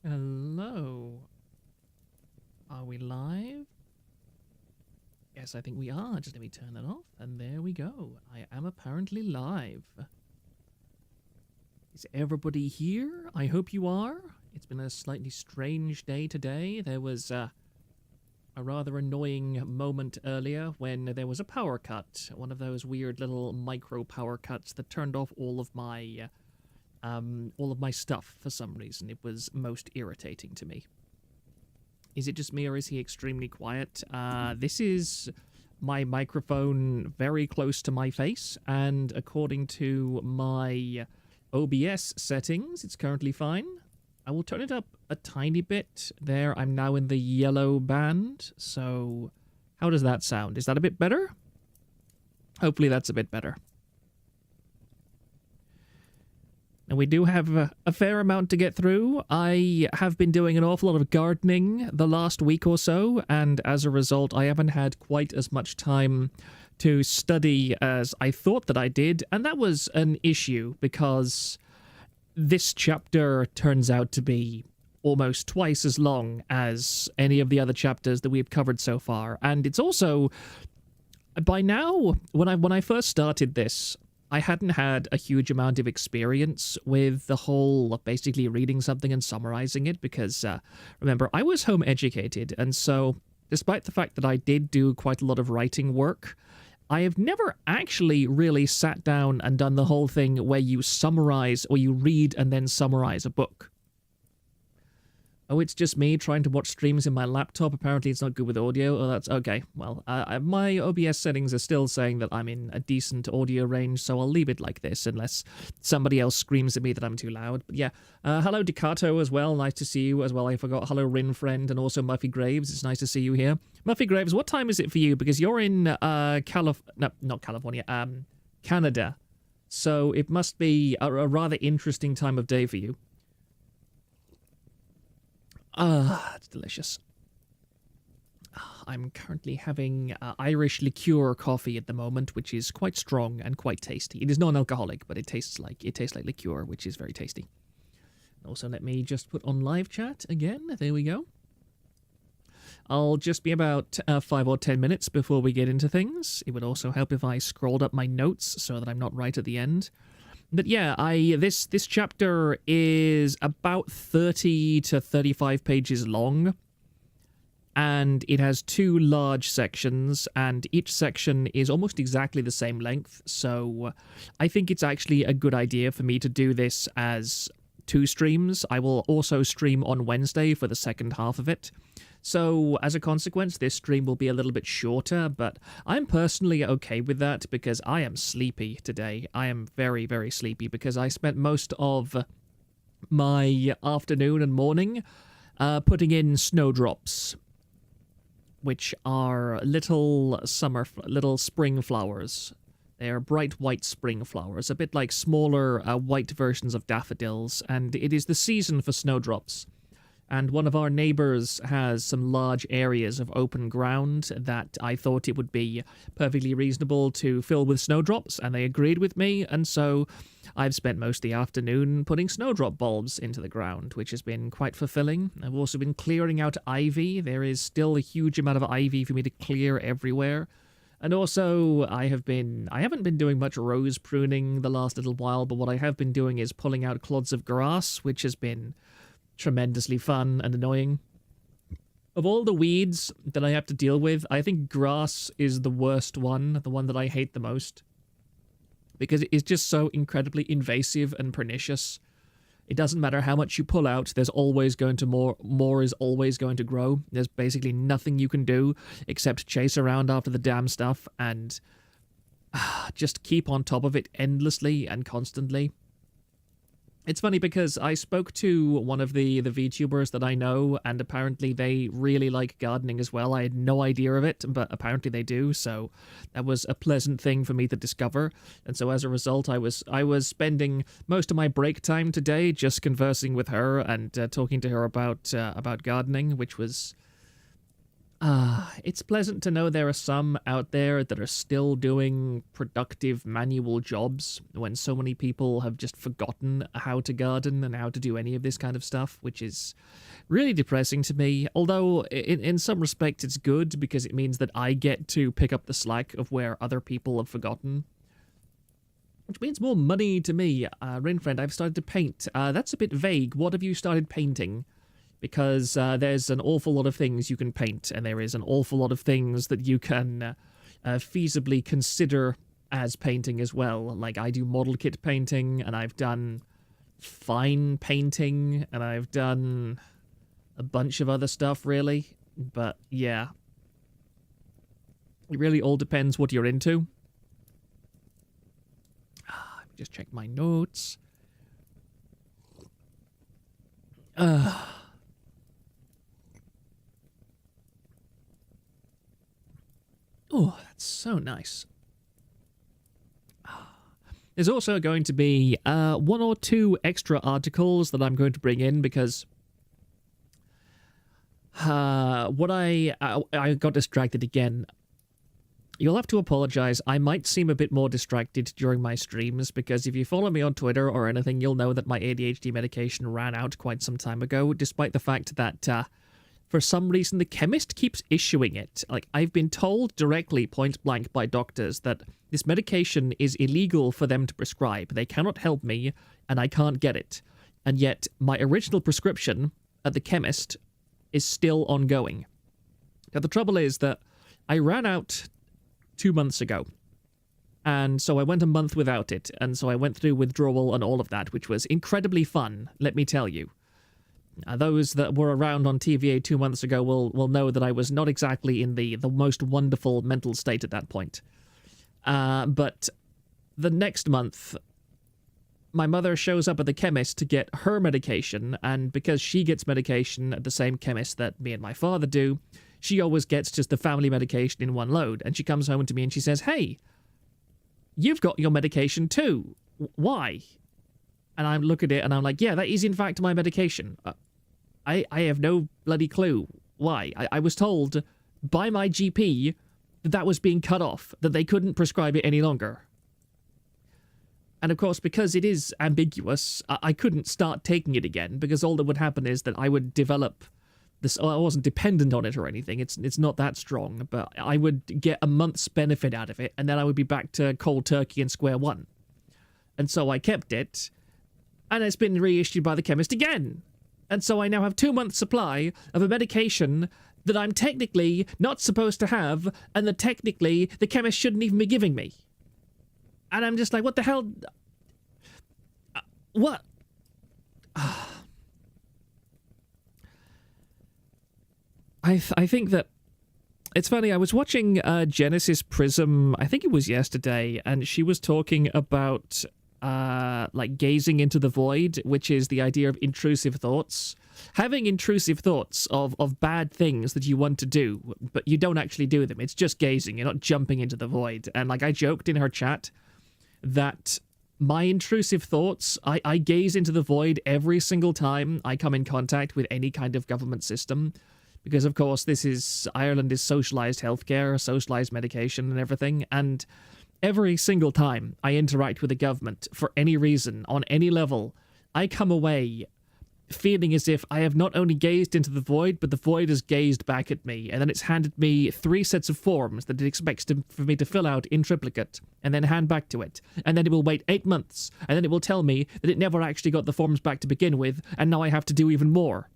Hello. Are we live? Yes, I think we are. Just let me turn that off. And there we go. I am apparently live. Is everybody here? I hope you are. It's been a slightly strange day today. There was a rather annoying moment earlier when there was a power cut. One of those weird little micro power cuts that turned off all of my stuff for some reason. It was most irritating to me. Is it just me or is he extremely quiet? This is my microphone very close to my face, and according to my OBS settings, it's currently fine. I will turn it up a tiny bit. There, I'm now in the yellow band, so how does that sound? Is that a bit better? Hopefully that's a bit better. And we do have a fair amount to get through. I have been doing an awful lot of gardening the last week or so, and as a result, I haven't had quite as much time to study as I thought that I did, and that was an issue because this chapter turns out to be almost twice as long as any of the other chapters that we've covered so far, and it's also, by now, when I first started this, I hadn't had a huge amount of experience with the whole basically reading something and summarizing it because, remember, I was home educated, and so despite the fact that I did do quite a lot of writing work, I have never actually really sat down and done the whole thing where you summarize or you read and then summarize a book. Oh, it's just me trying to watch streams in my laptop. Apparently it's not good with audio. Oh, that's okay. Well, my OBS settings are still saying that I'm in a decent audio range, so I'll leave it like this unless somebody else screams at me that I'm too loud. But yeah, hello Ducato as well. Nice to see you as well. I forgot. Hello Rin Friend and also Muffy Graves. It's nice to see you here. Muffy Graves, what time is it for you? Because you're in not California, Canada. So it must be a rather interesting time of day for you. It's delicious. I'm currently having Irish liqueur coffee at the moment, which is quite strong and quite tasty. It is non-alcoholic, but it tastes like liqueur, which is very tasty. Also, let me just put on live chat again. There we go. I'll just be about 5 or 10 minutes before we get into things. It would also help if I scrolled up my notes so that I'm not right at the end. But yeah, this chapter is about 30 to 35 pages long, and it has 2 large sections, and each section is almost exactly the same length, so I think it's actually a good idea for me to do this as 2 streams. I will also stream on Wednesday for the second half of it. So, as a consequence, this stream will be a little bit shorter, but I'm personally okay with that because I am sleepy today. I am very, very sleepy because I spent most of my afternoon and morning putting in snowdrops, which are little spring flowers. They are bright white spring flowers, a bit like smaller white versions of daffodils, and it is the season for snowdrops. And one of our neighbors has some large areas of open ground that I thought it would be perfectly reasonable to fill with snowdrops, and they agreed with me, and so I've spent most of the afternoon putting snowdrop bulbs into the ground, which has been quite fulfilling. I've also been clearing out ivy. There is still a huge amount of ivy for me to clear everywhere. And also, I haven't been doing much rose pruning the last little while, but what I have been doing is pulling out clods of grass, which has been tremendously fun and annoying. Of all the weeds that I have to deal with, I think grass is the worst one, the one that I hate the most, because it is just so incredibly invasive and pernicious. It doesn't matter how much you pull out, there's always going to more is always going to grow. There's basically nothing you can do except chase around after the damn stuff and just keep on top of it endlessly and constantly. It's funny because I spoke to one of the VTubers that I know, and apparently they really like gardening as well. I had no idea of it, but apparently they do, so that was a pleasant thing for me to discover. And so as a result, I was spending most of my break time today just conversing with her and talking to her about gardening, which was It's pleasant to know there are some out there that are still doing productive manual jobs when so many people have just forgotten how to garden and how to do any of this kind of stuff, which is really depressing to me. Although, in some respects, it's good because it means that I get to pick up the slack of where other people have forgotten. Which means more money to me. Rainfriend, I've started to paint. That's a bit vague. What have you started painting? Because there's an awful lot of things you can paint, and there is an awful lot of things that you can feasibly consider as painting as well. Like, I do model kit painting, and I've done fine painting, and I've done a bunch of other stuff, really. But, yeah. It really all depends what you're into. Let me just check my notes. Oh, that's so nice. There's also going to be 1 or 2 extra articles that I'm going to bring in because what I got distracted again. You'll have to apologize. I might seem a bit more distracted during my streams because if you follow me on Twitter or anything, you'll know that my ADHD medication ran out quite some time ago, despite the fact that for some reason, the chemist keeps issuing it. Like, I've been told directly, point blank, by doctors that this medication is illegal for them to prescribe. They cannot help me, and I can't get it. And yet, my original prescription at the chemist is still ongoing. Now, the trouble is that I ran out 2 months ago. And so I went a month without it. And so I went through withdrawal and all of that, which was incredibly fun, let me tell you. Those that were around on TVA 2 months ago will know that I was not exactly in the most wonderful mental state at that point. But the next month, my mother shows up at the chemist to get her medication, and because she gets medication at the same chemist that me and my father do, she always gets just the family medication in one load. And she comes home to me and she says, "Hey, you've got your medication too. Why?" And I look at it and I'm like, yeah, that is in fact my medication. I have no bloody clue why. I was told by my GP that that was being cut off, that they couldn't prescribe it any longer. And of course, because it is ambiguous, I couldn't start taking it again, because all that would happen is that I would develop this. I wasn't dependent on it or anything. It's not that strong, but I would get a month's benefit out of it, and then I would be back to cold turkey and square one. And so I kept it, and it's been reissued by the chemist again. And so I now have 2 months' supply of a medication that I'm technically not supposed to have, and that technically the chemist shouldn't even be giving me. And I'm just like, what the hell? What? I think that it's funny. I was watching Genesis Prism, I think it was yesterday, and she was talking about like gazing into the void, which is the idea of intrusive thoughts. Having intrusive thoughts of bad things that you want to do, but you don't actually do them. It's just gazing. You're not jumping into the void. And like I joked in her chat that my intrusive thoughts, I gaze into the void every single time I come in contact with any kind of government system. Because, of course, Ireland is socialised healthcare, socialised medication and everything. And every single time I interact with the government, for any reason, on any level, I come away feeling as if I have not only gazed into the void, but the void has gazed back at me, and then it's handed me 3 sets of forms that it expects for me to fill out in triplicate, and then hand back to it, and then it will wait 8 months, and then it will tell me that it never actually got the forms back to begin with, and now I have to do even more.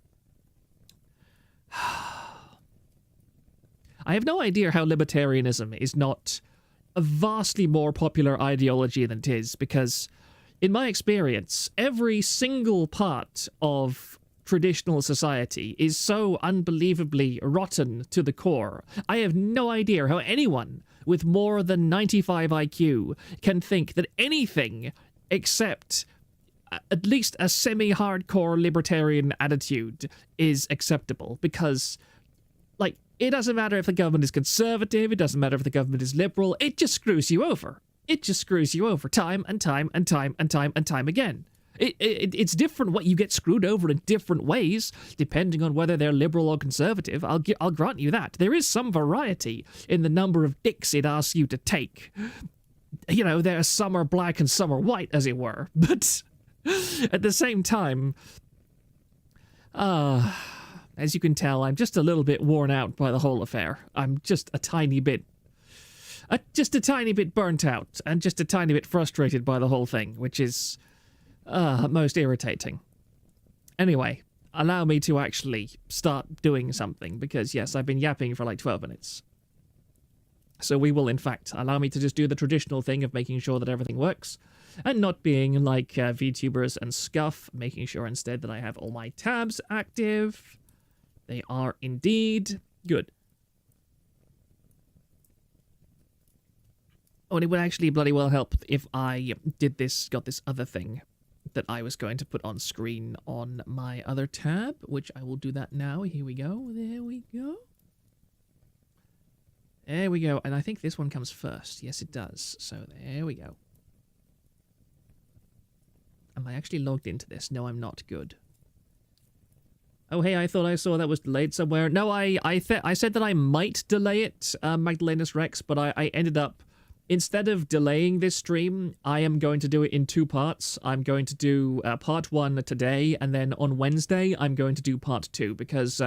I have no idea how libertarianism is not a vastly more popular ideology than it is, because in my experience, every single part of traditional society is so unbelievably rotten to the core. I have no idea how anyone with more than 95 IQ can think that anything except at least a semi-hardcore libertarian attitude is acceptable, because, like, it doesn't matter if the government is conservative, it doesn't matter if the government is liberal, it just screws you over. It just screws you over time and time and time and time and time again. It's different. What you get screwed over in different ways, depending on whether they're liberal or conservative. I'll grant you that. There is some variety in the number of dicks it asks you to take. You know, there some are black and some are white, as it were. But at the same time, as you can tell, I'm just a little bit worn out by the whole affair. I'm just a tiny bit burnt out and just a tiny bit frustrated by the whole thing, which is most irritating. Anyway, allow me to actually start doing something, because yes, I've been yapping for like 12 minutes. So we will, in fact, allow me to just do the traditional thing of making sure that everything works, and not being like VTubers and Scuff, making sure instead that I have all my tabs active. They are indeed. Good. Oh, and it would actually bloody well help if I got this other thing that I was going to put on screen on my other tab, which I will do that now. Here we go. There we go. There we go. And I think this one comes first. Yes, it does. So there we go. Am I actually logged into this? No, I'm not. Good. Oh, hey, I thought I saw that was delayed somewhere. No, I said that I might delay it, Magdalenus Rex, but I ended up, instead of delaying this stream, I am going to do it in 2 parts. I'm going to do part 1 today, and then on Wednesday, I'm going to do part 2, because,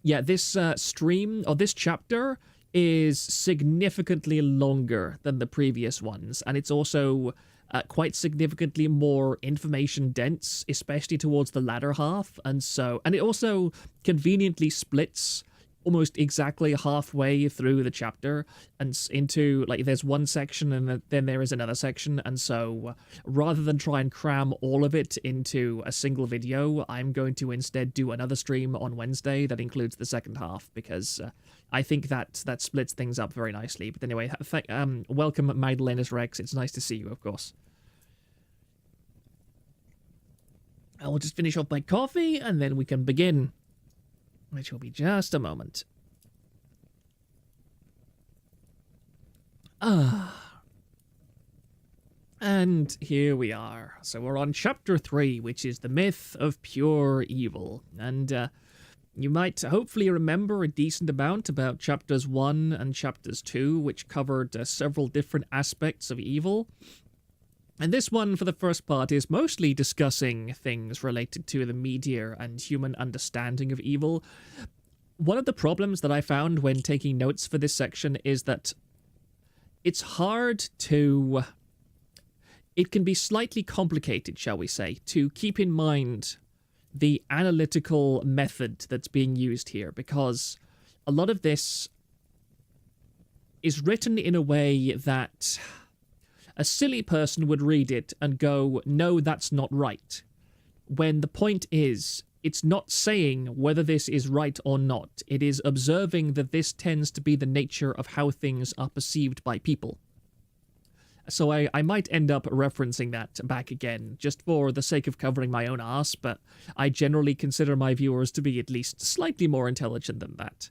yeah, this stream, or this chapter, is significantly longer than the previous ones, and it's also quite significantly more information dense, especially towards the latter half, and it also conveniently splits almost exactly halfway through the chapter and into, like, there's one section and then there is another section, and so rather than try and cram all of it into a single video, I'm going to instead do another stream on Wednesday that includes the second half, because I think that splits things up very nicely. But anyway, welcome Magdalenus Rex, it's nice to see you, of course. I will just finish off my coffee and then we can begin, which will be just a moment. And here we are. So we're on chapter 3, which is the myth of pure evil. And you might hopefully remember a decent amount about chapters 1 and chapters 2, which covered several different aspects of evil. And this one, for the first part, is mostly discussing things related to the media and human understanding of evil. One of the problems that I found when taking notes for this section is that it's hard to... It can be slightly complicated, shall we say, to keep in mind the analytical method that's being used here, because a lot of this is written in a way that a silly person would read it and go, no, that's not right. When the point is, it's not saying whether this is right or not. It is observing that this tends to be the nature of how things are perceived by people. So I might end up referencing that back again, just for the sake of covering my own arse, but I generally consider my viewers to be at least slightly more intelligent than that.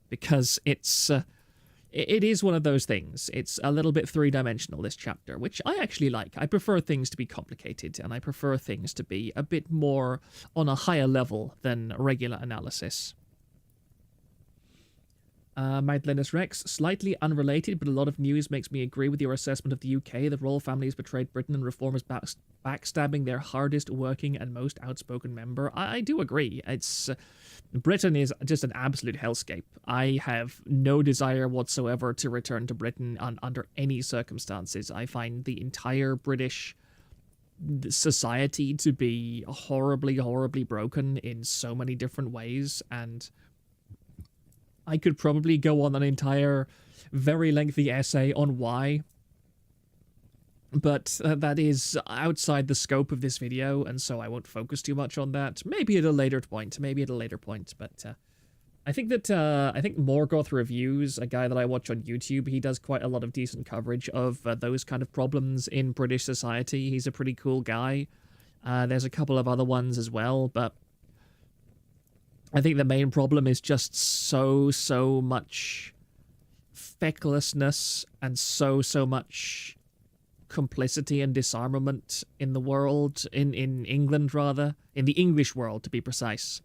Because it is one of those things. It's a little bit three-dimensional, this chapter, which I actually like. I prefer things to be complicated, and I prefer things to be a bit more on a higher level than regular analysis. Magdalenus Rex, slightly unrelated, but a lot of news makes me agree with your assessment of the UK. The royal family has betrayed Britain and reformers backstabbing their hardest working and most outspoken member. I do agree. It's... Britain is just an absolute hellscape. I have no desire whatsoever to return to Britain under any circumstances. I find the entire British society to be horribly, horribly broken in so many different ways, and I could probably go on an entire, very lengthy essay on why, but that is outside the scope of this video, and so I won't focus too much on that. Maybe at a later point, but I think that, Morgoth Reviews, a guy that I watch on YouTube, he does quite a lot of decent coverage of those kind of problems in British society. He's a pretty cool guy. There's a couple of other ones as well, but I think the main problem is just so much fecklessness and so much complicity and disarmament in the world, in England rather, in the English world to be precise.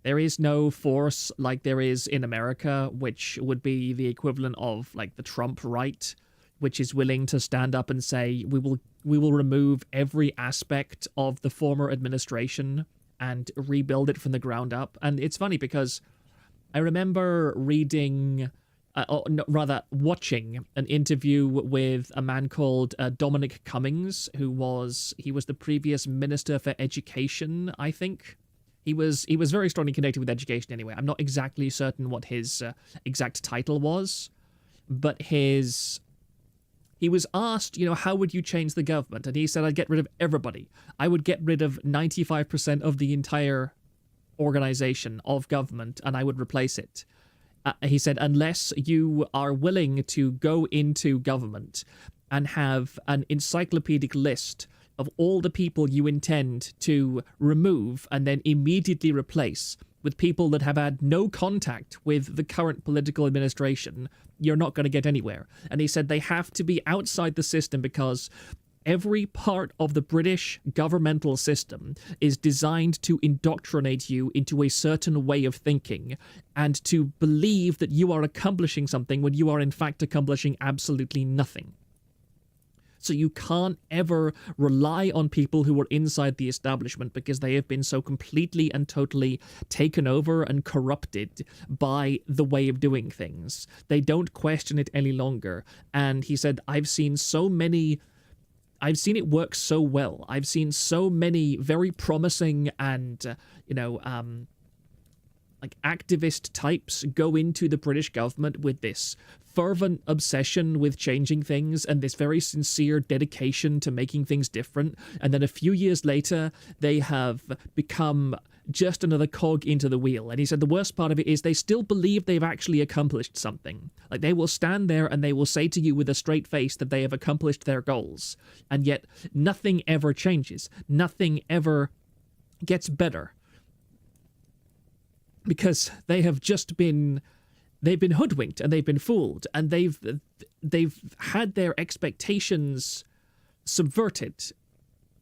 There is no force like there is in America, which would be the equivalent of like the Trump right, which is willing to stand up and say, we will remove every aspect of the former administration and rebuild it from the ground up. And it's funny because I remember reading, watching an interview with a man called Dominic Cummings, he was the previous Minister for Education, I think. He was very strongly connected with education anyway. I'm not exactly certain what his exact title was, but he was asked, how would you change the government? And he said, I'd get rid of everybody. I would get rid of 95% of the entire organization of government, and I would replace it. He said, unless you are willing to go into government and have an encyclopedic list of all the people you intend to remove and then immediately replace with people that have had no contact with the current political administration, you're not going to get anywhere. And he said they have to be outside the system because every part of the British governmental system is designed to indoctrinate you into a certain way of thinking and to believe that you are accomplishing something when you are in fact accomplishing absolutely nothing. So you can't ever rely on people who are inside the establishment because they have been so completely and totally taken over and corrupted by the way of doing things. They don't question it any longer. And he said, I've seen it work so well. I've seen so many very promising and, like activist types go into the British government with this fervent obsession with changing things and this very sincere dedication to making things different. And then a few years later, they have become just another cog into the wheel. And he said the worst part of it is they still believe they've actually accomplished something. Like they will stand there and they will say to you with a straight face that they have accomplished their goals. And yet nothing ever changes. Nothing ever gets better. Because they have just they've been hoodwinked and they've been fooled and they've had their expectations subverted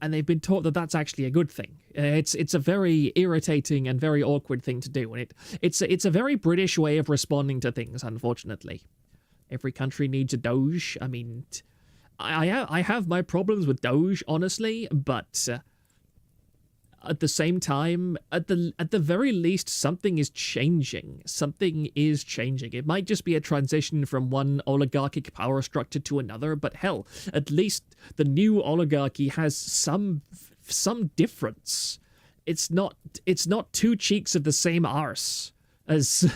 and they've been taught that that's actually a good thing. It's a very irritating and very awkward thing to do, and it's a very British way of responding to things, unfortunately. Every country needs a Doge. I mean, I have my problems with Doge, honestly, but at the same time, at the very least, something is changing. Something is changing. It might just be a transition from one oligarchic power structure to another, but hell, at least the new oligarchy has some difference. It's not two cheeks of the same arse, as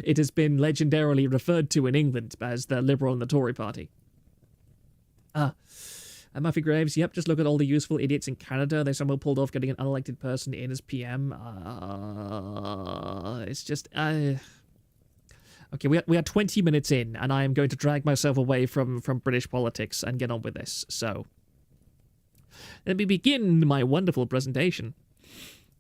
it has been legendarily referred to in England as the Liberal and the Tory party. Matthew Graves, yep, just look at all the useful idiots in Canada. They somehow pulled off getting an unelected person in as PM. It's just... Okay, we are 20 minutes in, and I am going to drag myself away from British politics and get on with this. So, let me begin my wonderful presentation.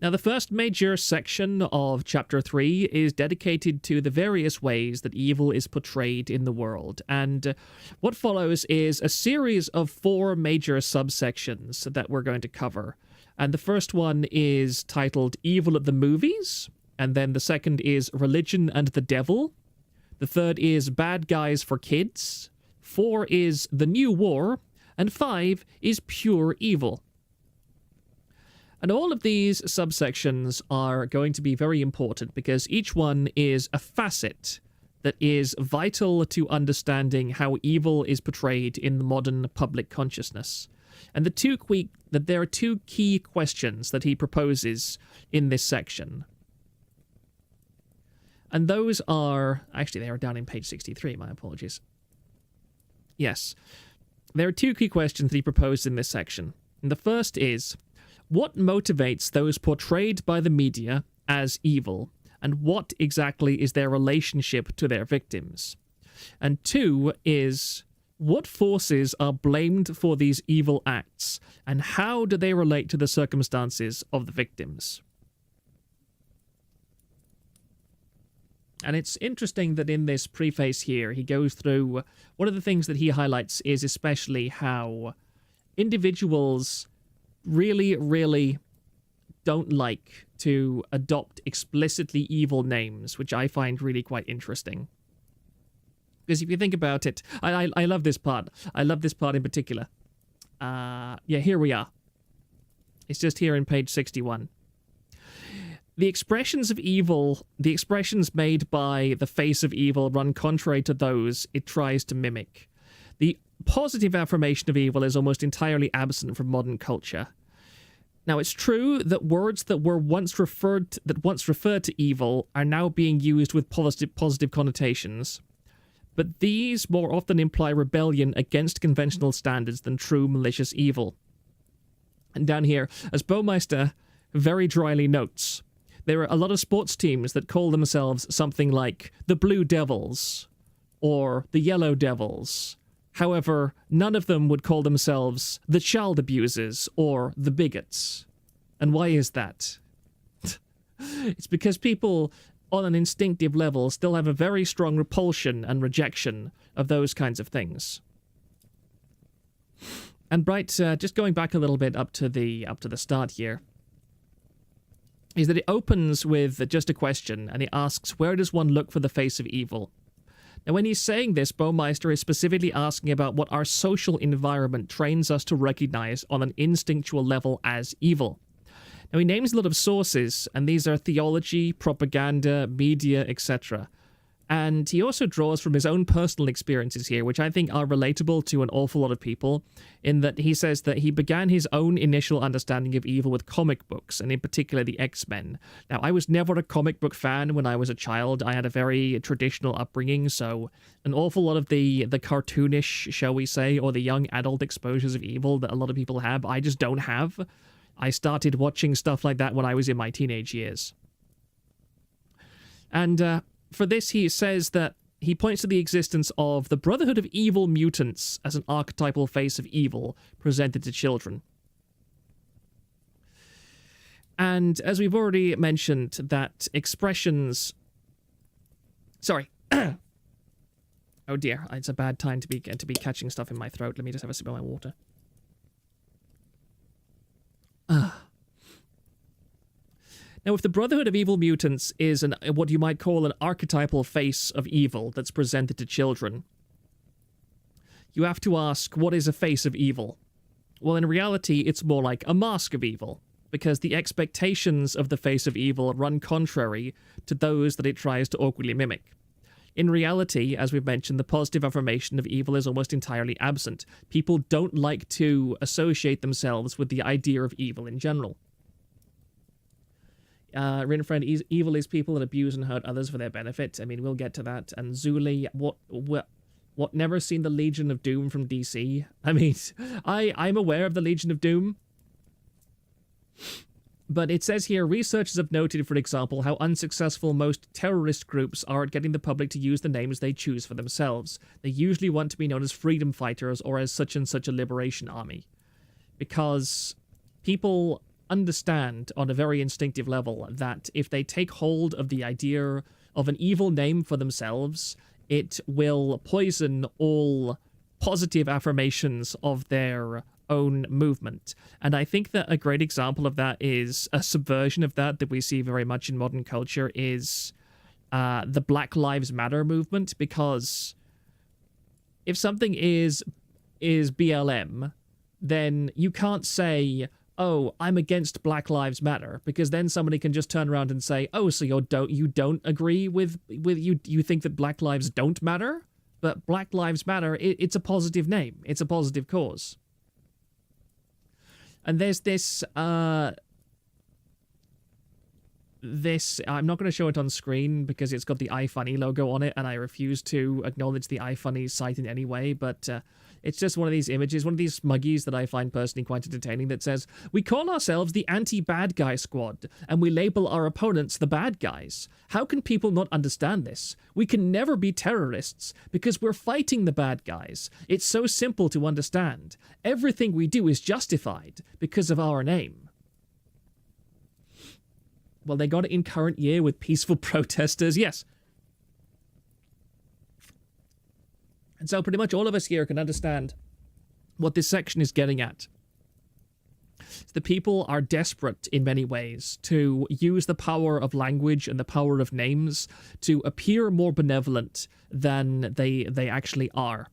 Now, the first major section of Chapter 3 is dedicated to the various ways that evil is portrayed in the world, and what follows is a series of 4 major subsections that we're going to cover. And the first one is titled Evil at the Movies, and then the second is Religion and the Devil. The third is Bad Guys for Kids. 4 is The New War, and 5 is Pure Evil. And all of these subsections are going to be very important because each one is a facet that is vital to understanding how evil is portrayed in the modern public consciousness. And there are 2 key questions that he proposes in this section. And those are... Actually, they are down in page 63, my apologies. Yes. There are 2 key questions that he proposed in this section. And the first is... what motivates those portrayed by the media as evil, and what exactly is their relationship to their victims? And 2 is, what forces are blamed for these evil acts, and how do they relate to the circumstances of the victims? And it's interesting that in this preface here, he goes through, one of the things that he highlights is especially how individuals really, really don't like to adopt explicitly evil names, which I find really quite interesting. Because if you think about it, I love this part. I love this part in particular. Yeah, here we are. It's just here in page 61. The expressions of evil, the expressions made by the face of evil run contrary to those it tries to mimic. The positive affirmation of evil is almost entirely absent from modern culture. Now, it's true that words that once referred to evil are now being used with positive connotations, but these more often imply rebellion against conventional standards than true malicious evil. And down here, as Baumeister very dryly notes, there are a lot of sports teams that call themselves something like the Blue Devils or the Yellow Devils. However, none of them would call themselves the child abusers or the bigots. And why is that? It's because people on an instinctive level still have a very strong repulsion and rejection of those kinds of things. And Bright, just going back a little bit up to the start here, is that it opens with just a question, and it asks, where does one look for the face of evil? Now, when he's saying this, Baumeister is specifically asking about what our social environment trains us to recognize on an instinctual level as evil. Now, he names a lot of sources, and these are theology, propaganda, media, etc. And he also draws from his own personal experiences here, which I think are relatable to an awful lot of people, in that he says that he began his own initial understanding of evil with comic books, and in particular the X-Men. Now, I was never a comic book fan when I was a child. I had a very traditional upbringing, so an awful lot of the cartoonish, shall we say, or the young adult exposures of evil that a lot of people have, I just don't have. I started watching stuff like that when I was in my teenage years. And for this, he says that he points to the existence of the Brotherhood of Evil Mutants as an archetypal face of evil presented to children. And as we've already mentioned, that expressions... Sorry. Oh dear, it's a bad time to be catching stuff in my throat. Let me just have a sip of my water. Now, if the Brotherhood of Evil Mutants is what you might call an archetypal face of evil that's presented to children, you have to ask, what is a face of evil? Well, in reality, it's more like a mask of evil, because the expectations of the face of evil run contrary to those that it tries to awkwardly mimic. In reality, as we've mentioned, the positive affirmation of evil is almost entirely absent. People don't like to associate themselves with the idea of evil in general. Rinfriend, evil is people that abuse and hurt others for their benefit. I mean, we'll get to that. And Zuli, what? Never seen the Legion of Doom from DC? I mean, I'm aware of the Legion of Doom. But it says here, researchers have noted, for example, how unsuccessful most terrorist groups are at getting the public to use the names they choose for themselves. They usually want to be known as freedom fighters or as such and such a liberation army. Because people understand on a very instinctive level that if they take hold of the idea of an evil name for themselves, it will poison all positive affirmations of their own movement. And I think that a great example of that is a subversion of that we see very much in modern culture is the Black Lives Matter movement, because if something is BLM, then you can't say, oh, I'm against Black Lives Matter, because then somebody can just turn around and say, oh, so you don't agree with you think that Black Lives don't matter? But Black Lives Matter, it's a positive name. It's a positive cause. And there's this, I'm not going to show it on screen because it's got the iFunny logo on it, and I refuse to acknowledge the iFunny site in any way, but it's just one of these images, one of these smuggies that I find personally quite entertaining that says, we call ourselves the anti-bad guy squad, and we label our opponents the bad guys. How can people not understand this? We can never be terrorists because we're fighting the bad guys. It's so simple to understand. Everything we do is justified because of our name. Well, they got it in current year with peaceful protesters. Yes, And so pretty much all of us here can understand what this section is getting at. The people are desperate in many ways to use the power of language and the power of names to appear more benevolent than they actually are.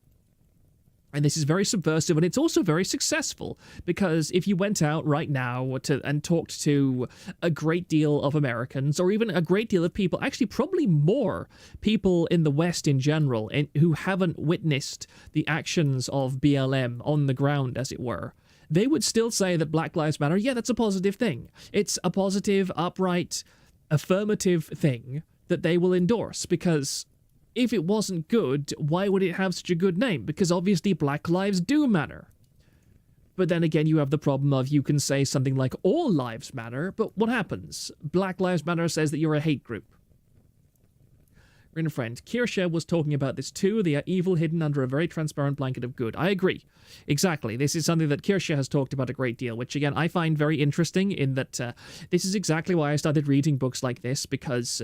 And this is very subversive, and it's also very successful, because if you went out right now and talked to a great deal of Americans, or even a great deal of people, actually probably more people in the West in general, who haven't witnessed the actions of BLM on the ground, as it were, they would still say that Black Lives Matter, yeah, that's a positive thing. It's a positive, upright, affirmative thing that they will endorse, because if it wasn't good, why would it have such a good name? Because obviously Black lives do matter. But then again, you have the problem of you can say something like all lives matter, but what happens? Black Lives Matter says that you're a hate group. Friend, Kirsche was talking about this too, the evil hidden under a very transparent blanket of good. I agree. Exactly. This is something that Kirsche has talked about a great deal, which again, I find very interesting in that this is exactly why I started reading books like this, because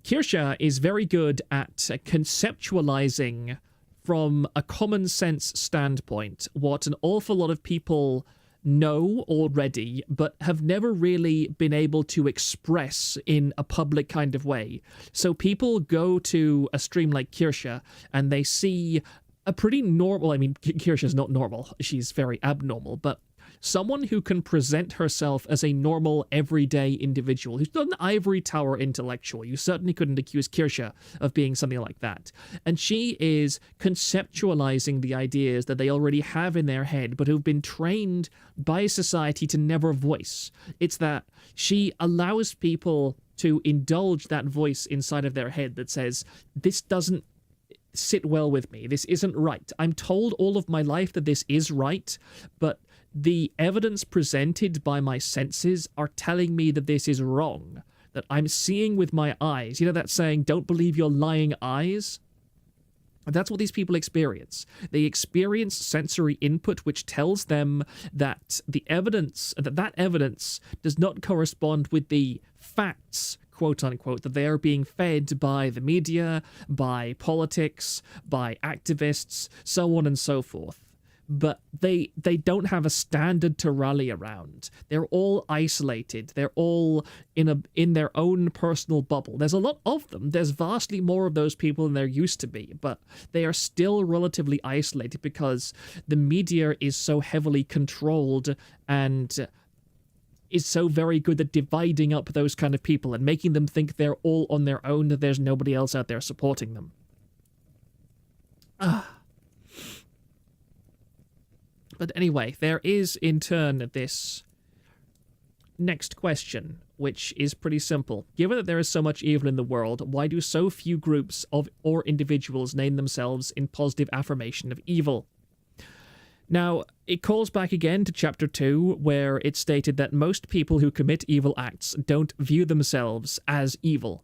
Kirsche is very good at conceptualizing from a common sense standpoint what an awful lot of people know already, but have never really been able to express in a public kind of way. So people go to a stream like Kirsche and they see a pretty normal, I mean, Kirsche is not normal, she's very abnormal, but someone who can present herself as a normal, everyday individual, who's not an ivory tower intellectual. You certainly couldn't accuse Kirsche of being something like that. And she is conceptualizing the ideas that they already have in their head, but who've been trained by society to never voice. It's that she allows people to indulge that voice inside of their head that says, this doesn't sit well with me. This isn't right. I'm told all of my life that this is right, but the evidence presented by my senses are telling me that this is wrong, that I'm seeing with my eyes. You know that saying, don't believe your lying eyes? That's what these people experience. They experience sensory input which tells them that the evidence, that evidence does not correspond with the facts, quote unquote, that they are being fed by the media, by politics, by activists, so on and so forth. But they don't have a standard to rally around. They're all isolated. They're all in their own personal bubble. There's a lot of them. There's vastly more of those people than there used to be, but they are still relatively isolated because the media is so heavily controlled and is so very good at dividing up those kind of people and making them think they're all on their own, that there's nobody else out there supporting them. But anyway, there is, in turn, this next question, which is pretty simple. Given that there is so much evil in the world, why do so few groups or individuals name themselves in positive affirmation of evil? Now, it calls back again to Chapter 2, where it stated that most people who commit evil acts don't view themselves as evil.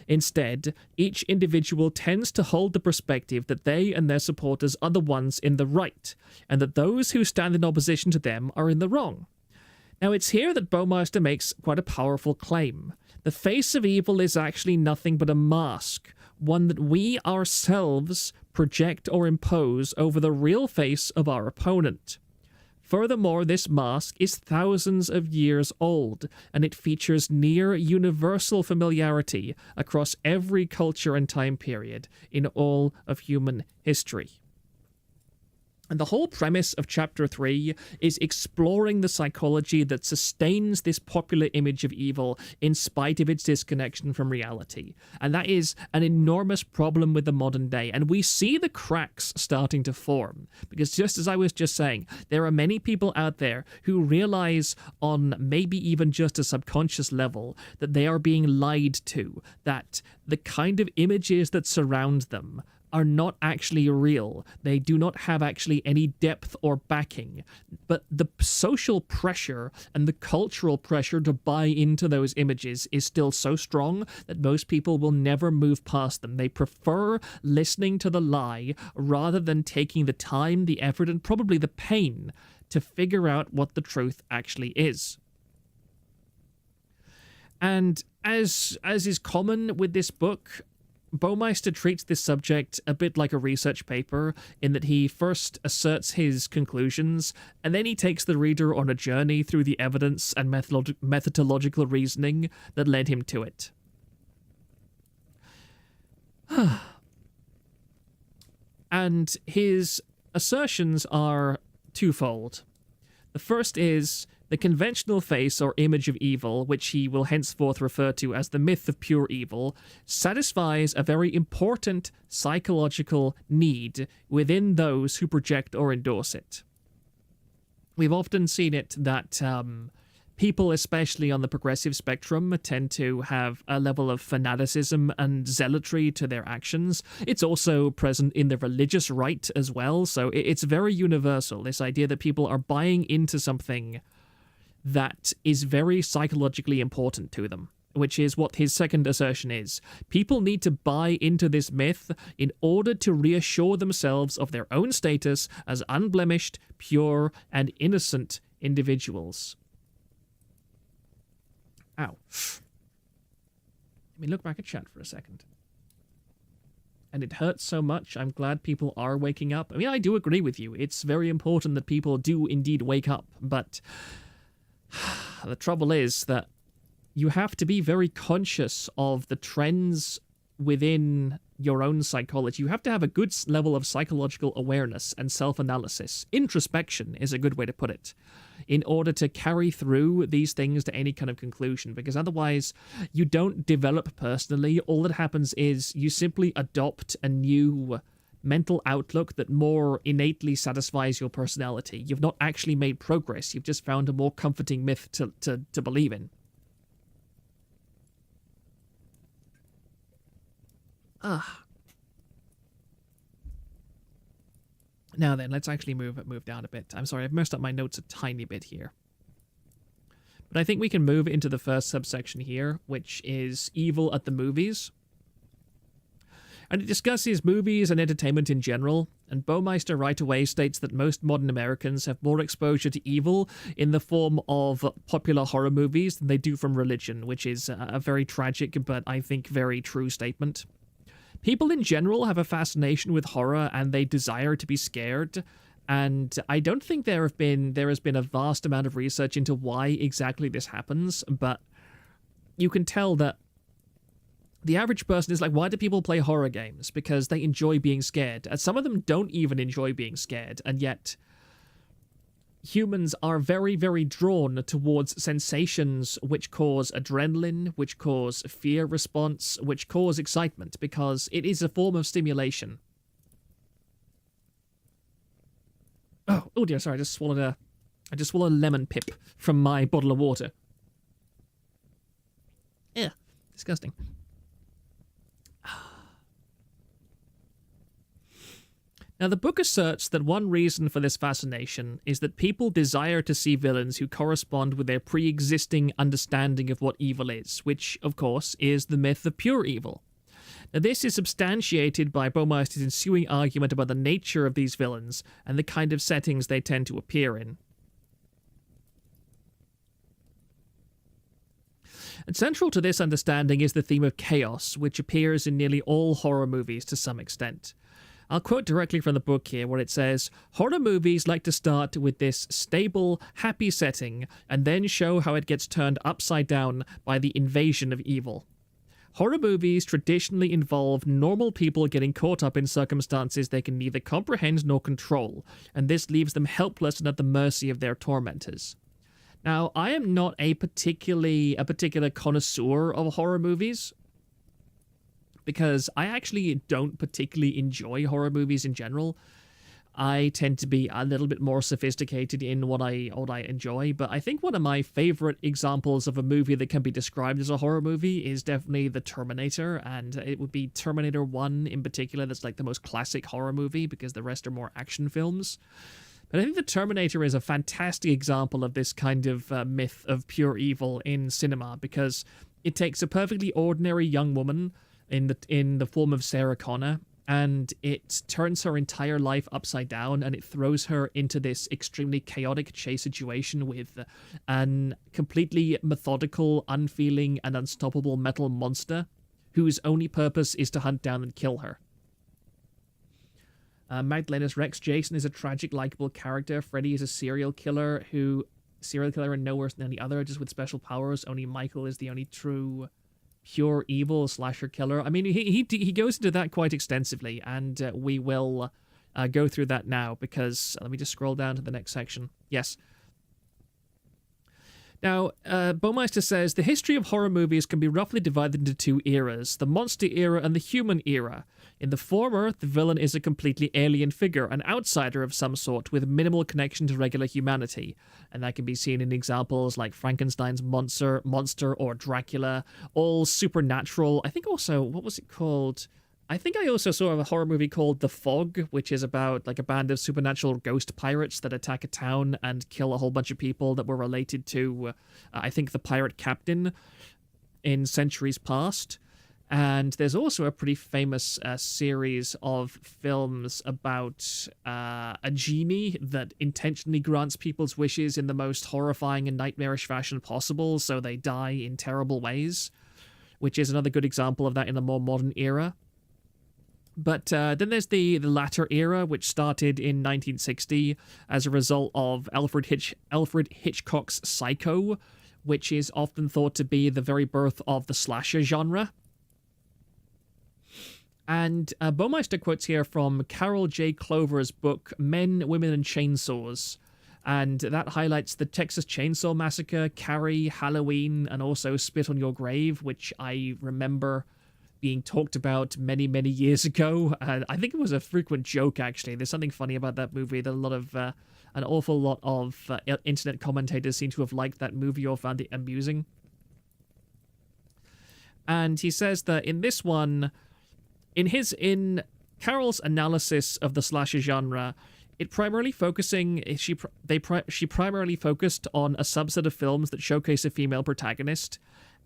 Instead, each individual tends to hold the perspective that they and their supporters are the ones in the right, and that those who stand in opposition to them are in the wrong. Now, it's here that Baumeister makes quite a powerful claim. The face of evil is actually nothing but a mask, one that we ourselves project or impose over the real face of our opponent. Furthermore, this mask is thousands of years old, and it features near universal familiarity across every culture and time period in all of human history. And the whole premise of Chapter 3 is exploring the psychology that sustains this popular image of evil in spite of its disconnection from reality. And that is an enormous problem with the modern day. And we see the cracks starting to form. Because just as I was just saying, there are many people out there who realize on maybe even just a subconscious level that they are being lied to, that the kind of images that surround them are not actually real. They do not have actually any depth or backing. But the social pressure and the cultural pressure to buy into those images is still so strong that most people will never move past them. They prefer listening to the lie rather than taking the time, the effort, and probably the pain to figure out what the truth actually is. And as is common with this book, Baumeister treats this subject a bit like a research paper in that he first asserts his conclusions, and then he takes the reader on a journey through the evidence and methodological reasoning that led him to it. And his assertions are twofold. The first is the conventional face or image of evil, which he will henceforth refer to as the myth of pure evil, satisfies a very important psychological need within those who project or endorse it. We've often seen it that people, especially on the progressive spectrum, tend to have a level of fanaticism and zealotry to their actions. It's also present in the religious right as well, so it's very universal, this idea that people are buying into something that is very psychologically important to them, which is what his second assertion is. People need to buy into this myth in order to reassure themselves of their own status as unblemished, pure, and innocent individuals. Ow. Let me look back at chat for a second. And it hurts so much. I'm glad people are waking up. I mean, I do agree with you. It's very important that people do indeed wake up. But the trouble is that you have to be very conscious of the trends within your own psychology. You have to have a good level of psychological awareness and self-analysis. Introspection is a good way to put it, in order to carry through these things to any kind of conclusion, because otherwise you don't develop personally. All that happens is you simply adopt a new mental outlook that more innately satisfies your personality. You've not actually made progress. You've just found a more comforting myth to believe in. Now then, let's actually move down a bit. I'm sorry, I've messed up my notes a tiny bit here. But I think we can move into the first subsection here, which is evil at the movies. And it discusses movies and entertainment in general, and Baumeister right away states that most modern Americans have more exposure to evil in the form of popular horror movies than they do from religion, which is a very tragic but I think very true statement. People in general have a fascination with horror and they desire to be scared, and I don't think there has been a vast amount of research into why exactly this happens, but you can tell that the average person is like, why do people play horror games? Because they enjoy being scared. And some of them don't even enjoy being scared, and yet humans are very, very drawn towards sensations which cause adrenaline, which cause fear response, which cause excitement, because it is a form of stimulation. Oh dear, sorry, I just swallowed a lemon pip from my bottle of water. Yeah, disgusting. Now, the book asserts that one reason for this fascination is that people desire to see villains who correspond with their pre-existing understanding of what evil is, which, of course, is the myth of pure evil. Now, this is substantiated by Baumeister's ensuing argument about the nature of these villains and the kind of settings they tend to appear in. And central to this understanding is the theme of chaos, which appears in nearly all horror movies to some extent. I'll quote directly from the book here, where it says, "Horror movies like to start with this stable, happy setting, and then show how it gets turned upside down by the invasion of evil. Horror movies traditionally involve normal people getting caught up in circumstances they can neither comprehend nor control, and this leaves them helpless and at the mercy of their tormentors." Now, I am not a particular connoisseur of horror movies, because I actually don't particularly enjoy horror movies in general. I tend to be a little bit more sophisticated in what I enjoy, but I think one of my favorite examples of a movie that can be described as a horror movie is definitely The Terminator, and it would be Terminator 1 in particular. That's like the most classic horror movie, because the rest are more action films. But I think The Terminator is a fantastic example of this kind of myth of pure evil in cinema, because it takes a perfectly ordinary young woman in the form of Sarah Connor, and it turns her entire life upside down, and it throws her into this extremely chaotic chase situation with an completely methodical, unfeeling, and unstoppable metal monster whose only purpose is to hunt down and kill her. Magdalena's Rex, Jason is a tragic, likable character. Freddy is a serial killer and no worse than any other, just with special powers. Only Michael is the only true, pure evil slasher killer. I mean, he goes into that quite extensively, and we will go through that now, because let me just scroll down to the next section. Yes. Now, Baumeister says, the history of horror movies can be roughly divided into two eras, the monster era and the human era. In the former, the villain is a completely alien figure, an outsider of some sort with minimal connection to regular humanity, and that can be seen in examples like Frankenstein's monster or Dracula, all supernatural. I think also, what was it called? I think I also saw a horror movie called The Fog, which is about like a band of supernatural ghost pirates that attack a town and kill a whole bunch of people that were related to, I think, the pirate captain in centuries past. And there's also a pretty famous series of films about a genie that intentionally grants people's wishes in the most horrifying and nightmarish fashion possible, so they die in terrible ways, which is another good example of that in a more modern era. But then there's the latter era, which started in 1960 as a result of Alfred Hitchcock's Psycho, which is often thought to be the very birth of the slasher genre. And Baumeister quotes here from Carol J. Clover's book, Men, Women, and Chainsaws. And that highlights the Texas Chainsaw Massacre, Carrie, Halloween, and also Spit on Your Grave, which I remember being talked about many, many years ago. I think it was a frequent joke, actually. There's something funny about that movie. That an awful lot of internet commentators seem to have liked that movie or found it amusing. And he says that in this one, in Carol's analysis of the slasher genre, she primarily focused on a subset of films that showcase a female protagonist.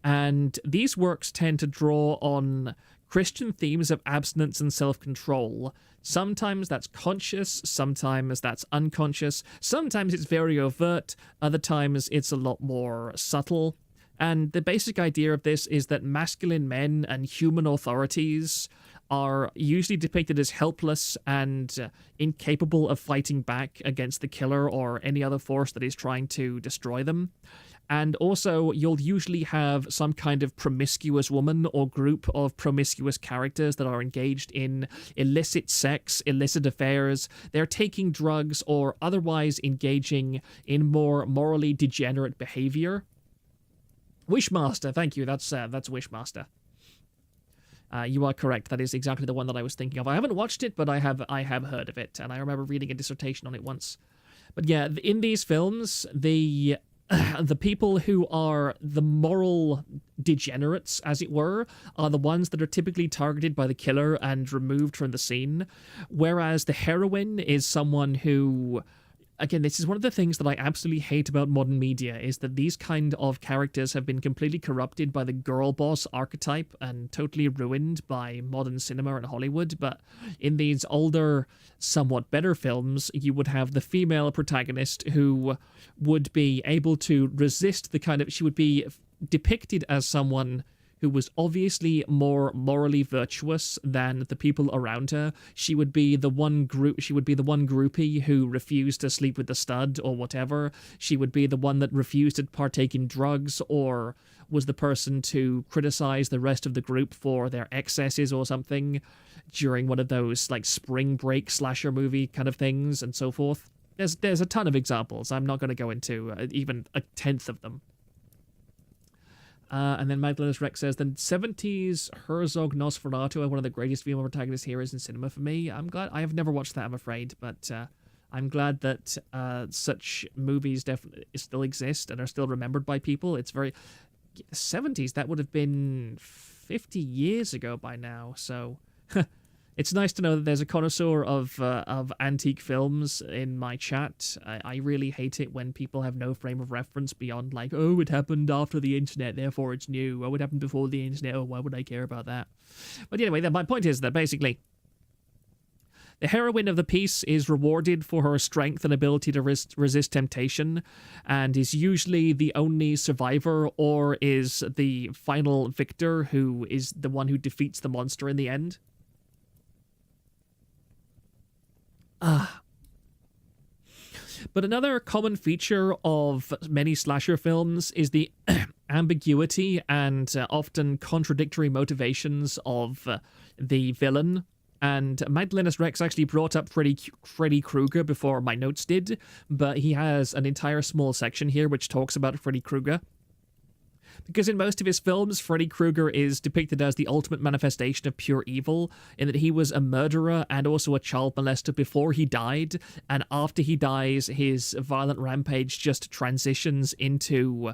And these works tend to draw on Christian themes of abstinence and self-control. Sometimes that's conscious, sometimes that's unconscious, sometimes it's very overt, other times it's a lot more subtle. And the basic idea of this is that masculine men and human authorities are usually depicted as helpless and incapable of fighting back against the killer or any other force that is trying to destroy them. And also, you'll usually have some kind of promiscuous woman or group of promiscuous characters that are engaged in illicit sex, illicit affairs. They're taking drugs or otherwise engaging in more morally degenerate behavior. Wishmaster, thank you. That's Wishmaster. You are correct. That is exactly the one that I was thinking of. I haven't watched it, but I have heard of it, and I remember reading a dissertation on it once. But yeah, in these films, the people who are the moral degenerates, as it were, are the ones that are typically targeted by the killer and removed from the scene, whereas the heroine is someone who... Again, this is one of the things that I absolutely hate about modern media, is that these kind of characters have been completely corrupted by the girl boss archetype and totally ruined by modern cinema and Hollywood. But in these older, somewhat better films, you would have the female protagonist who would be able to resist the kind of... She would be depicted as someone who was obviously more morally virtuous than the people around her. She would be the one groupie who refused to sleep with the stud or whatever. She would be the one that refused to partake in drugs or was the person to criticize the rest of the group for their excesses or something during one of those like spring break slasher movie kind of things and so forth. There's a ton of examples. I'm not going to go into even a tenth of them. And then Magdalena's Rex says, the 70s Herzog Nosferatu are one of the greatest female protagonist heroes in cinema for me. I'm glad. I have never watched that, I'm afraid, but I'm glad that such movies definitely still exist and are still remembered by people. It's very... 70s, that would have been 50 years ago by now, so... It's nice to know that there's a connoisseur of antique films in my chat. I really hate it when people have no frame of reference beyond like, oh, it happened after the internet, therefore it's new. Oh, it happened before the internet. Oh, why would I care about that? But anyway, my point is that basically The heroine of the piece is rewarded for her strength and ability to resist temptation, and is usually the only survivor or is the final victor who is the one who defeats the monster in the end. But another common feature of many slasher films is the ambiguity and often contradictory motivations of the villain. And Magdalena's Rex actually brought up Freddy Krueger before my notes did, but he has an entire small section here which talks about Freddy Krueger. Because in most of his films, Freddy Krueger is depicted as the ultimate manifestation of pure evil, in that he was a murderer and also a child molester before he died, and after he dies, his violent rampage just transitions into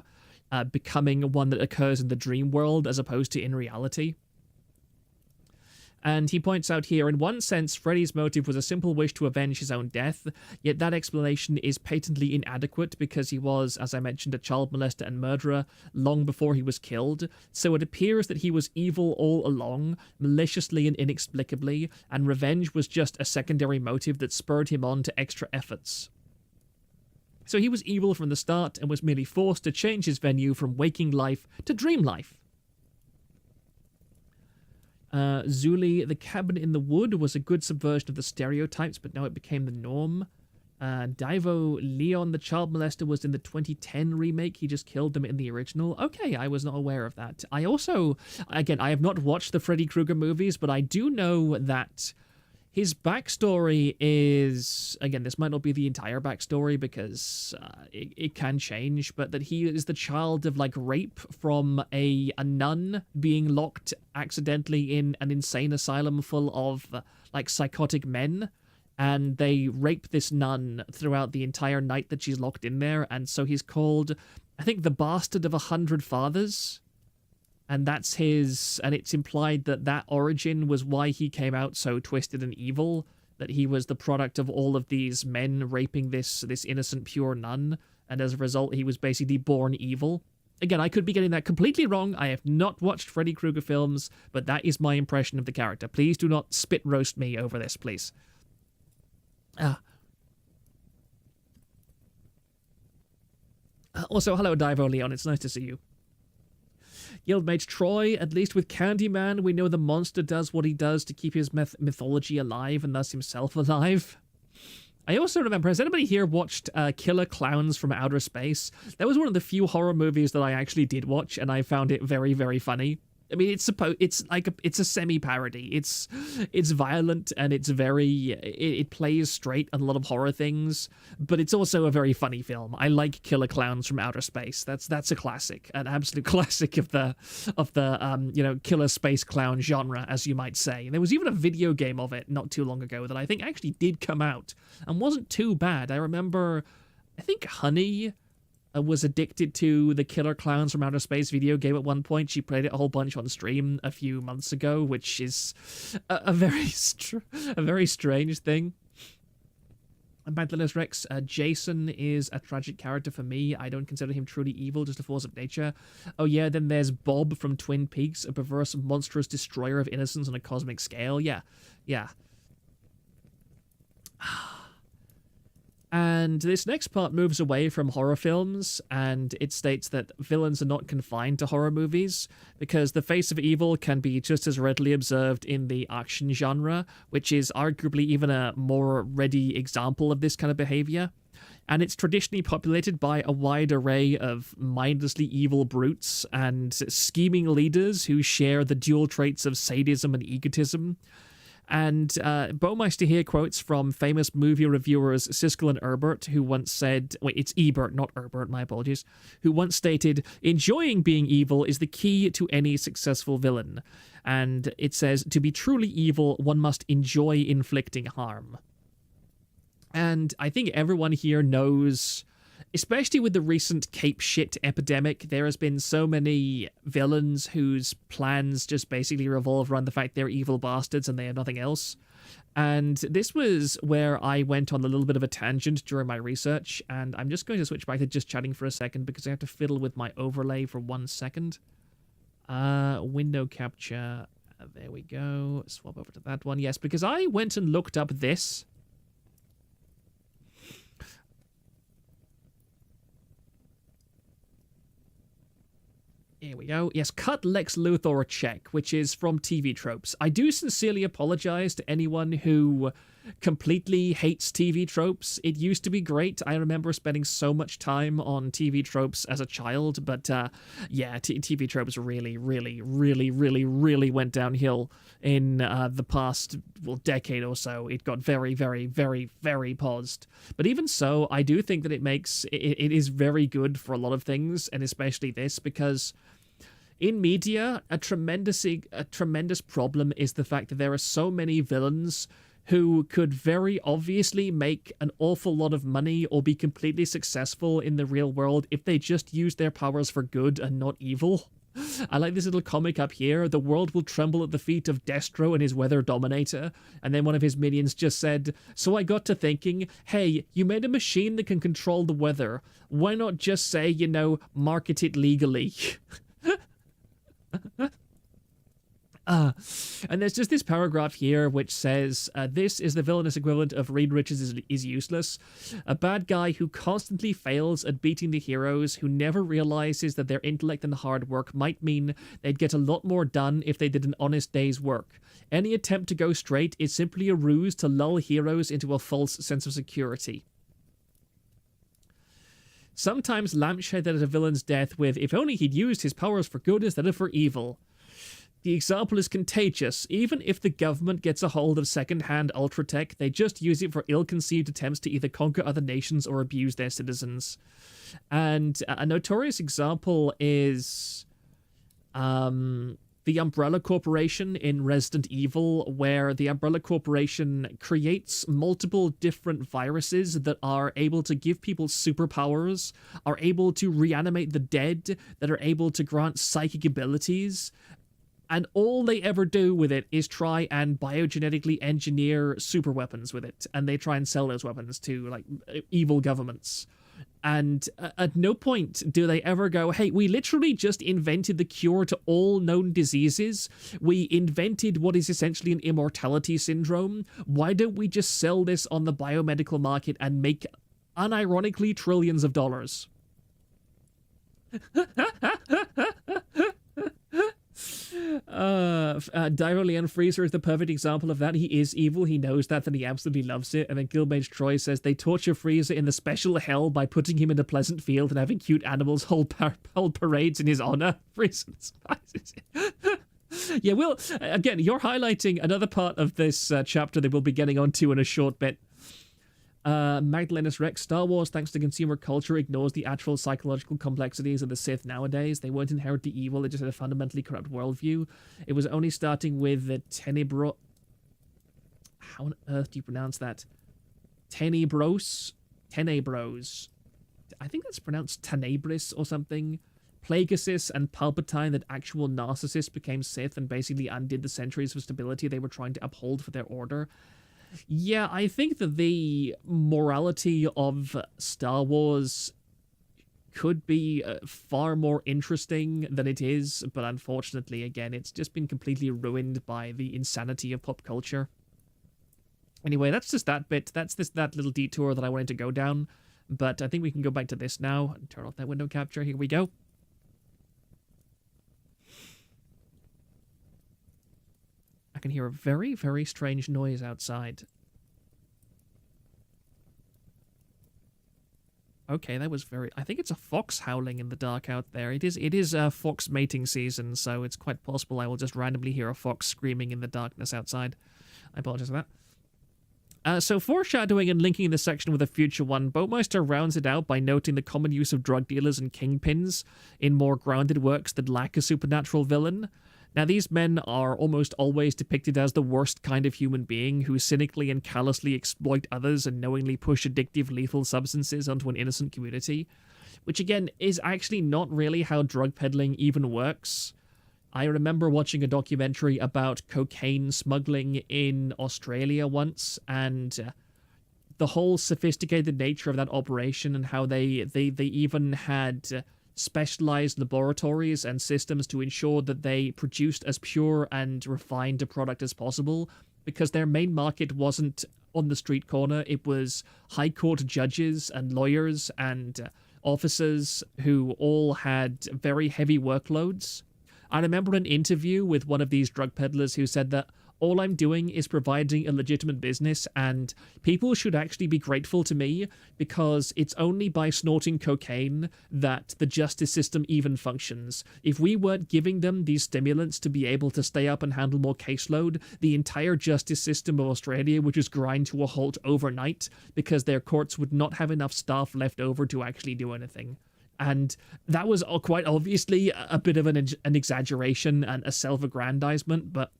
becoming one that occurs in the dream world as opposed to in reality. And he points out here, in one sense, Freddy's motive was a simple wish to avenge his own death, yet that explanation is patently inadequate because he was, as I mentioned, a child molester and murderer long before he was killed, so it appears that he was evil all along, maliciously and inexplicably, and revenge was just a secondary motive that spurred him on to extra efforts. So he was evil from the start and was merely forced to change his venue from waking life to dream life. Zuli, the cabin in the wood was a good subversion of the stereotypes, but now it became the norm. Divo Leon, the child molester, was in the 2010 remake. He just killed them in the original. Okay, I was not aware of that. I also, again, I have not watched the Freddy Krueger movies, but I do know that his backstory is, again, this might not be the entire backstory because it can change, but that he is the child of, like, rape from a nun being locked accidentally in an insane asylum full of, like, psychotic men, and they rape this nun throughout the entire night that she's locked in there, and so he's called, I think, the bastard of 100 fathers. And that's his, and it's implied that that origin was why he came out so twisted and evil, that he was the product of all of these men raping this innocent pure nun, and as a result he was basically born evil. Again, I could be getting that completely wrong. I have not watched Freddy Krueger films, but that is my impression of the character. Please do not spit roast me over this, please. Also, hello Divo Leon, it's nice to see you. Guildmate Troy, at least with Candyman, we know the monster does what he does to keep his mythology alive and thus himself alive. I also remember, has anybody here watched Killer Clowns from Outer Space? That was one of the few horror movies that I actually did watch, and I found it very, very funny. I mean, it's a semi-parody. It's violent and it's it plays straight on a lot of horror things, but it's also a very funny film. I like Killer Clowns from Outer Space. That's a classic, an absolute classic of the killer space clown genre, as you might say. And there was even a video game of it not too long ago that I think actually did come out and wasn't too bad. I remember, I think Honey was addicted to the Killer Clowns from Outer Space video game at one point. She played it a whole bunch on stream a few months ago, which is a very strange thing. And Magdalena's Rex, Jason is a tragic character for me. I don't consider him truly evil, just a force of nature. Oh yeah, then there's Bob from Twin Peaks, a perverse, monstrous destroyer of innocence on a cosmic scale. Yeah. And this next part moves away from horror films, and it states that villains are not confined to horror movies, because the face of evil can be just as readily observed in the action genre, which is arguably even a more ready example of this kind of behavior. And it's traditionally populated by a wide array of mindlessly evil brutes and scheming leaders who share the dual traits of sadism and egotism. And Baumeister here quotes from famous movie reviewers Siskel and Ebert, who once said, wait, it's Ebert, not Ebert, my apologies, who once stated, enjoying being evil is the key to any successful villain. And it says, to be truly evil, one must enjoy inflicting harm. And I think everyone here knows, especially with the recent cape shit epidemic, there has been so many villains whose plans just basically revolve around the fact they're evil bastards and they have nothing else. And this was where I went on a little bit of a tangent during my research, and I'm just going to switch back to just chatting for a second because I have to fiddle with my overlay for 1 second. Window capture, There we go. Swap over to that one. Yes, because I went and looked up this. Here we go. Yes, cut Lex Luthor a check, which is from TV tropes. I do sincerely apologize to anyone who completely hates TV tropes. It used to be great. I remember spending so much time on TV tropes as a child, but yeah, TV tropes really went downhill in the past, well, decade or so. It got very paused. But even so, I do think that it is very good for a lot of things, and especially this, because in media, a tremendous problem is the fact that there are so many villains who could very obviously make an awful lot of money or be completely successful in the real world if they just use their powers for good and not evil. I like this little comic up here. The world will tremble at the feet of Destro and his weather dominator. And then one of his minions just said, so I got to thinking, hey, you made a machine that can control the weather. Why not just say, market it legally? And there's just this paragraph here which says, this is the villainous equivalent of Reed Richards is useless. A bad guy who constantly fails at beating the heroes, who never realizes that their intellect and hard work might mean they'd get a lot more done if they did an honest day's work. Any attempt to go straight is simply a ruse to lull heroes into a false sense of security. Sometimes lampshade at a villain's death with, if only he'd used his powers for good instead of for evil. The example is contagious. Even if the government gets a hold of second-hand ultratech, they just use it for ill-conceived attempts to either conquer other nations or abuse their citizens. And a notorious example is the Umbrella Corporation in Resident Evil, where the Umbrella Corporation creates multiple different viruses that are able to give people superpowers, are able to reanimate the dead, that are able to grant psychic abilities. And all they ever do with it is try and biogenetically engineer super weapons with it. And they try and sell those weapons to, evil governments. And at no point do they ever go, hey, we literally just invented the cure to all known diseases. We invented what is essentially an immortality syndrome. Why don't we just sell this on the biomedical market and make, unironically, trillions of dollars? Leon Freezer is the perfect example of that. He is evil, he knows that, and he absolutely loves it. And then Guildmage Troy says they torture Freezer in the special hell by putting him in a pleasant field and having cute animals hold parades in his honor. Freezer despises it. Yeah, well, again, you're highlighting another part of this chapter that we'll be getting onto in a short bit. Magdalenus Rex, Star Wars, thanks to consumer culture, ignores the actual psychological complexities of the Sith nowadays. They weren't inherently evil, they just had a fundamentally corrupt worldview. It was only starting with the Tenebro... How on earth do you pronounce that? Tenebros? Tenebros. I think that's pronounced Tenebris or something. Plagueis and Palpatine, that actual narcissists became Sith and basically undid the centuries of stability they were trying to uphold for their order. Yeah, I think that the morality of Star Wars could be far more interesting than it is, but unfortunately, again, it's just been completely ruined by the insanity of pop culture. Anyway, that's just that bit. That's that little detour that I wanted to go down, but I think we can go back to this now and turn off that window capture. Here we go. I can hear a very, very strange noise outside. Okay, that was very... I think it's a fox howling in the dark out there. It is fox mating season, so it's quite possible I will just randomly hear a fox screaming in the darkness outside. I apologize for that. So foreshadowing and linking this section with a future one, Baumeister rounds it out by noting the common use of drug dealers and kingpins in more grounded works that lack a supernatural villain. Now, these men are almost always depicted as the worst kind of human being who cynically and callously exploit others and knowingly push addictive, lethal substances onto an innocent community, which, again, is actually not really how drug peddling even works. I remember watching a documentary about cocaine smuggling in Australia once, and the whole sophisticated nature of that operation and how they even had specialized laboratories and systems to ensure that they produced as pure and refined a product as possible, because their main market wasn't on the street corner. It was high court judges and lawyers and officers who all had very heavy workloads. I remember an interview with one of these drug peddlers who said that all I'm doing is providing a legitimate business, and people should actually be grateful to me, because it's only by snorting cocaine that the justice system even functions. If we weren't giving them these stimulants to be able to stay up and handle more caseload, the entire justice system of Australia would just grind to a halt overnight, because their courts would not have enough staff left over to actually do anything. And that was quite obviously a bit of an exaggeration and a self-aggrandizement, but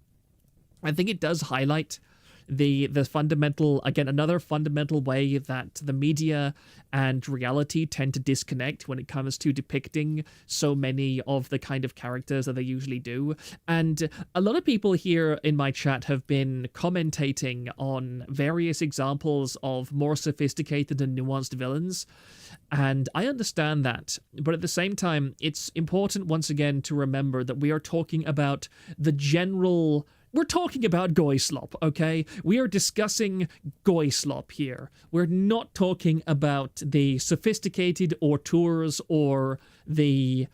I think it does highlight the fundamental, again, another fundamental way that the media and reality tend to disconnect when it comes to depicting so many of the kind of characters that they usually do. And a lot of people here in my chat have been commentating on various examples of more sophisticated and nuanced villains, and I understand that, but at the same time, it's important once again to remember that we are talking about the general... We're talking about goy slop, okay? We are discussing goy slop here. We're not talking about the sophisticated auteurs or the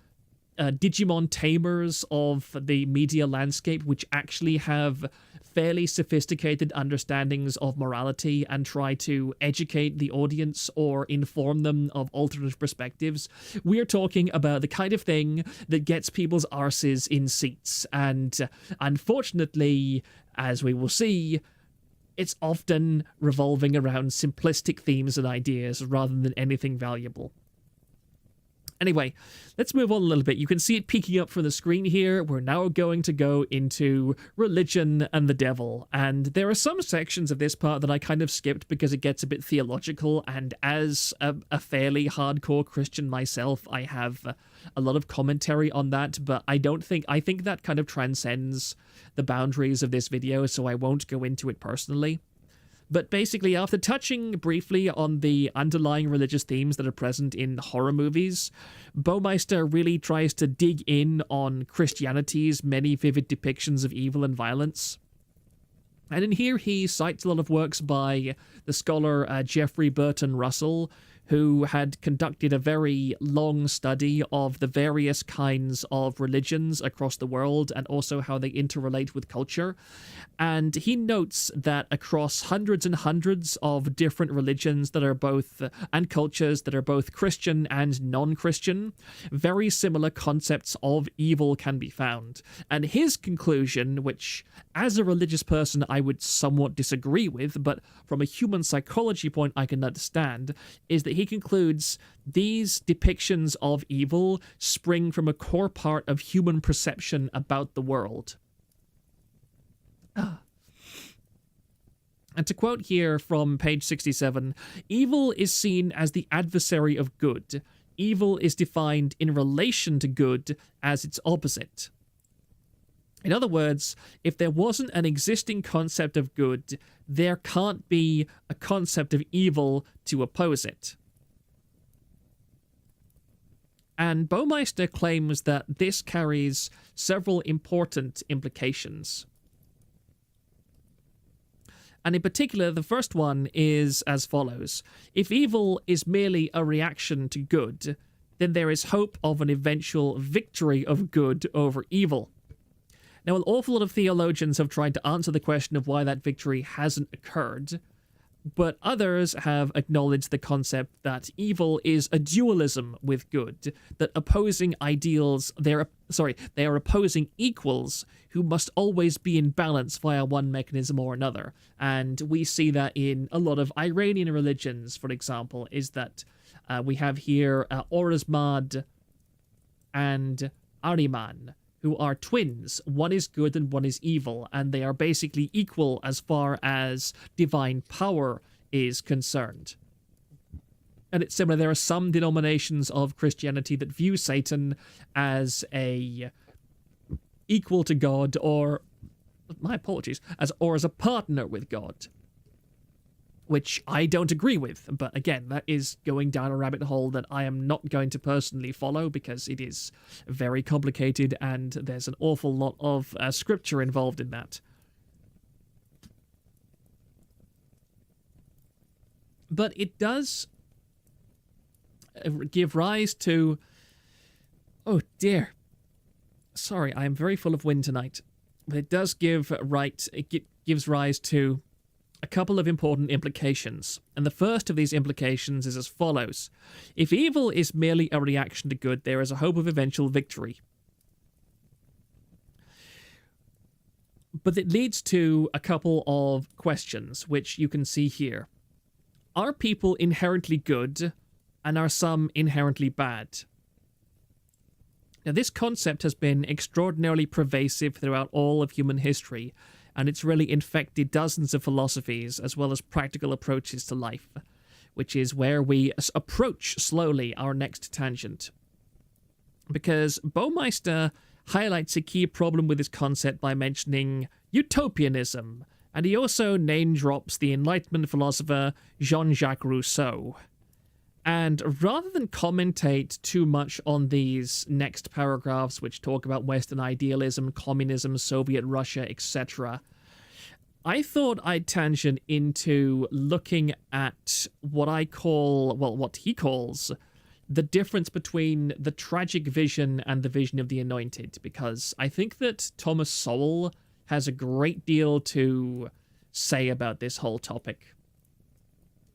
Digimon tamers of the media landscape, which actually have fairly sophisticated understandings of morality and try to educate the audience or inform them of alternate perspectives. We're talking about the kind of thing that gets people's arses in seats, and unfortunately, as we will see, it's often revolving around simplistic themes and ideas rather than anything valuable. Anyway, let's move on a little bit. You can see it peeking up from the screen here. We're now going to go into religion and the devil. And there are some sections of this part that I kind of skipped because it gets a bit theological. And as a fairly hardcore Christian myself, I have a lot of commentary on that. But I think that kind of transcends the boundaries of this video, so I won't go into it personally. But basically, after touching briefly on the underlying religious themes that are present in horror movies, Baumeister really tries to dig in on Christianity's many vivid depictions of evil and violence. And in here, he cites a lot of works by the scholar Jeffrey Burton Russell, who had conducted a very long study of the various kinds of religions across the world and also how they interrelate with culture. And he notes that across hundreds and hundreds of different religions that are both, and cultures that are both Christian and non-Christian, very similar concepts of evil can be found. And his conclusion, which as a religious person I would somewhat disagree with, but from a human psychology point I can understand, is that he concludes these depictions of evil spring from a core part of human perception about the world. And to quote here from page 67, evil is seen as the adversary of good. Evil is defined in relation to good as its opposite. In other words, if there wasn't an existing concept of good, there can't be a concept of evil to oppose it. And Baumeister claims that this carries several important implications. And in particular, the first one is as follows. If evil is merely a reaction to good, then there is hope of an eventual victory of good over evil. Now, an awful lot of theologians have tried to answer the question of why that victory hasn't occurred, but others have acknowledged the concept that evil is a dualism with good, that opposing ideals, they are opposing equals who must always be in balance via one mechanism or another. And we see that in a lot of Iranian religions, for example, is that we have here Orasmad and Ahriman, who are twins. One is good and one is evil, and they are basically equal as far as divine power is concerned. And it's similar. There are some denominations of Christianity that view Satan as a equal to God, or my apologies, as a partner with God. which I don't agree with. But again, that is going down a rabbit hole that I am not going to personally follow because it is very complicated and there's an awful lot of scripture involved in that. But it does give rise to... Oh dear. Sorry, I am very full of wind tonight. But it does gives rise to a couple of important implications. And the first of these implications is as follows. If evil is merely a reaction to good, there is a hope of eventual victory. But it leads to a couple of questions, which you can see here. Are people inherently good, and are some inherently bad? Now, this concept has been extraordinarily pervasive throughout all of human history, and it's really infected dozens of philosophies as well as practical approaches to life, which is where we approach slowly our next tangent. Because Baumeister highlights a key problem with this concept by mentioning utopianism, and he also name-drops the Enlightenment philosopher Jean-Jacques Rousseau. And rather than commentate too much on these next paragraphs, which talk about Western idealism, communism, Soviet Russia, etc., I thought I'd tangent into looking at what I call, well, what he calls the difference between the tragic vision and the vision of the anointed, because I think that Thomas Sowell has a great deal to say about this whole topic.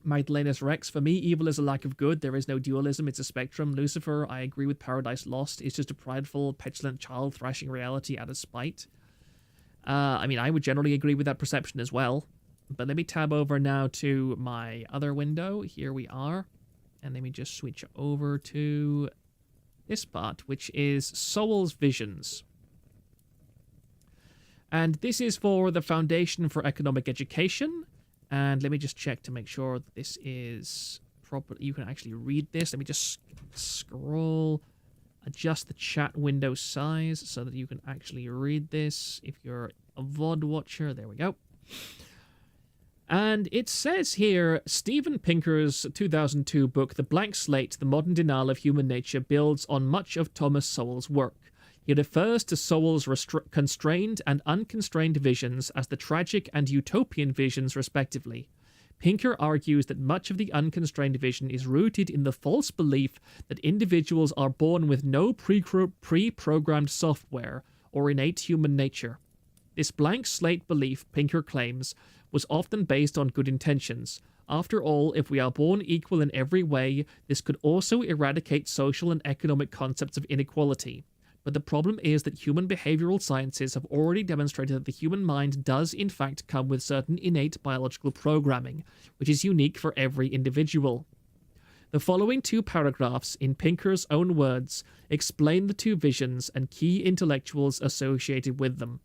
Magdalenus Rex, for me, evil is a lack of good. There is no dualism, it's a spectrum. Lucifer, I agree with Paradise Lost, is just a prideful, petulant child thrashing reality out of spite. I mean, I would generally agree with that perception as well. But let me tab over now to my other window. Here we are. And let me just switch over to this part, which is Sowell's Visions. And this is for the Foundation for Economic Education. And let me just check to make sure that this is proper. You can actually read this. Let me just scroll, adjust the chat window size so that you can actually read this. If you're a VOD watcher, there we go. And it says here, Steven Pinker's 2002 book, The Blank Slate, The Modern Denial of Human Nature, builds on much of Thomas Sowell's work. He refers to Sowell's constrained and unconstrained visions as the tragic and utopian visions, respectively. Pinker argues that much of the unconstrained vision is rooted in the false belief that individuals are born with no pre-programmed software or innate human nature. This blank slate belief, Pinker claims, was often based on good intentions. After all, if we are born equal in every way, this could also eradicate social and economic concepts of inequality. But the problem is that human behavioral sciences have already demonstrated that the human mind does in fact come with certain innate biological programming, which is unique for every individual. The following two paragraphs, in Pinker's own words, explain the two visions and key intellectuals associated with them.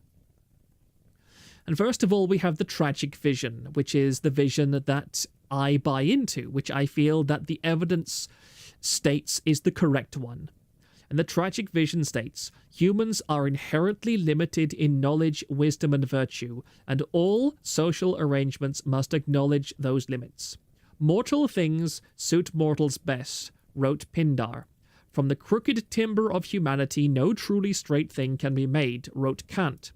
And first of all, we have the tragic vision, which is the vision that I buy into, which I feel that the evidence states is the correct one. And the tragic vision states, humans are inherently limited in knowledge, wisdom, and virtue, and all social arrangements must acknowledge those limits. Mortal things suit mortals best, wrote Pindar. From the crooked timber of humanity, no truly straight thing can be made, wrote Kant.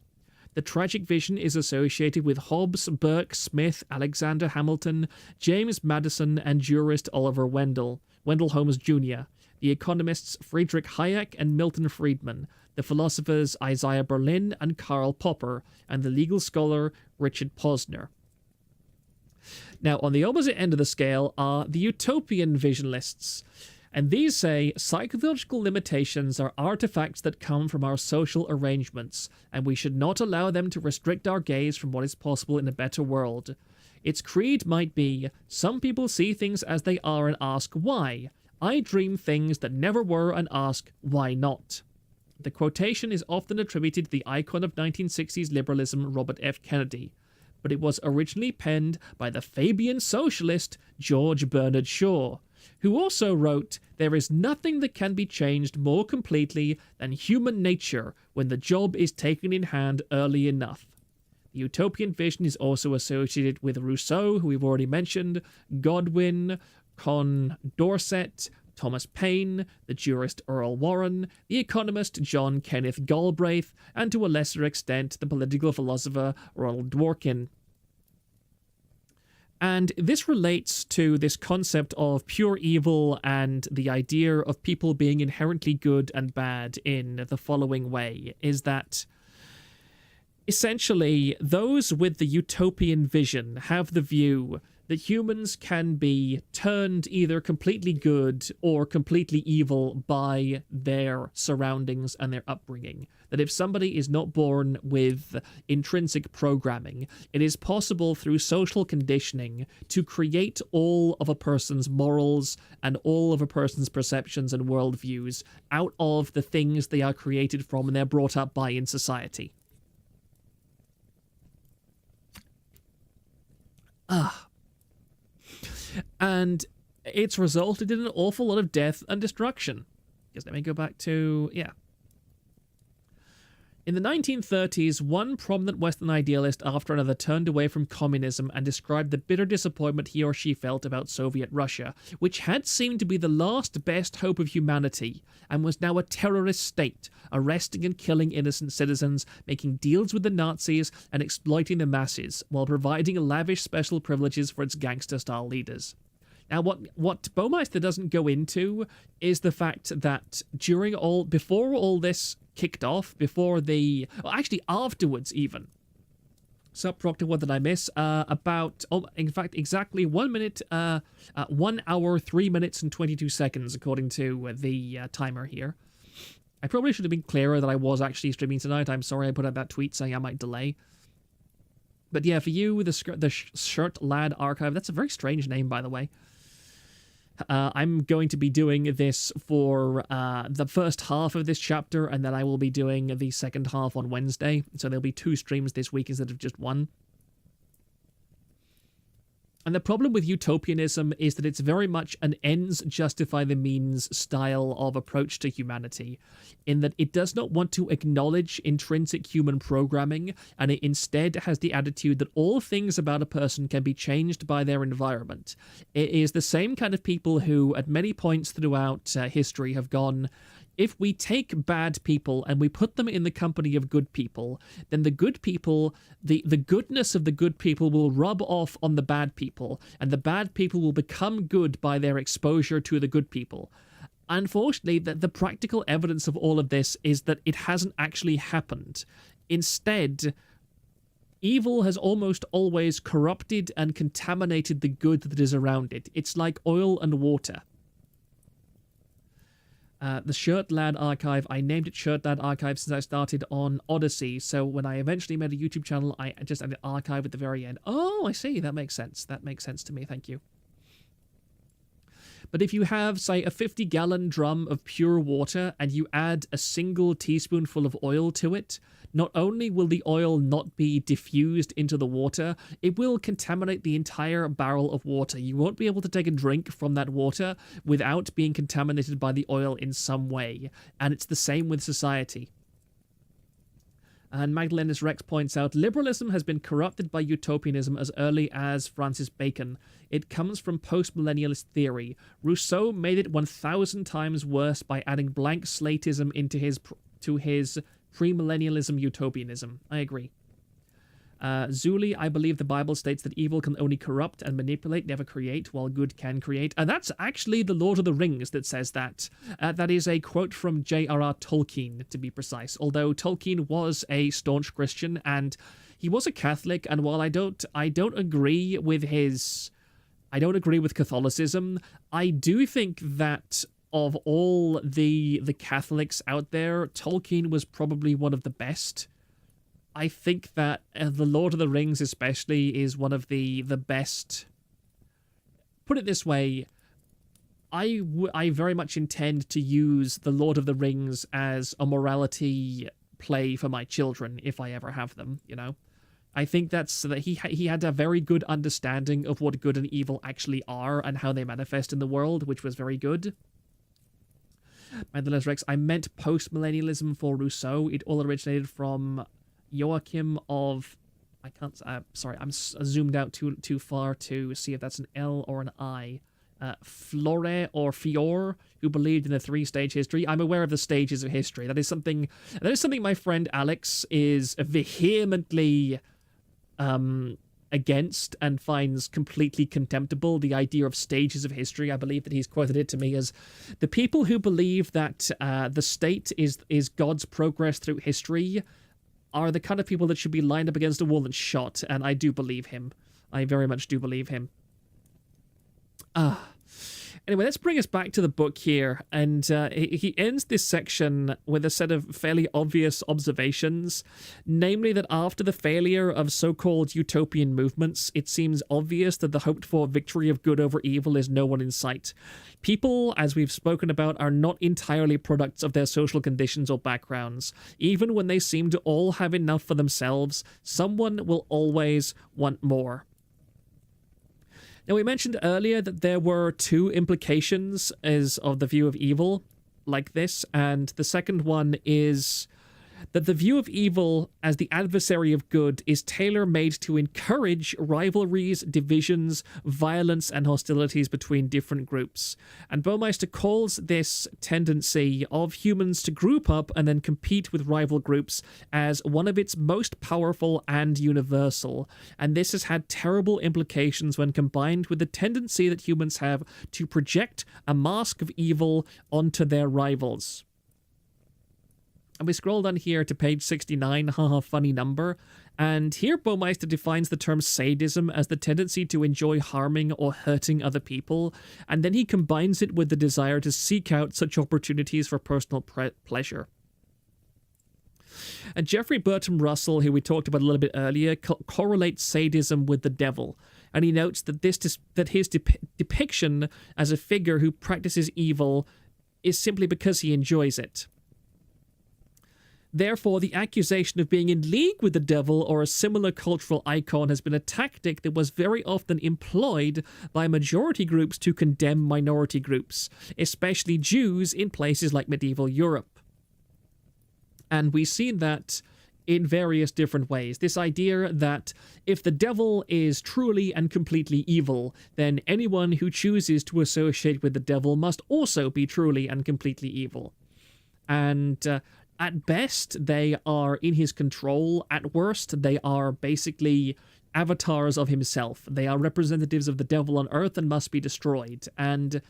The tragic vision is associated with Hobbes, Burke, Smith, Alexander Hamilton, James Madison, and jurist Oliver Wendell Holmes Jr., the economists Friedrich Hayek and Milton Friedman, the philosophers Isaiah Berlin and Karl Popper, and the legal scholar Richard Posner. Now, on the opposite end of the scale are the utopian visionists, and these say psychological limitations are artifacts that come from our social arrangements, and we should not allow them to restrict our gaze from what is possible in a better world. Its creed might be, some people see things as they are and ask why. I dream things that never were and ask, why not? The quotation is often attributed to the icon of 1960s liberalism, Robert F. Kennedy, but it was originally penned by the Fabian socialist George Bernard Shaw, who also wrote, there is nothing that can be changed more completely than human nature when the job is taken in hand early enough. The utopian vision is also associated with Rousseau, who we've already mentioned, Godwin, Condorcet, Thomas Paine, the jurist Earl Warren, the economist John Kenneth Galbraith, and to a lesser extent the political philosopher Ronald Dworkin. And this relates to this concept of pure evil and the idea of people being inherently good and bad in the following way, is that essentially those with the utopian vision have the view that humans can be turned either completely good or completely evil by their surroundings and their upbringing. That if somebody is not born with intrinsic programming, it is possible through social conditioning to create all of a person's morals and all of a person's perceptions and worldviews out of the things they are created from and they're brought up by in society. And it's resulted in an awful lot of death and destruction. Because let me go back to, In the 1930s, one prominent Western idealist after another turned away from communism and described the bitter disappointment he or she felt about Soviet Russia, which had seemed to be the last best hope of humanity, and was now a terrorist state, arresting and killing innocent citizens, making deals with the Nazis, and exploiting the masses, while providing lavish special privileges for its gangster-style leaders. Now, what Baumeister doesn't go into is the fact that before all this kicked off, afterwards even. Sup, Proctor, what did I miss? Exactly 1 minute, 1 hour, 3 minutes and 22 seconds, according to the timer here. I probably should have been clearer that I was actually streaming tonight. I'm sorry I put out that tweet saying I might delay. But yeah, for you, the Shirt Lad Archive, that's a very strange name, by the way. I'm going to be doing this for the first half of this chapter, and then I will be doing the second half on Wednesday. So there'll be 2 streams this week instead of just 1. And the problem with utopianism is that it's very much an ends justify the means style of approach to humanity, in that it does not want to acknowledge intrinsic human programming, and it instead has the attitude that all things about a person can be changed by their environment. It is the same kind of people who, at many points throughout history, have gone, if we take bad people and we put them in the company of good people, then the good people, the goodness of the good people will rub off on the bad people, and the bad people will become good by their exposure to the good people. Unfortunately, the practical evidence of all of this is that it hasn't actually happened. Instead, evil has almost always corrupted and contaminated the good that is around it. It's like oil and water. The Shirt Lad Archive, I named it Shirt Lad Archive since I started on Odyssey, so when I eventually made a YouTube channel, I just added archive at the very end. Oh, I see, that makes sense. That makes sense to me, thank you. But if you have, say, a 50-gallon drum of pure water and you add a single teaspoonful of oil to it, not only will the oil not be diffused into the water, it will contaminate the entire barrel of water. You won't be able to take a drink from that water without being contaminated by the oil in some way. And it's the same with society. And Magdalenus Rex points out, liberalism has been corrupted by utopianism as early as Francis Bacon. It comes from post-millennialist theory. Rousseau made it 1,000 times worse by adding blank slatism into his premillennialism utopianism. I agree. Zuli, I believe the Bible states that evil can only corrupt and manipulate, never create, while good can create. And that's actually the Lord of the Rings that says that. That is a quote from J.R.R. Tolkien, to be precise. Although Tolkien was a staunch Christian and he was a Catholic, and while I don't agree with Catholicism, I do think that of all the Catholics out there, Tolkien was probably one of the best. I think that The Lord of the Rings especially is one of the best. Put it this way, I very much intend to use The Lord of the Rings as a morality play for my children if I ever have them, you know? I think that he had a very good understanding of what good and evil actually are and how they manifest in the world, which was very good. Magdalenus Rex, I meant post-millennialism for Rousseau. It all originated from Joachim of I can't. Sorry, I'm zoomed out too far to see if that's an L or an I. Flore or Fior, who believed in a 3-stage history. I'm aware of the stages of history. That is something my friend Alex is vehemently against and finds completely contemptible, the idea of stages of history. I believe that he's quoted it to me as the people who believe that the state is God's progress through history are the kind of people that should be lined up against a wall and shot, and I do believe him. I very much do believe him. Anyway, let's bring us back to the book here, and he ends this section with a set of fairly obvious observations, namely that after the failure of so-called utopian movements, it seems obvious that the hoped-for victory of good over evil is nowhere in sight. People, as we've spoken about, are not entirely products of their social conditions or backgrounds. Even when they seem to all have enough for themselves, someone will always want more. Now, we mentioned earlier that there were 2 implications of the view of evil like this, and the second one is that the view of evil as the adversary of good is tailor-made to encourage rivalries, divisions, violence, and hostilities between different groups. And Baumeister calls this tendency of humans to group up and then compete with rival groups as one of its most powerful and universal. And this has had terrible implications when combined with the tendency that humans have to project a mask of evil onto their rivals. And we scroll down here to page 69, haha, funny number, and here Baumeister defines the term sadism as the tendency to enjoy harming or hurting other people, and then he combines it with the desire to seek out such opportunities for personal pleasure. And Jeffrey Burton Russell, who we talked about a little bit earlier, correlates sadism with the devil, and he notes that his depiction as a figure who practices evil is simply because he enjoys it. Therefore, the accusation of being in league with the devil or a similar cultural icon has been a tactic that was very often employed by majority groups to condemn minority groups, especially Jews in places like medieval Europe. And we've seen that in various different ways. This idea that if the devil is truly and completely evil, then anyone who chooses to associate with the devil must also be truly and completely evil. And at best, they are in his control. At worst, they are basically avatars of himself. They are representatives of the devil on earth and must be destroyed. And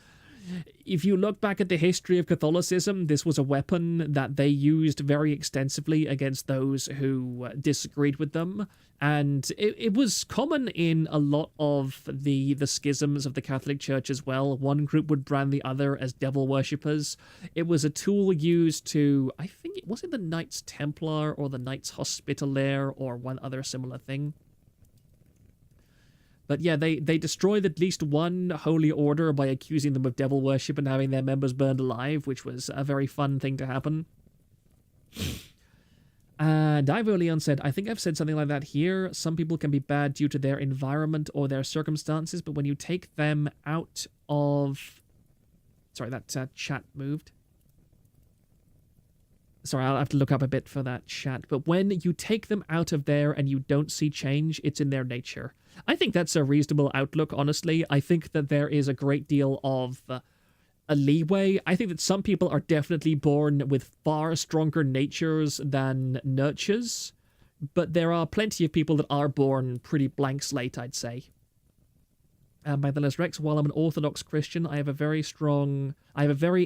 if you look back at the history of Catholicism, this was a weapon that they used very extensively against those who disagreed with them. And it was common in a lot of the schisms of the Catholic Church as well. One group would brand the other as devil worshippers. It was a tool used to, I think, was it the Knights Templar or the Knights Hospitaller or one other similar thing? But yeah, they destroyed at least one holy order by accusing them of devil worship and having their members burned alive, which was a very fun thing to happen. Divo Leon said, I think I've said something like that here. Some people can be bad due to their environment or their circumstances, but when you take them out of... Sorry, that chat moved. Sorry, I'll have to look up a bit for that chat. But when you take them out of there and you don't see change, it's in their nature. I think that's a reasonable outlook, honestly. I think that there is a great deal of a leeway. I think that some people are definitely born with far stronger natures than nurtures, but there are plenty of people that are born pretty blank slate, I'd say. By the Les Rex, while I'm an Orthodox Christian, I have a very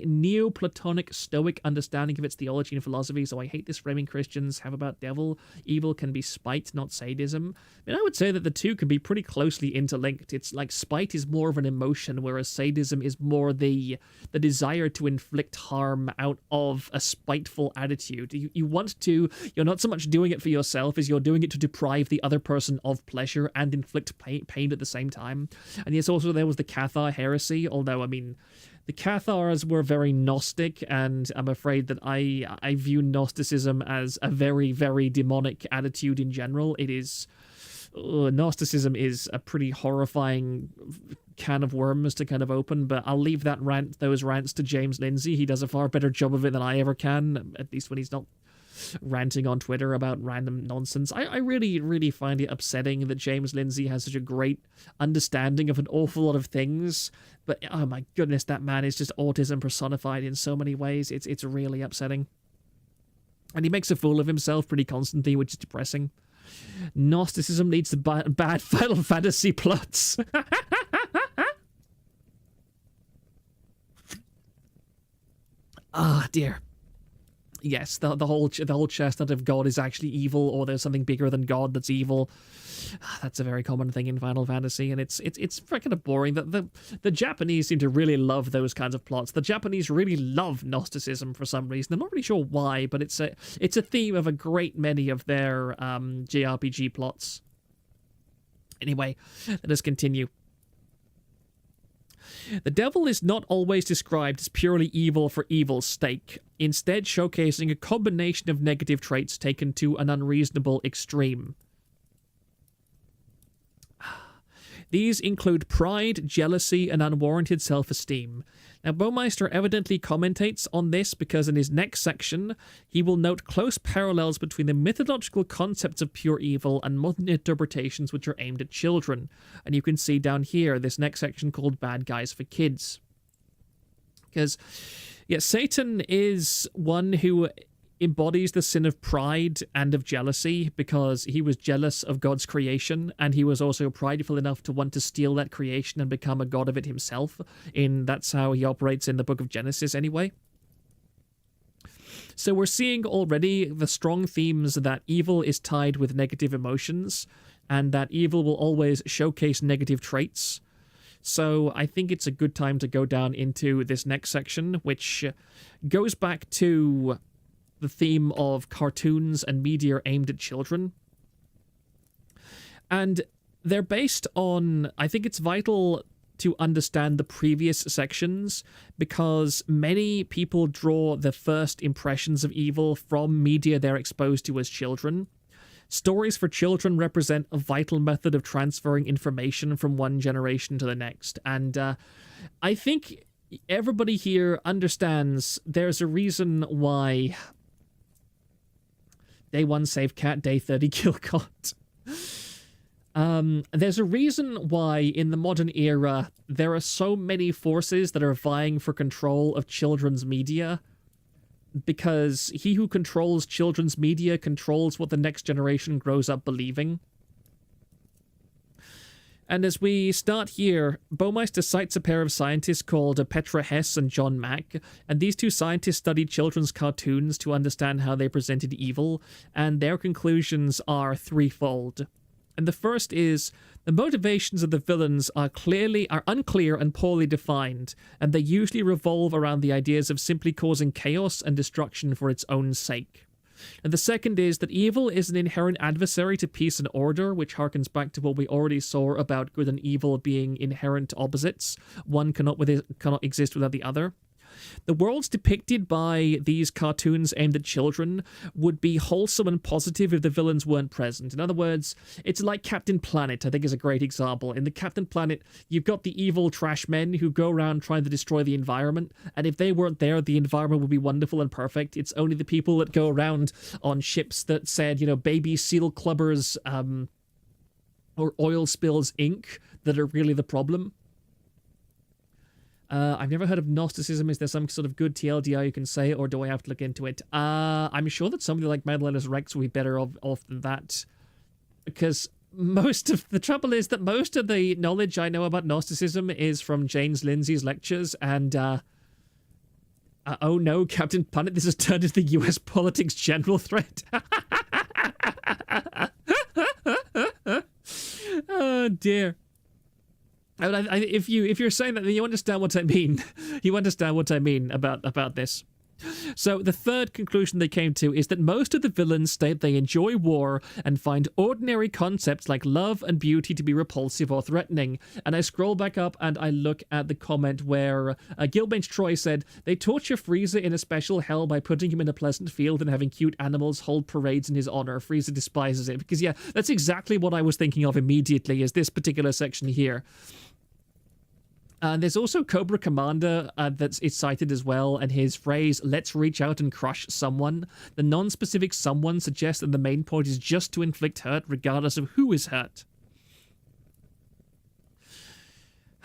Neoplatonic Stoic understanding of its theology and philosophy, so I hate this framing Christians have about devil. Evil can be spite, not sadism. And I would say that the two can be pretty closely interlinked. It's like spite is more of an emotion, whereas sadism is more the desire to inflict harm out of a spiteful attitude. You want to, you're not so much doing it for yourself as you're doing it to deprive the other person of pleasure and inflict pain at the same time. And yes, also there was the Cathar heresy, although, I mean, the Cathars were very Gnostic, and I'm afraid that I view Gnosticism as a very, very demonic attitude in general. It is... Gnosticism is a pretty horrifying can of worms to kind of open, but I'll leave those rants to James Lindsay. He does a far better job of it than I ever can, at least when he's not ranting on Twitter about random nonsense. I really, really find it upsetting that James Lindsay has such a great understanding of an awful lot of things, but oh my goodness, that man is just autism personified in so many ways. It's really upsetting. And he makes a fool of himself pretty constantly, which is depressing. Gnosticism leads to bad Final Fantasy plots. Ah, dear. Yes, the whole chestnut of God is actually evil, or there's something bigger than God that's evil. That's a very common thing in Final Fantasy, and it's kind of boring. The Japanese seem to really love those kinds of plots. The Japanese really love Gnosticism for some reason. I'm not really sure why, but it's a theme of a great many of their JRPG plots. Anyway, let us continue. The devil is not always described as purely evil for evil's sake, instead showcasing a combination of negative traits taken to an unreasonable extreme. These include pride, jealousy, and unwarranted self-esteem. Now, Baumeister evidently commentates on this because in his next section, he will note close parallels between the mythological concepts of pure evil and modern interpretations which are aimed at children. And you can see down here, this next section called Bad Guys for Kids. Because, yeah, Satan is one who embodies the sin of pride and of jealousy because he was jealous of God's creation, and he was also prideful enough to want to steal that creation and become a god of it himself. That's how he operates in the book of Genesis anyway. So we're seeing already the strong themes that evil is tied with negative emotions, and that evil will always showcase negative traits. So I think it's a good time to go down into this next section, which goes back to the theme of cartoons and media aimed at children. And they're based on, I think it's vital to understand the previous sections, because many people draw the first impressions of evil from media they're exposed to as children. Stories for children represent a vital method of transferring information from one generation to the next. And I think everybody here understands there's a reason why Day 1 save cat, day 30 kill cat. There's a reason why in the modern era there are so many forces that are vying for control of children's media, because he who controls children's media controls what the next generation grows up believing. And as we start here, Baumeister cites a pair of scientists called Petra Hess and John Mack, and these two scientists studied children's cartoons to understand how they presented evil, and their conclusions are threefold. And the first is, the motivations of the villains are unclear and poorly defined, and they usually revolve around the ideas of simply causing chaos and destruction for its own sake. And the second is that evil is an inherent adversary to peace and order, which harkens back to what we already saw about good and evil being inherent opposites. One cannot exist without the other. The worlds depicted by these cartoons aimed at children would be wholesome and positive if the villains weren't present. In other words, it's like Captain Planet, I think, is a great example. In the Captain Planet, you've got the evil trash men who go around trying to destroy the environment, and if they weren't there, the environment would be wonderful and perfect. It's only the people that go around on ships that said, baby seal clubbers or oil spills Inc. that are really the problem. I've never heard of Gnosticism. Is there some sort of good TLDR you can say, or do I have to look into it? I'm sure that somebody like Madeline's Rex would be better off than that, because the trouble is that most of the knowledge I know about Gnosticism is from James Lindsay's lectures, and oh no, Captain Planet, this has turned into the US politics general threat. Oh dear. If you're saying that, then you understand what I mean. You understand what I mean about this. So the third conclusion they came to is that most of the villains state they enjoy war and find ordinary concepts like love and beauty to be repulsive or threatening. And I scroll back up and I look at the comment where Gilbench Troy said, they torture Frieza in a special hell by putting him in a pleasant field and having cute animals hold parades in his honor. Frieza despises it. Because yeah, that's exactly what I was thinking of immediately, is this particular section here. There's also Cobra Commander that's cited as well, and his phrase, "let's reach out and crush someone." The non-specific someone suggests that the main point is just to inflict hurt, regardless of who is hurt.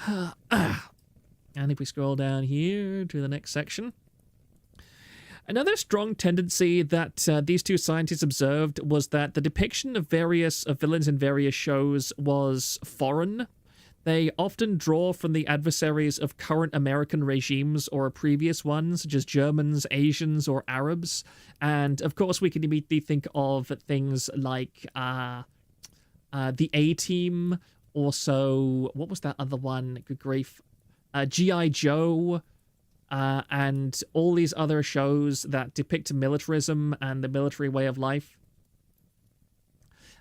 And if we scroll down here to the next section. Another strong tendency that these two scientists observed was that the depiction of villains in various shows was foreign. They often draw from the adversaries of current American regimes or previous ones, such as Germans, Asians, or Arabs. And, of course, we can immediately think of things like the A-Team. Also, what was that other one? Good grief. G.I. Joe. And all these other shows that depict militarism and the military way of life.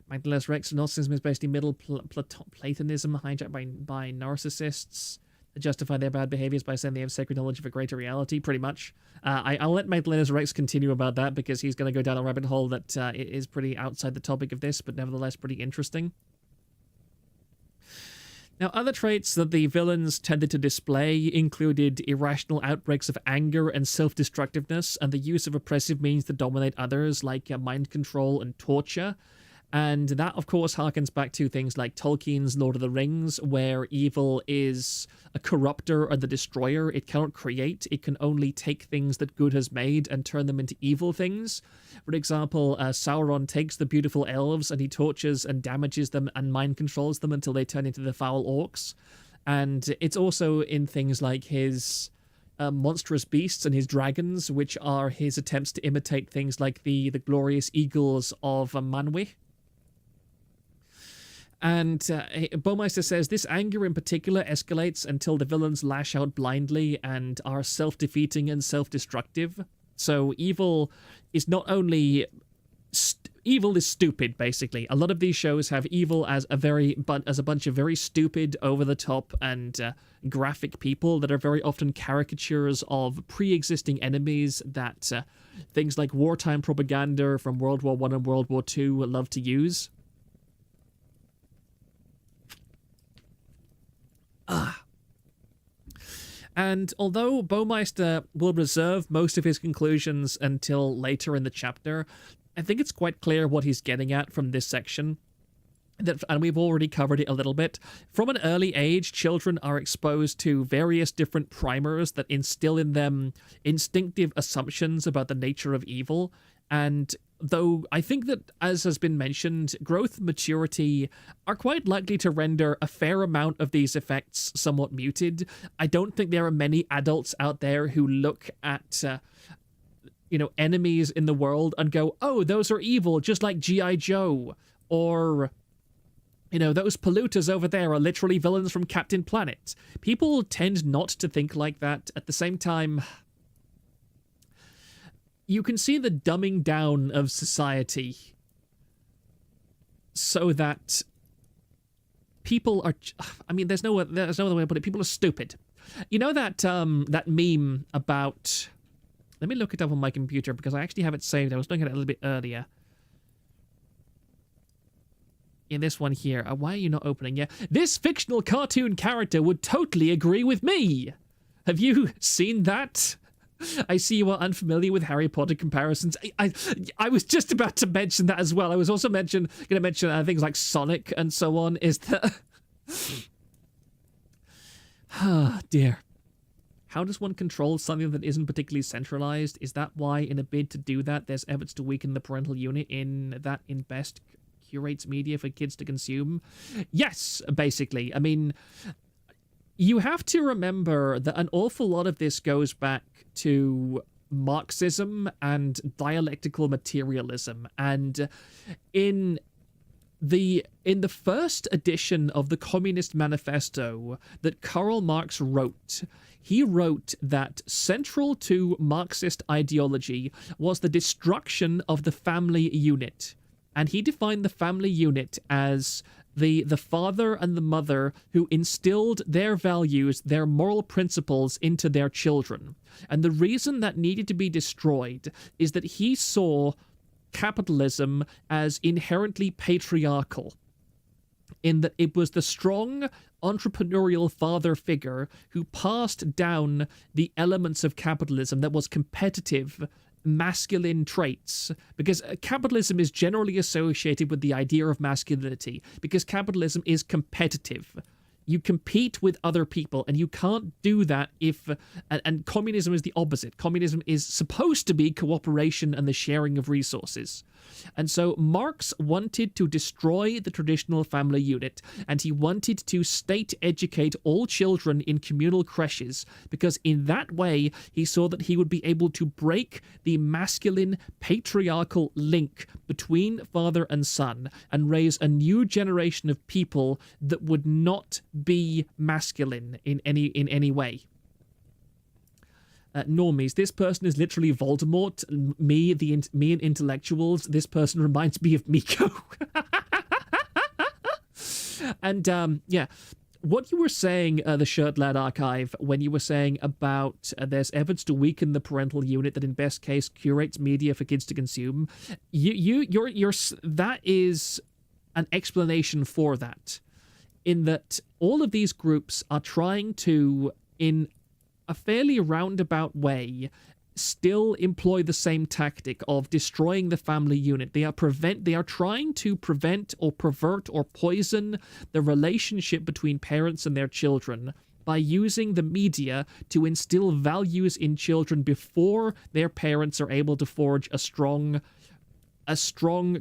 Magdalen's Rex Gnosticism is basically middle Platonism hijacked by narcissists that justify their bad behaviors by saying they have sacred knowledge of a greater reality, pretty much. I'll let Magdalen's Rex continue about that because he's going to go down a rabbit hole that is pretty outside the topic of this, but nevertheless pretty interesting. Now, other traits that the villains tended to display included irrational outbreaks of anger and self-destructiveness, and the use of oppressive means to dominate others, like mind control and torture. And that, of course, harkens back to things like Tolkien's Lord of the Rings, where evil is a corrupter or the destroyer. It cannot create. It can only take things that good has made and turn them into evil things. For example, Sauron takes the beautiful elves and he tortures and damages them and mind controls them until they turn into the foul orcs. And it's also in things like his monstrous beasts and his dragons, which are his attempts to imitate things like the glorious eagles of Manwë. And Baumeister says, this anger in particular escalates until the villains lash out blindly and are self-defeating and self-destructive. So evil is not only... evil is stupid, basically. A lot of these shows have evil as a bunch of very stupid, over-the-top, and graphic people that are very often caricatures of pre-existing enemies that things like wartime propaganda from World War I and World War II love to use. And although Baumeister will reserve most of his conclusions until later in the chapter, I think it's quite clear what he's getting at from this section. And we've already covered it a little bit. From an early age, children are exposed to various different primers that instill in them instinctive assumptions about the nature of evil. And though I think that, as has been mentioned, growth and maturity are quite likely to render a fair amount of these effects somewhat muted, I don't think there are many adults out there who look at enemies in the world and go, oh, those are evil, just like G.I. Joe, or... those polluters over there are literally villains from Captain Planet. People tend not to think like that. At the same time, you can see the dumbing down of society so that people are... there's no other way to put it. People are stupid. You know that meme about... Let me look it up on my computer because I actually have it saved. I was looking at it a little bit earlier. In this one here. Why are you not opening? Yeah. This fictional cartoon character would totally agree with me. Have you seen that? I see you are unfamiliar with Harry Potter comparisons. I was just about to mention that as well. I was also going to mention things like Sonic and so on. Is that... Ah, dear. How does one control something that isn't particularly centralized? Is that why, in a bid to do that, there's efforts to weaken the parental unit in best curates media for kids to consume? Yes, basically. You have to remember that an awful lot of this goes back to Marxism and dialectical materialism. And in the first edition of the Communist Manifesto that Karl Marx wrote, he wrote that central to Marxist ideology was the destruction of the family unit. And he defined the family unit as the father and the mother who instilled their values, their moral principles into their children. And the reason that needed to be destroyed is that he saw capitalism as inherently patriarchal. in that it was the strong entrepreneurial father figure who passed down the elements of capitalism that was competitive, masculine traits, because capitalism is generally associated with the idea of masculinity, because capitalism is competitive. You compete with other people, and you can't do that if... And communism is the opposite. Communism is supposed to be cooperation and the sharing of resources. And so Marx wanted to destroy the traditional family unit, and he wanted to state-educate all children in communal creches, because in that way he saw that he would be able to break the masculine patriarchal link between father and son and raise a new generation of people that would not be masculine in any way. Normies, this person is literally Voldemort. Me and intellectuals. This person reminds me of Miko. And yeah, what you were saying, the Shirt Lad Archive, when you were saying about there's efforts to weaken the parental unit that in best case curates media for kids to consume, that is an explanation for that. In that all of these groups are trying to, in a fairly roundabout way, still employ the same tactic of destroying the family unit. They are trying to prevent or pervert or poison the relationship between parents and their children by using the media to instill values in children before their parents are able to forge a strong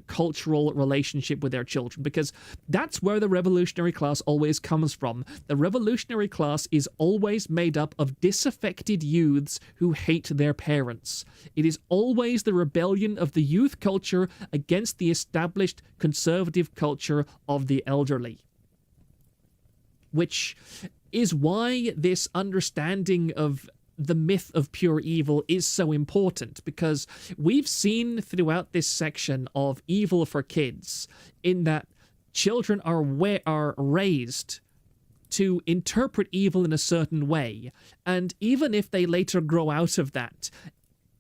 cultural relationship with their children, because that's where the revolutionary class always comes from. The revolutionary class is always made up of disaffected youths who hate their parents. It is always the rebellion of the youth culture against the established conservative culture of the elderly. Which is why this understanding of the myth of pure evil is so important, because we've seen throughout this section of evil for kids in that children are raised to interpret evil in a certain way, and even if they later grow out of that,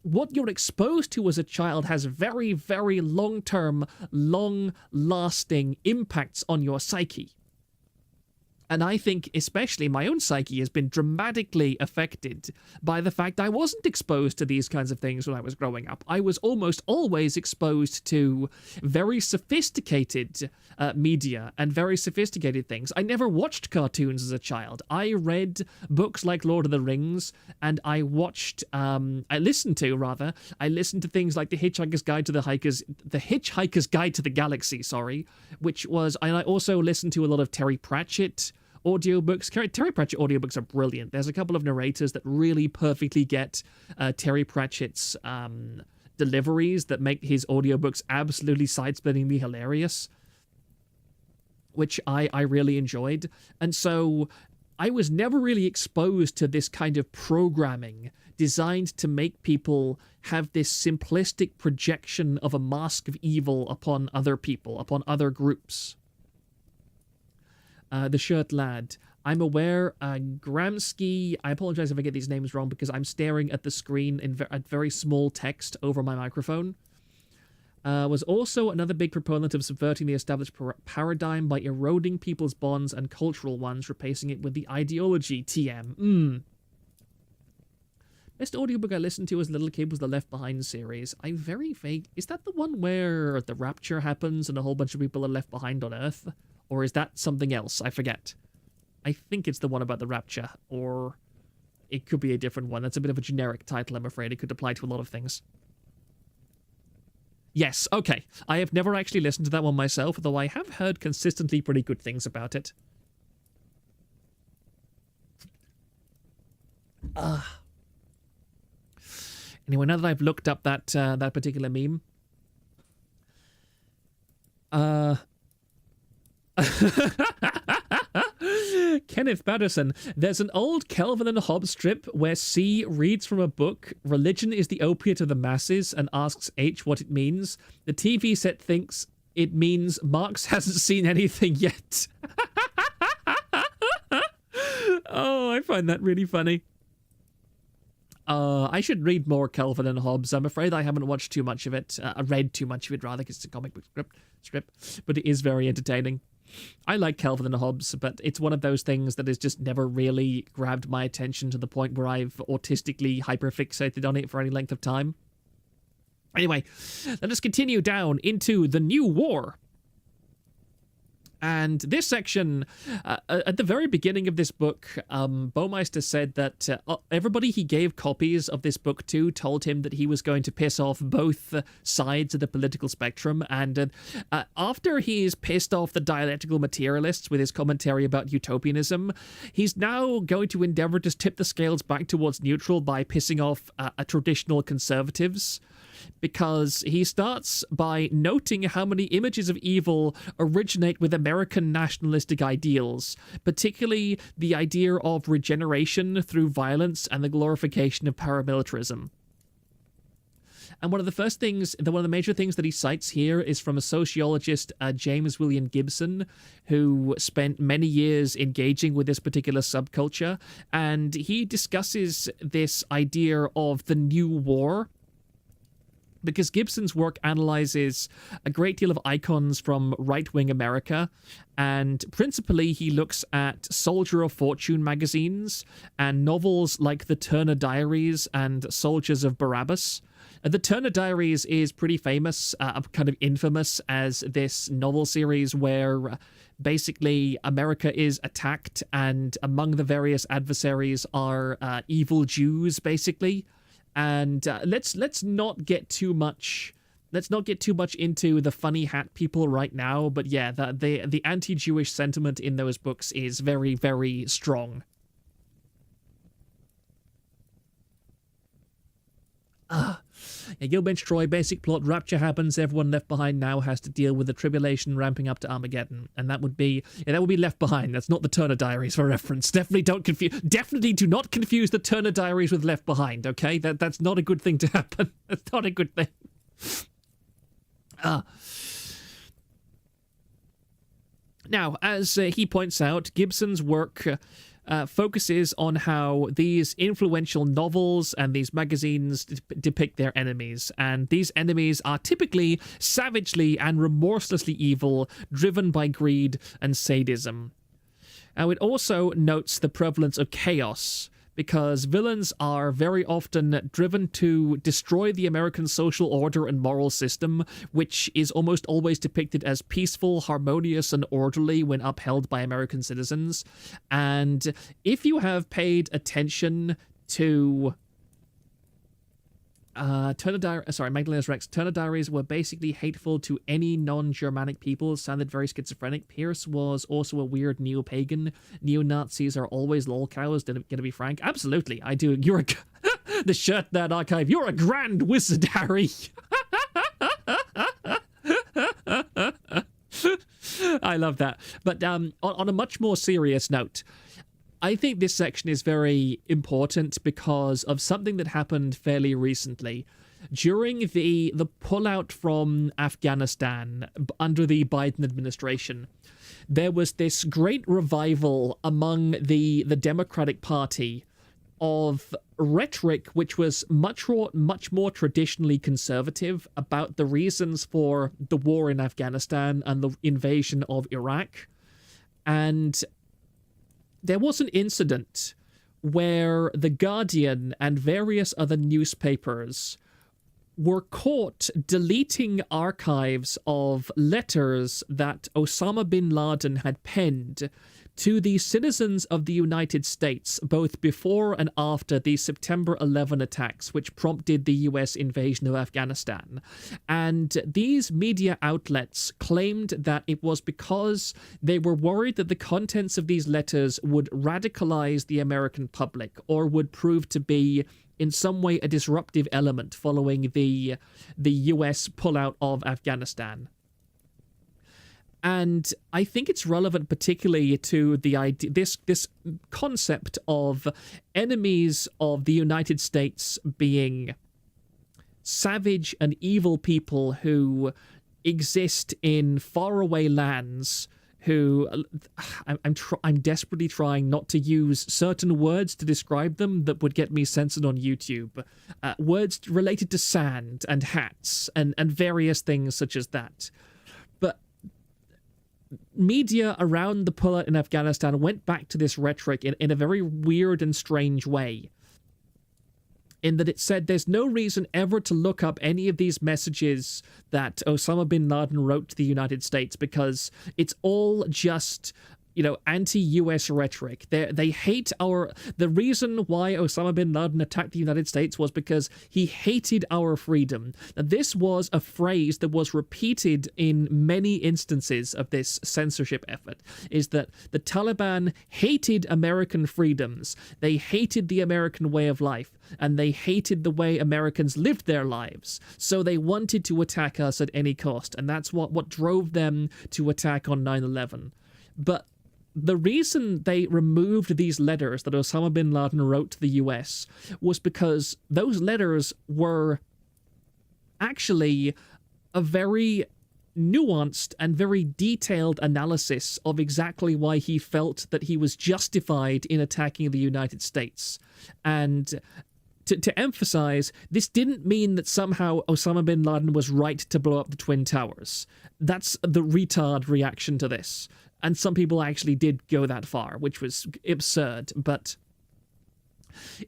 what you're exposed to as a child has very, very long-term, long-lasting impacts on your psyche. And I think especially my own psyche has been dramatically affected by the fact I wasn't exposed to these kinds of things when I was growing up. I was almost always exposed to very sophisticated media and very sophisticated things. I never watched cartoons as a child. I read books like Lord of the Rings, and I listened to things like The Hitchhiker's Guide to the Galaxy, which was, and I also listened to a lot of Terry Pratchett audiobooks. Terry Pratchett audiobooks are brilliant. There's a couple of narrators that really perfectly get Terry Pratchett's deliveries that make his audiobooks absolutely side-splittingly hilarious, which I really enjoyed. And so I was never really exposed to this kind of programming designed to make people have this simplistic projection of a mask of evil upon other people, upon other groups. The Shirt Lad. I'm aware, Gramsci, I apologize if I get these names wrong because I'm staring at the screen at very small text over my microphone. Was also another big proponent of subverting the established paradigm by eroding people's bonds and cultural ones, replacing it with the ideology TM. Best audiobook I listened to as a little kid was the Left Behind series. I'm very vague. Is that the one where the rapture happens and a whole bunch of people are left behind on Earth? Or is that something else? I forget. I think it's the one about the rapture, or it could be a different one. That's a bit of a generic title, I'm afraid. It could apply to a lot of things. Yes, okay. I have never actually listened to that one myself, though I have heard consistently pretty good things about it. Anyway, now that I've looked up that particular meme, Kenneth Patterson, there's an old Calvin and Hobbes strip where C reads from a book, "Religion is the opiate of the masses," and asks H what it means. The TV set thinks it means Marx hasn't seen anything yet. Oh, I find that really funny. I should read more Calvin and Hobbes. I'm afraid I haven't watched too much of it. I read too much of it, rather, because it's a comic book strip. But it is very entertaining. I like Calvin and Hobbes, but it's one of those things that has just never really grabbed my attention to the point where I've autistically hyperfixated on it for any length of time. Anyway, let us continue down into the New War. And this section, at the very beginning of this book, Baumeister said that everybody he gave copies of this book to told him that he was going to piss off both sides of the political spectrum. And after he's pissed off the dialectical materialists with his commentary about utopianism, he's now going to endeavor to tip the scales back towards neutral by pissing off traditional conservatives. Because he starts by noting how many images of evil originate with American nationalistic ideals, particularly the idea of regeneration through violence and the glorification of paramilitarism. And one of the major things that he cites here is from a sociologist, James William Gibson, who spent many years engaging with this particular subculture, and he discusses this idea of the new war. Because Gibson's work analyzes a great deal of icons from right-wing America, and principally he looks at Soldier of Fortune magazines and novels like The Turner Diaries and Soldiers of Barabbas. The Turner Diaries is pretty famous, kind of infamous as this novel series where basically America is attacked, and among the various adversaries are evil Jews, basically. And let's not get too much into the funny hat people right now. But yeah, the anti-Jewish sentiment in those books is very, very strong. Gilbench Troy, basic plot, rapture happens, everyone left behind now has to deal with the tribulation ramping up to Armageddon. And that would be Left Behind. That's not the Turner Diaries for reference. Definitely do not confuse the Turner Diaries with Left Behind, okay? That's not a good thing to happen. That's not a good thing. Now, as he points out, Gibson's work focuses on how these influential novels and these magazines depict their enemies, and these enemies are typically savagely and remorselessly evil, driven by greed and sadism. Now, it also notes the prevalence of chaos, because villains are very often driven to destroy the American social order and moral system, which is almost always depicted as peaceful, harmonious, and orderly when upheld by American citizens. And if you have paid attention to Magdalena's Rex, Turner Diaries were basically hateful to any non-Germanic people, sounded very schizophrenic. Pierce was also a weird neo-pagan. Neo-Nazis are always lolcows, gonna be frank. Absolutely, I do. You're the Shirt Nerd Archive, you're a grand wizard, Harry. I love that. But on a much more serious note, I think this section is very important because of something that happened fairly recently. During the pullout from Afghanistan under the Biden administration, there was this great revival among the Democratic Party of rhetoric which was much more traditionally conservative about the reasons for the war in Afghanistan and the invasion of Iraq. And there was an incident where The Guardian and various other newspapers were caught deleting archives of letters that Osama bin Laden had penned to the citizens of the United States, both before and after the September 11 attacks, which prompted the US invasion of Afghanistan. And these media outlets claimed that it was because they were worried that the contents of these letters would radicalize the American public or would prove to be in some way a disruptive element following the US pullout of Afghanistan. And I think it's relevant particularly to the idea, this concept of enemies of the United States being savage and evil people who exist in faraway lands, who I'm desperately trying not to use certain words to describe them that would get me censored on YouTube. Words related to sand and hats and various things such as that. But media around the pullout in Afghanistan went back to this rhetoric in a very weird and strange way, in that it said there's no reason ever to look up any of these messages that Osama bin Laden wrote to the United States, because it's all just, anti-US rhetoric. They hate the reason why Osama bin Laden attacked the United States was because he hated our freedom. Now, this was a phrase that was repeated in many instances of this censorship effort, is that the Taliban hated American freedoms, they hated the American way of life, and they hated the way Americans lived their lives. So they wanted to attack us at any cost, and that's what drove them to attack on 9/11. But the reason they removed these letters that Osama bin Laden wrote to the US was because those letters were actually a very nuanced and very detailed analysis of exactly why he felt that he was justified in attacking the United States. And to emphasize, this didn't mean that somehow Osama bin Laden was right to blow up the Twin Towers. That's the retard reaction to this. And some people actually did go that far, which was absurd. But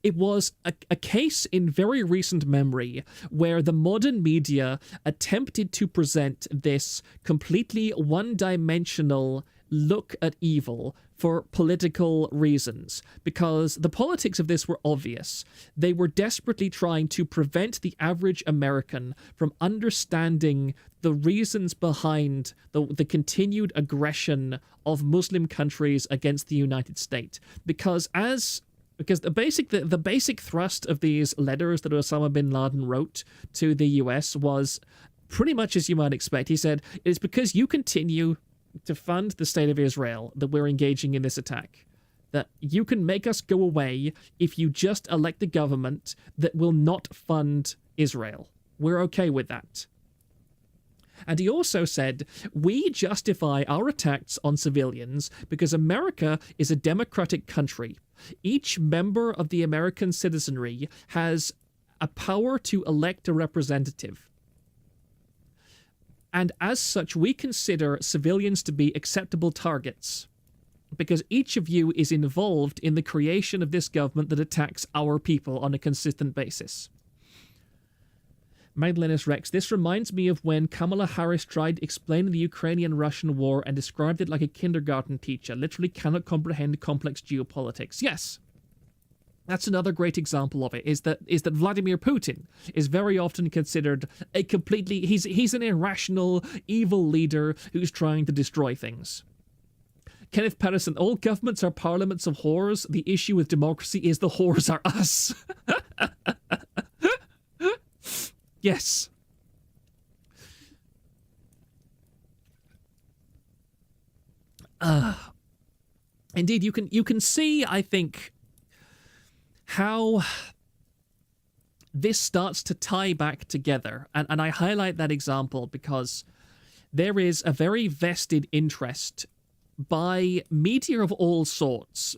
it was a case in very recent memory where the modern media attempted to present this completely one-dimensional look at evil for political reasons, because the politics of this were obvious. They were desperately trying to prevent the average American from understanding the reasons behind the continued aggression of Muslim countries against the United States. Because the basic thrust of these letters that Osama bin Laden wrote to the US was pretty much as you might expect. He said, "It is because you continue to fund the state of Israel that we're engaging in this attack. That you can make us go away if you just elect a government that will not fund Israel. We're okay with that." And he also said, "We justify our attacks on civilians because America is a democratic country. Each member of the American citizenry has a power to elect a representative. And as such, we consider civilians to be acceptable targets because each of you is involved in the creation of this government that attacks our people on a consistent basis." Magdalena's Rex, this reminds me of when Kamala Harris tried explaining the Ukrainian-Russian war and described it like a kindergarten teacher, literally cannot comprehend complex geopolitics. Yes. That's another great example of it, is that Vladimir Putin is very often considered a completely... He's an irrational, evil leader who's trying to destroy things. Kenneth Patterson, all governments are parliaments of whores. The issue with democracy is the whores are us. Yes. Indeed, you can see, I think, how this starts to tie back together. And I highlight that example because there is a very vested interest by media of all sorts,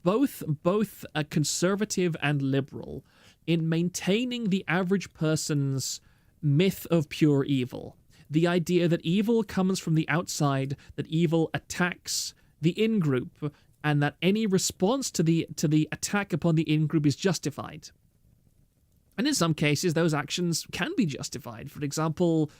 both a conservative and liberal, in maintaining the average person's myth of pure evil. The idea that evil comes from the outside, that evil attacks the in-group, and that any response to the attack upon the in-group is justified. And in some cases, those actions can be justified. For example,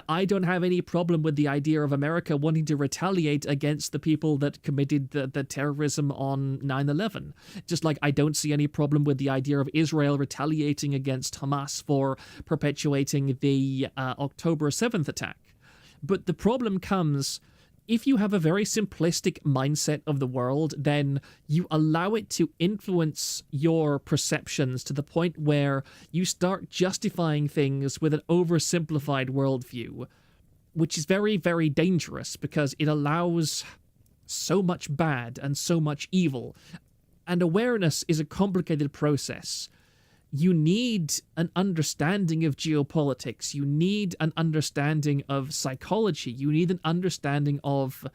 I don't have any problem with the idea of America wanting to retaliate against the people that committed the terrorism on 9/11. Just like I don't see any problem with the idea of Israel retaliating against Hamas for perpetuating the October 7th attack. But the problem comes... if you have a very simplistic mindset of the world, then you allow it to influence your perceptions to the point where you start justifying things with an oversimplified worldview, which is very, very dangerous because it allows so much bad and so much evil. And awareness is a complicated process. You need an understanding of geopolitics. You need an understanding of psychology. You need an understanding of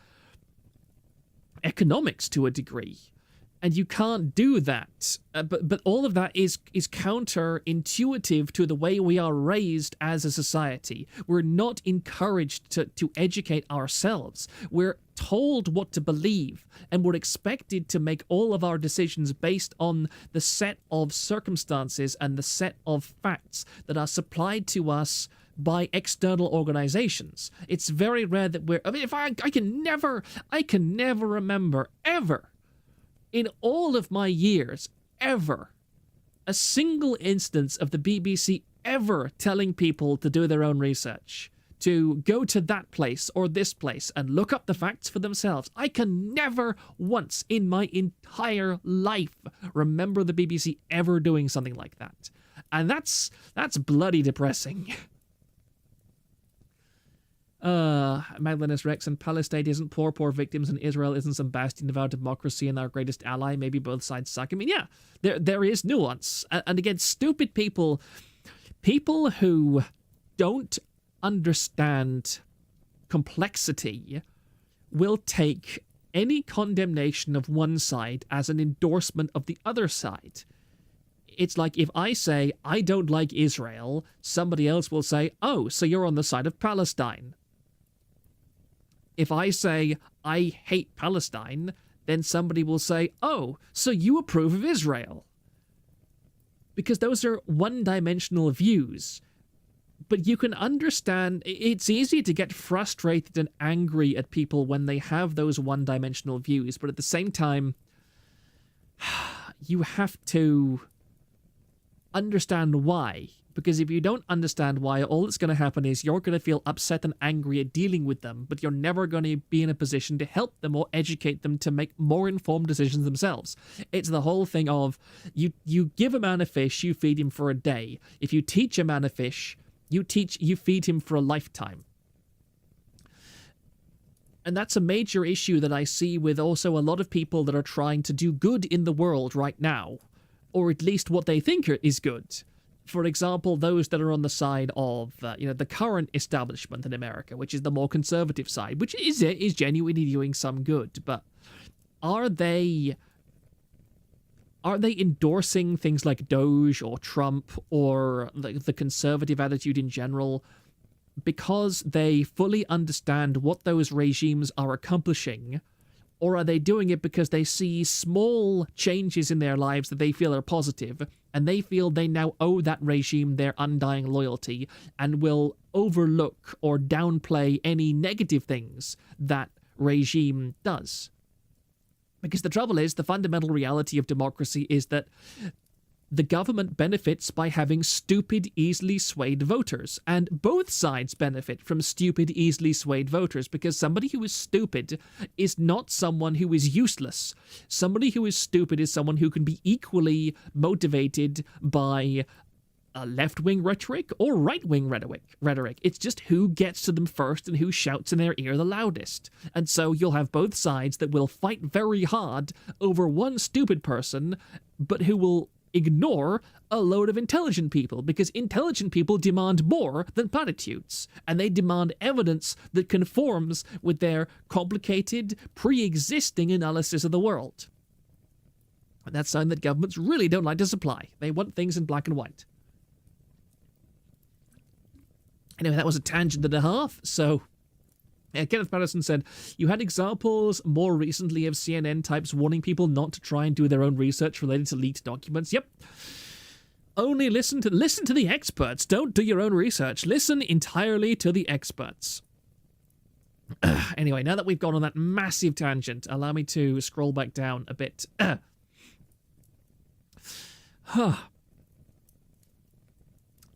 economics to a degree. And you can't do that. But all of that is counterintuitive to the way we are raised as a society. We're not encouraged to educate ourselves. We're told what to believe, and we're expected to make all of our decisions based on the set of circumstances and the set of facts that are supplied to us by external organizations. It's very rare that I can never remember ever in all of my years, ever, a single instance of the BBC ever telling people to do their own research, to go to that place or this place and look up the facts for themselves. I can never once in my entire life remember the BBC ever doing something like that. And that's bloody depressing. Magdalenus Rex, and Palestine isn't poor victims, and Israel isn't some bastion of our democracy and our greatest ally. Maybe both sides suck. I mean, yeah, there is nuance. And again, stupid people who don't understand complexity will take any condemnation of one side as an endorsement of the other side. It's like if I say, I don't like Israel, somebody else will say, oh, so you're on the side of Palestine. If I say, I hate Palestine, then somebody will say, oh, so you approve of Israel. Because those are one-dimensional views. But you can understand, it's easy to get frustrated and angry at people when they have those one-dimensional views, but at the same time, you have to understand why. Because if you don't understand why, all that's going to happen is you're going to feel upset and angry at dealing with them, but you're never going to be in a position to help them or educate them to make more informed decisions themselves. It's the whole thing of, you give a man a fish, you feed him for a day. If you teach a man a fish, you feed him for a lifetime. And that's a major issue that I see with also a lot of people that are trying to do good in the world right now, or at least what they think is good. For example, those that are on the side of the current establishment in America, which is the more conservative side, which is genuinely doing some good, but are they endorsing things like Doge or Trump or the conservative attitude in general because they fully understand what those regimes are accomplishing? Or are they doing it because they see small changes in their lives that they feel are positive, and they feel they now owe that regime their undying loyalty and will overlook or downplay any negative things that regime does? Because the trouble is, the fundamental reality of democracy is that the government benefits by having stupid, easily swayed voters, and both sides benefit from stupid, easily swayed voters, because somebody who is stupid is not someone who is useless. Somebody who is stupid is someone who can be equally motivated by left-wing rhetoric or right-wing rhetoric. It's just who gets to them first and who shouts in their ear the loudest. And so you'll have both sides that will fight very hard over one stupid person, but who will ignore a load of intelligent people, because intelligent people demand more than platitudes, and they demand evidence that conforms with their complicated, pre-existing analysis of the world. And that's something that governments really don't like to supply. They want things in black and white. Anyway, that was a tangent and a half, so Kenneth Patterson said, you had examples more recently of CNN types warning people not to try and do their own research related to leaked documents. Yep. Only listen to the experts. Don't do your own research. Listen entirely to the experts. Anyway, now that we've gone on that massive tangent, allow me to scroll back down a bit.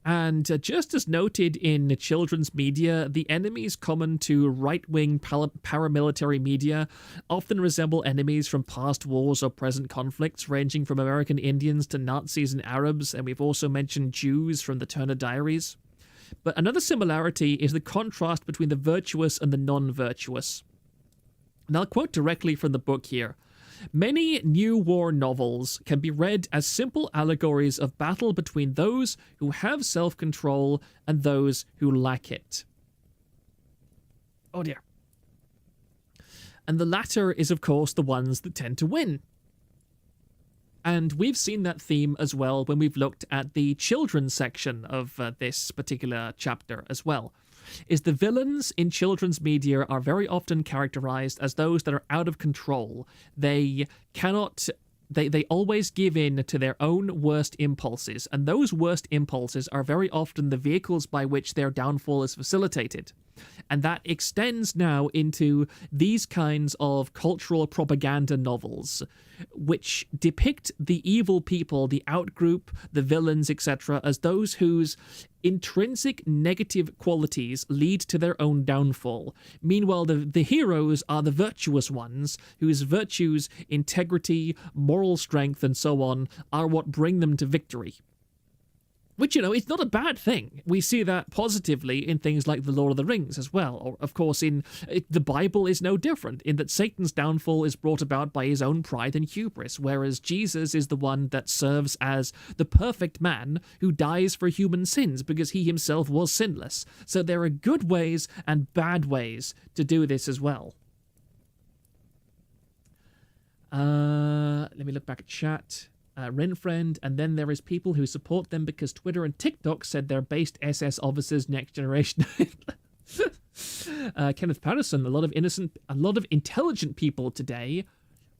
And just as noted in children's media, the enemies common to right-wing paramilitary media often resemble enemies from past wars or present conflicts, ranging from American Indians to Nazis and Arabs, and we've also mentioned Jews from the Turner Diaries. But another similarity is the contrast between the virtuous and the non-virtuous. And I'll quote directly from the book here. Many new war novels can be read as simple allegories of battle between those who have self-control and those who lack it. Oh dear. And the latter is, of course, the ones that tend to win. And we've seen that theme as well when we've looked at the children's section of this particular chapter as well. Is the villains in children's media are very often characterized as those that are out of control. They cannot... They always give in to their own worst impulses, and those worst impulses are very often the vehicles by which their downfall is facilitated. And that extends now into these kinds of cultural propaganda novels, which depict the evil people, the outgroup, the villains, etc., as those whose intrinsic negative qualities lead to their own downfall. Meanwhile, the heroes are the virtuous ones, whose virtues, integrity, moral strength, and so on, are what bring them to victory. Which, it's not a bad thing. We see that positively in things like The Lord of the Rings as well. Or, of course, the Bible is no different, in that Satan's downfall is brought about by his own pride and hubris, whereas Jesus is the one that serves as the perfect man who dies for human sins because he himself was sinless. So there are good ways and bad ways to do this as well. Let me look back at chat. Renfriend, and then there is people who support them because Twitter and TikTok said they're based SS officers next generation. Kenneth Patterson, a lot of intelligent people today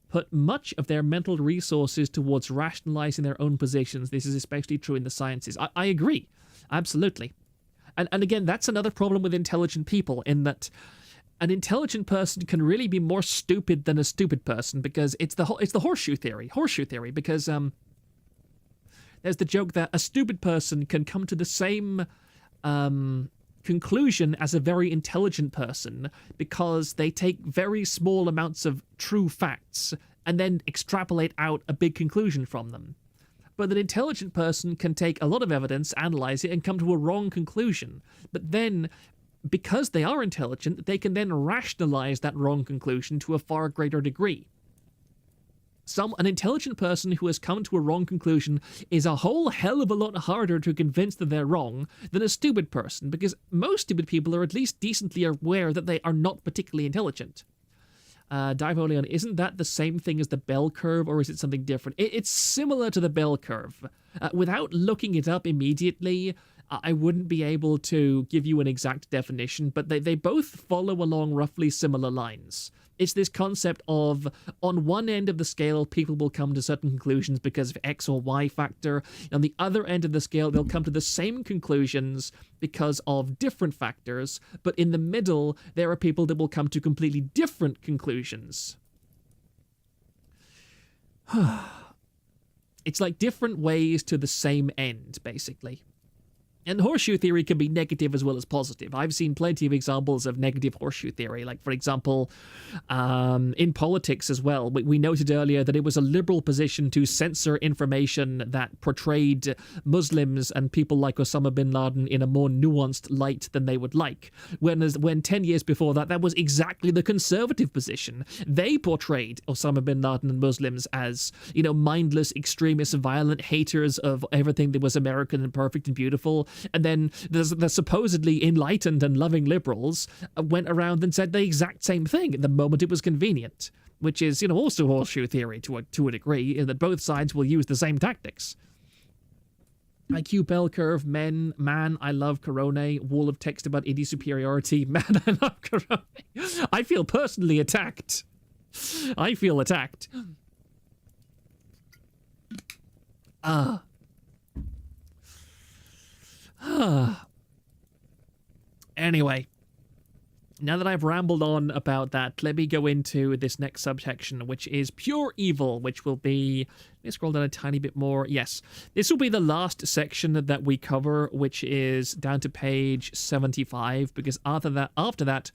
put much of their mental resources towards rationalizing their own positions. This is especially true in the sciences. I agree, absolutely. And again, that's another problem with intelligent people, in that an intelligent person can really be more stupid than a stupid person, because it's the horseshoe theory. Because there's the joke that a stupid person can come to the same conclusion as a very intelligent person because they take very small amounts of true facts and then extrapolate out a big conclusion from them. But an intelligent person can take a lot of evidence, analyze it, and come to a wrong conclusion. But then, because they are intelligent, they can then rationalize that wrong conclusion to a far greater degree. An intelligent person who has come to a wrong conclusion is a whole hell of a lot harder to convince that they're wrong than a stupid person, because most stupid people are at least decently aware that they are not particularly intelligent. Divoleon, isn't that the same thing as the bell curve, or is it something different? It's similar to the bell curve. Without looking it up immediately, I wouldn't be able to give you an exact definition, but they both follow along roughly similar lines. It's this concept of, on one end of the scale, people will come to certain conclusions because of X or Y factor. On the other end of the scale, they'll come to the same conclusions because of different factors. But in the middle, there are people that will come to completely different conclusions. It's like different ways to the same end, basically. And horseshoe theory can be negative as well as positive. I've seen plenty of examples of negative horseshoe theory. Like, for example, in politics as well. We noted earlier that it was a liberal position to censor information that portrayed Muslims and people like Osama bin Laden in a more nuanced light than they would like. When 10 years before that, that was exactly the conservative position. They portrayed Osama bin Laden and Muslims as, mindless, extremist, violent haters of everything that was American and perfect and beautiful. And then the supposedly enlightened and loving liberals went around and said the exact same thing at the moment it was convenient, which is, also horseshoe theory to a degree, in that both sides will use the same tactics. IQ bell curve, man, I love Corone, wall of text about indie superiority, man, I love Corone. I feel personally attacked. Anyway, now that I've rambled on about that, let me go into this next subsection, which is pure evil, which will be... Let me scroll down a tiny bit more. Yes, this will be the last section that we cover, which is down to page 75, because after that,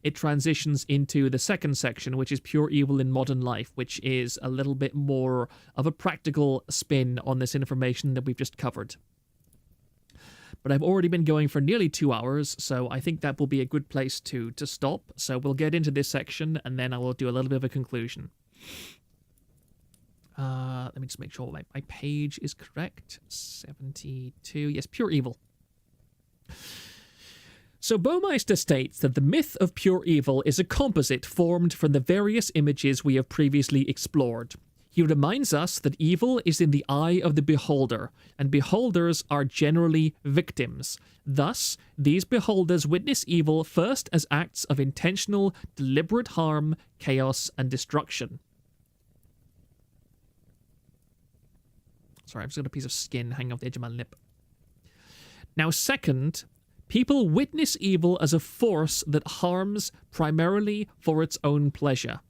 it transitions into the second section, which is pure evil in modern life, which is a little bit more of a practical spin on this information that we've just covered. But I've already been going for nearly 2 hours, so I think that will be a good place to stop. So we'll get into this section, and then I will do a little bit of a conclusion. Let me just make sure my page is correct. 72. Yes, pure evil. So Baumeister states that the myth of pure evil is a composite formed from the various images we have previously explored. He reminds us that evil is in the eye of the beholder, and beholders are generally victims. Thus, these beholders witness evil first as acts of intentional, deliberate harm, chaos, and destruction. Sorry, I've just got a piece of skin hanging off the edge of my lip. Now, second, people witness evil as a force that harms primarily for its own pleasure.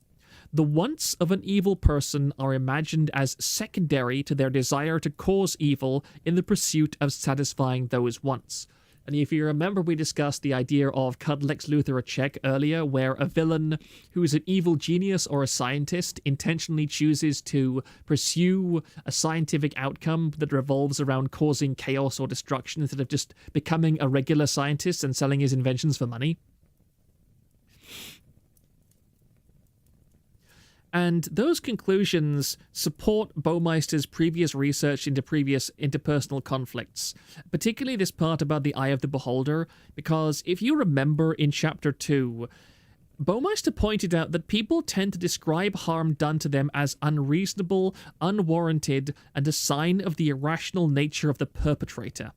The wants of an evil person are imagined as secondary to their desire to cause evil in the pursuit of satisfying those wants. And if you remember, we discussed the idea of cut Lex Luthor a check earlier, where a villain who is an evil genius or a scientist intentionally chooses to pursue a scientific outcome that revolves around causing chaos or destruction instead of just becoming a regular scientist and selling his inventions for money. And those conclusions support Baumeister's previous research into interpersonal conflicts, particularly this part about the eye of the beholder, because if you remember in Chapter 2, Baumeister pointed out that people tend to describe harm done to them as unreasonable, unwarranted, and a sign of the irrational nature of the perpetrator.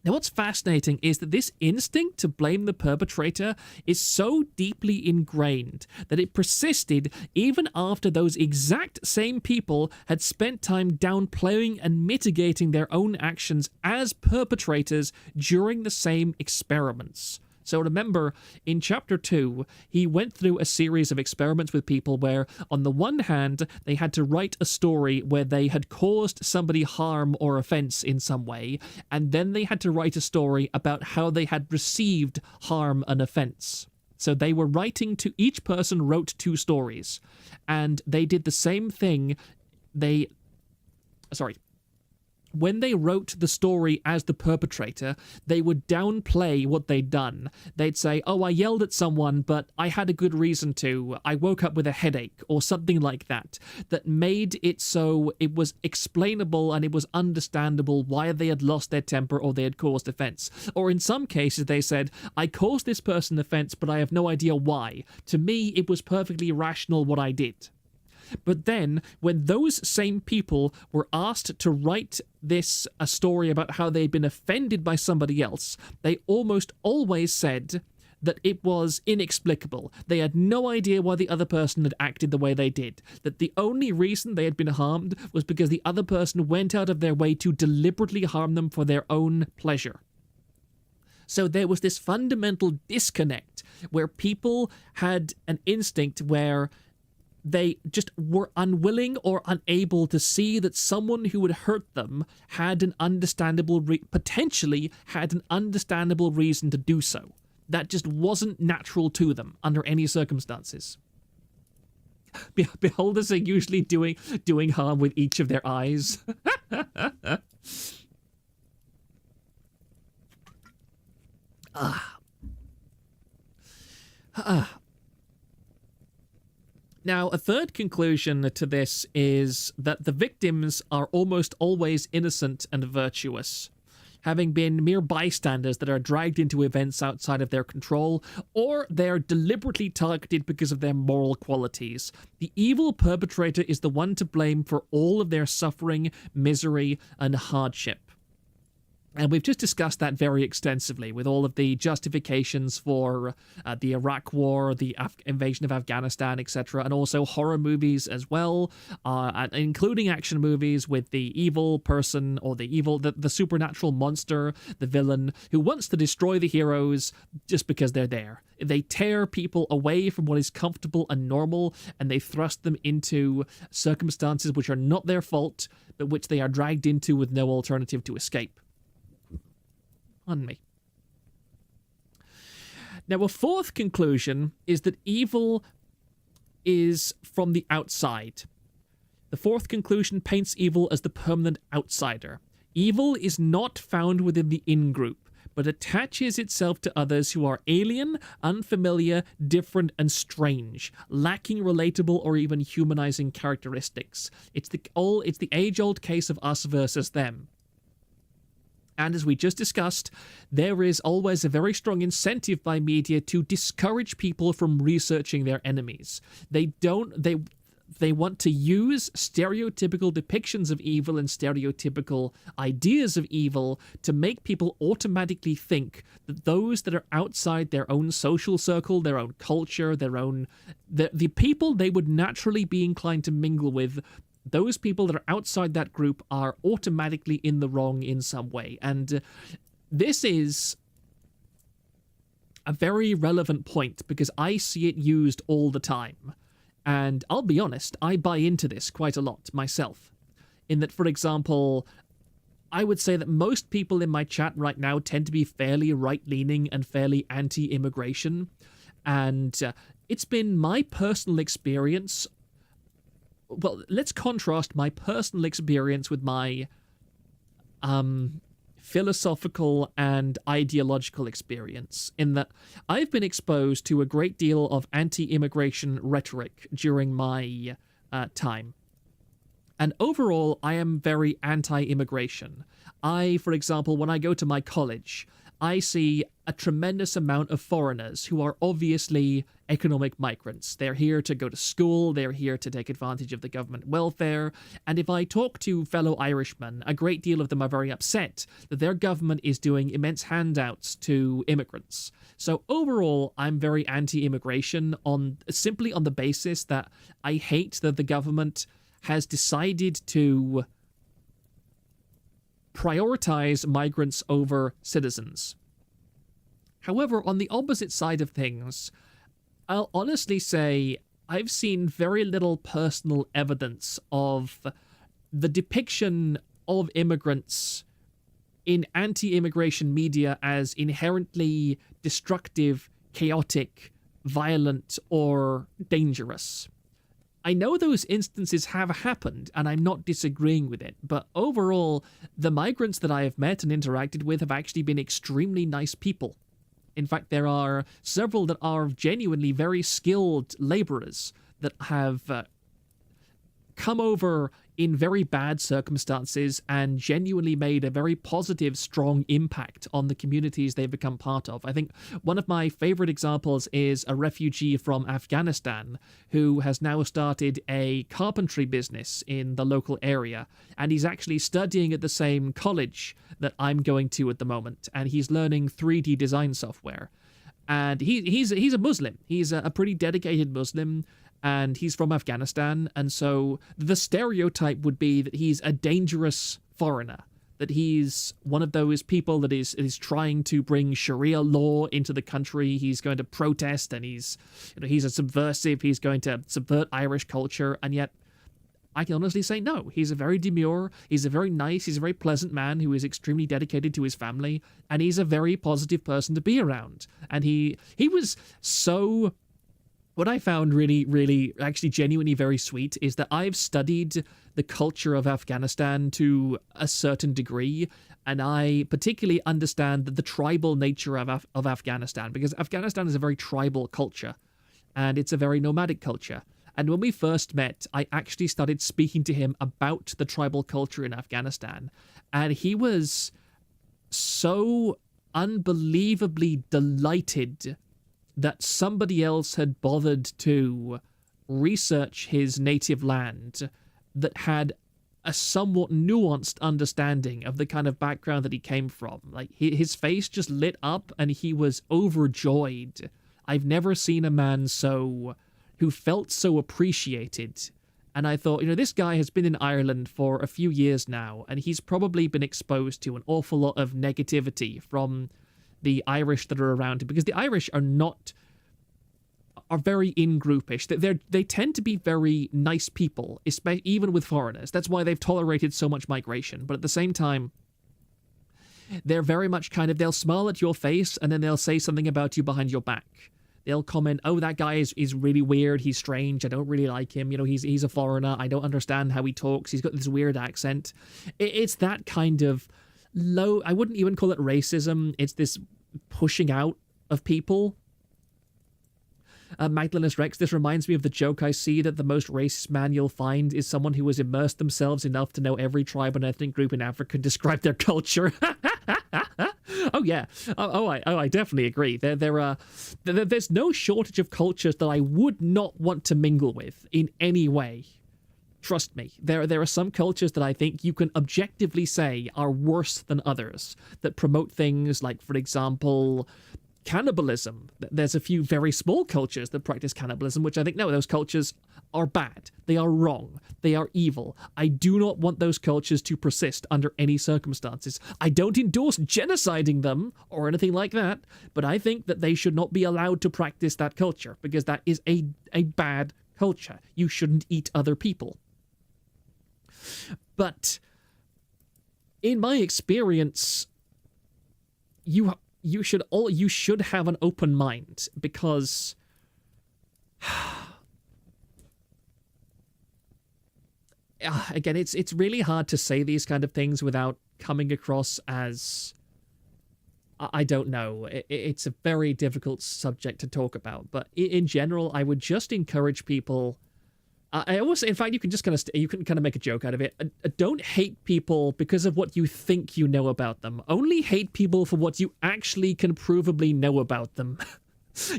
Now, what's fascinating is that this instinct to blame the perpetrator is so deeply ingrained that it persisted even after those exact same people had spent time downplaying and mitigating their own actions as perpetrators during the same experiments. So remember, in Chapter 2, he went through a series of experiments with people where, on the one hand, they had to write a story where they had caused somebody harm or offense in some way, and then they had to write a story about how they had received harm and offense. So they were writing to each person wrote 2 stories, and they did the same thing. When they wrote the story as the perpetrator, they would downplay what they'd done. They'd say, oh, I yelled at someone, but I had a good reason to. I woke up with a headache, or something like that, that made it so it was explainable and it was understandable why they had lost their temper or they had caused offense. Or in some cases, they said, I caused this person offense, but I have no idea why. To me, it was perfectly rational what I did. But then, when those same people were asked to write a story about how they'd been offended by somebody else, they almost always said that it was inexplicable. They had no idea why the other person had acted the way they did. That the only reason they had been harmed was because the other person went out of their way to deliberately harm them for their own pleasure. So there was this fundamental disconnect where people had an instinct where they just were unwilling or unable to see that someone who would hurt them had an potentially had an understandable reason to do so. That just wasn't natural to them under any circumstances. Beholders are usually doing harm with each of their eyes. Now, a third conclusion to this is that the victims are almost always innocent and virtuous, having been mere bystanders that are dragged into events outside of their control, or they're deliberately targeted because of their moral qualities. The evil perpetrator is the one to blame for all of their suffering, misery, and hardship. And we've just discussed that very extensively with all of the justifications for the Iraq War, the invasion of Afghanistan, etc., and also horror movies as well, including action movies with the evil person or the supernatural monster, the villain, who wants to destroy the heroes just because they're there. They tear people away from what is comfortable and normal, and they thrust them into circumstances which are not their fault, but which they are dragged into with no alternative to escape. On me. Now, a fourth conclusion is that evil is from the outside. The fourth conclusion paints evil as the permanent outsider. Evil is not found within the in-group, but attaches itself to others who are alien, unfamiliar, different, and strange, lacking relatable or even humanizing characteristics. It's the age-old case of us versus them. And as we just discussed, there is always a very strong incentive by media to discourage people from researching their enemies. they want to use stereotypical depictions of evil and stereotypical ideas of evil to make people automatically think that those that are outside their own social circle, their own culture, the people they would naturally be inclined to mingle with, those people that are outside that group are automatically in the wrong in some way. And this is a very relevant point because I see it used all the time. And I'll be honest, I buy into this quite a lot myself. In that, for example, I would say that most people in my chat right now tend to be fairly right-leaning and fairly anti-immigration. And it's been my personal experience. Well, let's contrast my personal experience with my philosophical and ideological experience, in that I've been exposed to a great deal of anti-immigration rhetoric during my time. And overall, I am very anti-immigration. For example, when I go to my college, I see a tremendous amount of foreigners who are obviously economic migrants. They're here to go to school, they're here to take advantage of the government welfare, and if I talk to fellow Irishmen, a great deal of them are very upset that their government is doing immense handouts to immigrants. So overall, I'm very anti-immigration simply on the basis that I hate that the government has decided to prioritize migrants over citizens. However, on the opposite side of things, I'll honestly say I've seen very little personal evidence of the depiction of immigrants in anti-immigration media as inherently destructive, chaotic, violent, or dangerous. I know those instances have happened, and I'm not disagreeing with it, but overall, the migrants that I have met and interacted with have actually been extremely nice people. In fact, there are several that are genuinely very skilled laborers that have come over in very bad circumstances and genuinely made a very positive, strong impact on the communities they've become part of. I think one of my favorite examples is a refugee from Afghanistan who has now started a carpentry business in the local area, and he's actually studying at the same college that I'm going to at the moment, and he's learning 3D design software. And he's a Muslim. He's a pretty dedicated Muslim, and he's from Afghanistan, and so the stereotype would be that he's a dangerous foreigner, that he's one of those people that is trying to bring Sharia law into the country. He's going to protest, and he's a subversive, he's going to subvert Irish culture, and yet I can honestly say no. He's a very demure, he's a very nice, he's a very pleasant man who is extremely dedicated to his family, and he's a very positive person to be around. And he was so... What I found really, really, actually genuinely very sweet is that I've studied the culture of Afghanistan to a certain degree, and I particularly understand the tribal nature of Afghanistan, because Afghanistan is a very tribal culture, and it's a very nomadic culture. And when we first met, I actually started speaking to him about the tribal culture in Afghanistan, and he was so unbelievably delighted that somebody else had bothered to research his native land that had a somewhat nuanced understanding of the kind of background that he came from. Like, his face just lit up and he was overjoyed. I've never seen a man who felt so appreciated. And I thought, this guy has been in Ireland for a few years now, and he's probably been exposed to an awful lot of negativity from the Irish that are around him, because the Irish are very in-groupish. They tend to be very nice people, even with foreigners. That's why they've tolerated so much migration. But at the same time, they're very much they'll smile at your face and then they'll say something about you behind your back. They'll comment, oh, that guy is really weird, he's strange, I don't really like him, he's a foreigner, I don't understand how he talks, he's got this weird accent. It's that kind of low, I wouldn't even call it racism, it's this pushing out of people. Magdalenus Rex, this reminds me of the joke I see that the most racist man you'll find is someone who has immersed themselves enough to know every tribe and ethnic group in Africa and describe their culture. Oh yeah. I definitely agree. There's no shortage of cultures that I would not want to mingle with in any way. Trust me, there are some cultures that I think you can objectively say are worse than others, that promote things like, for example, cannibalism. There's a few very small cultures that practice cannibalism, which I think, no, those cultures are bad. They are wrong. They are evil. I do not want those cultures to persist under any circumstances. I don't endorse genociding them or anything like that, but I think that they should not be allowed to practice that culture, because that is a bad culture. You shouldn't eat other people. But in my experience, you should have an open mind, because again, it's really hard to say these kind of things without coming across as, I don't know, it's a very difficult subject to talk about. But in general, I would just encourage people. I always, in fact, you can just you can kind of make a joke out of it. Don't hate people because of what you think you know about them. Only hate people for what you actually can provably know about them.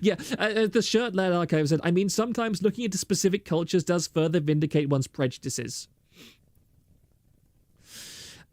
Yeah, the Shirtland Archive said, I mean, sometimes looking into specific cultures does further vindicate one's prejudices.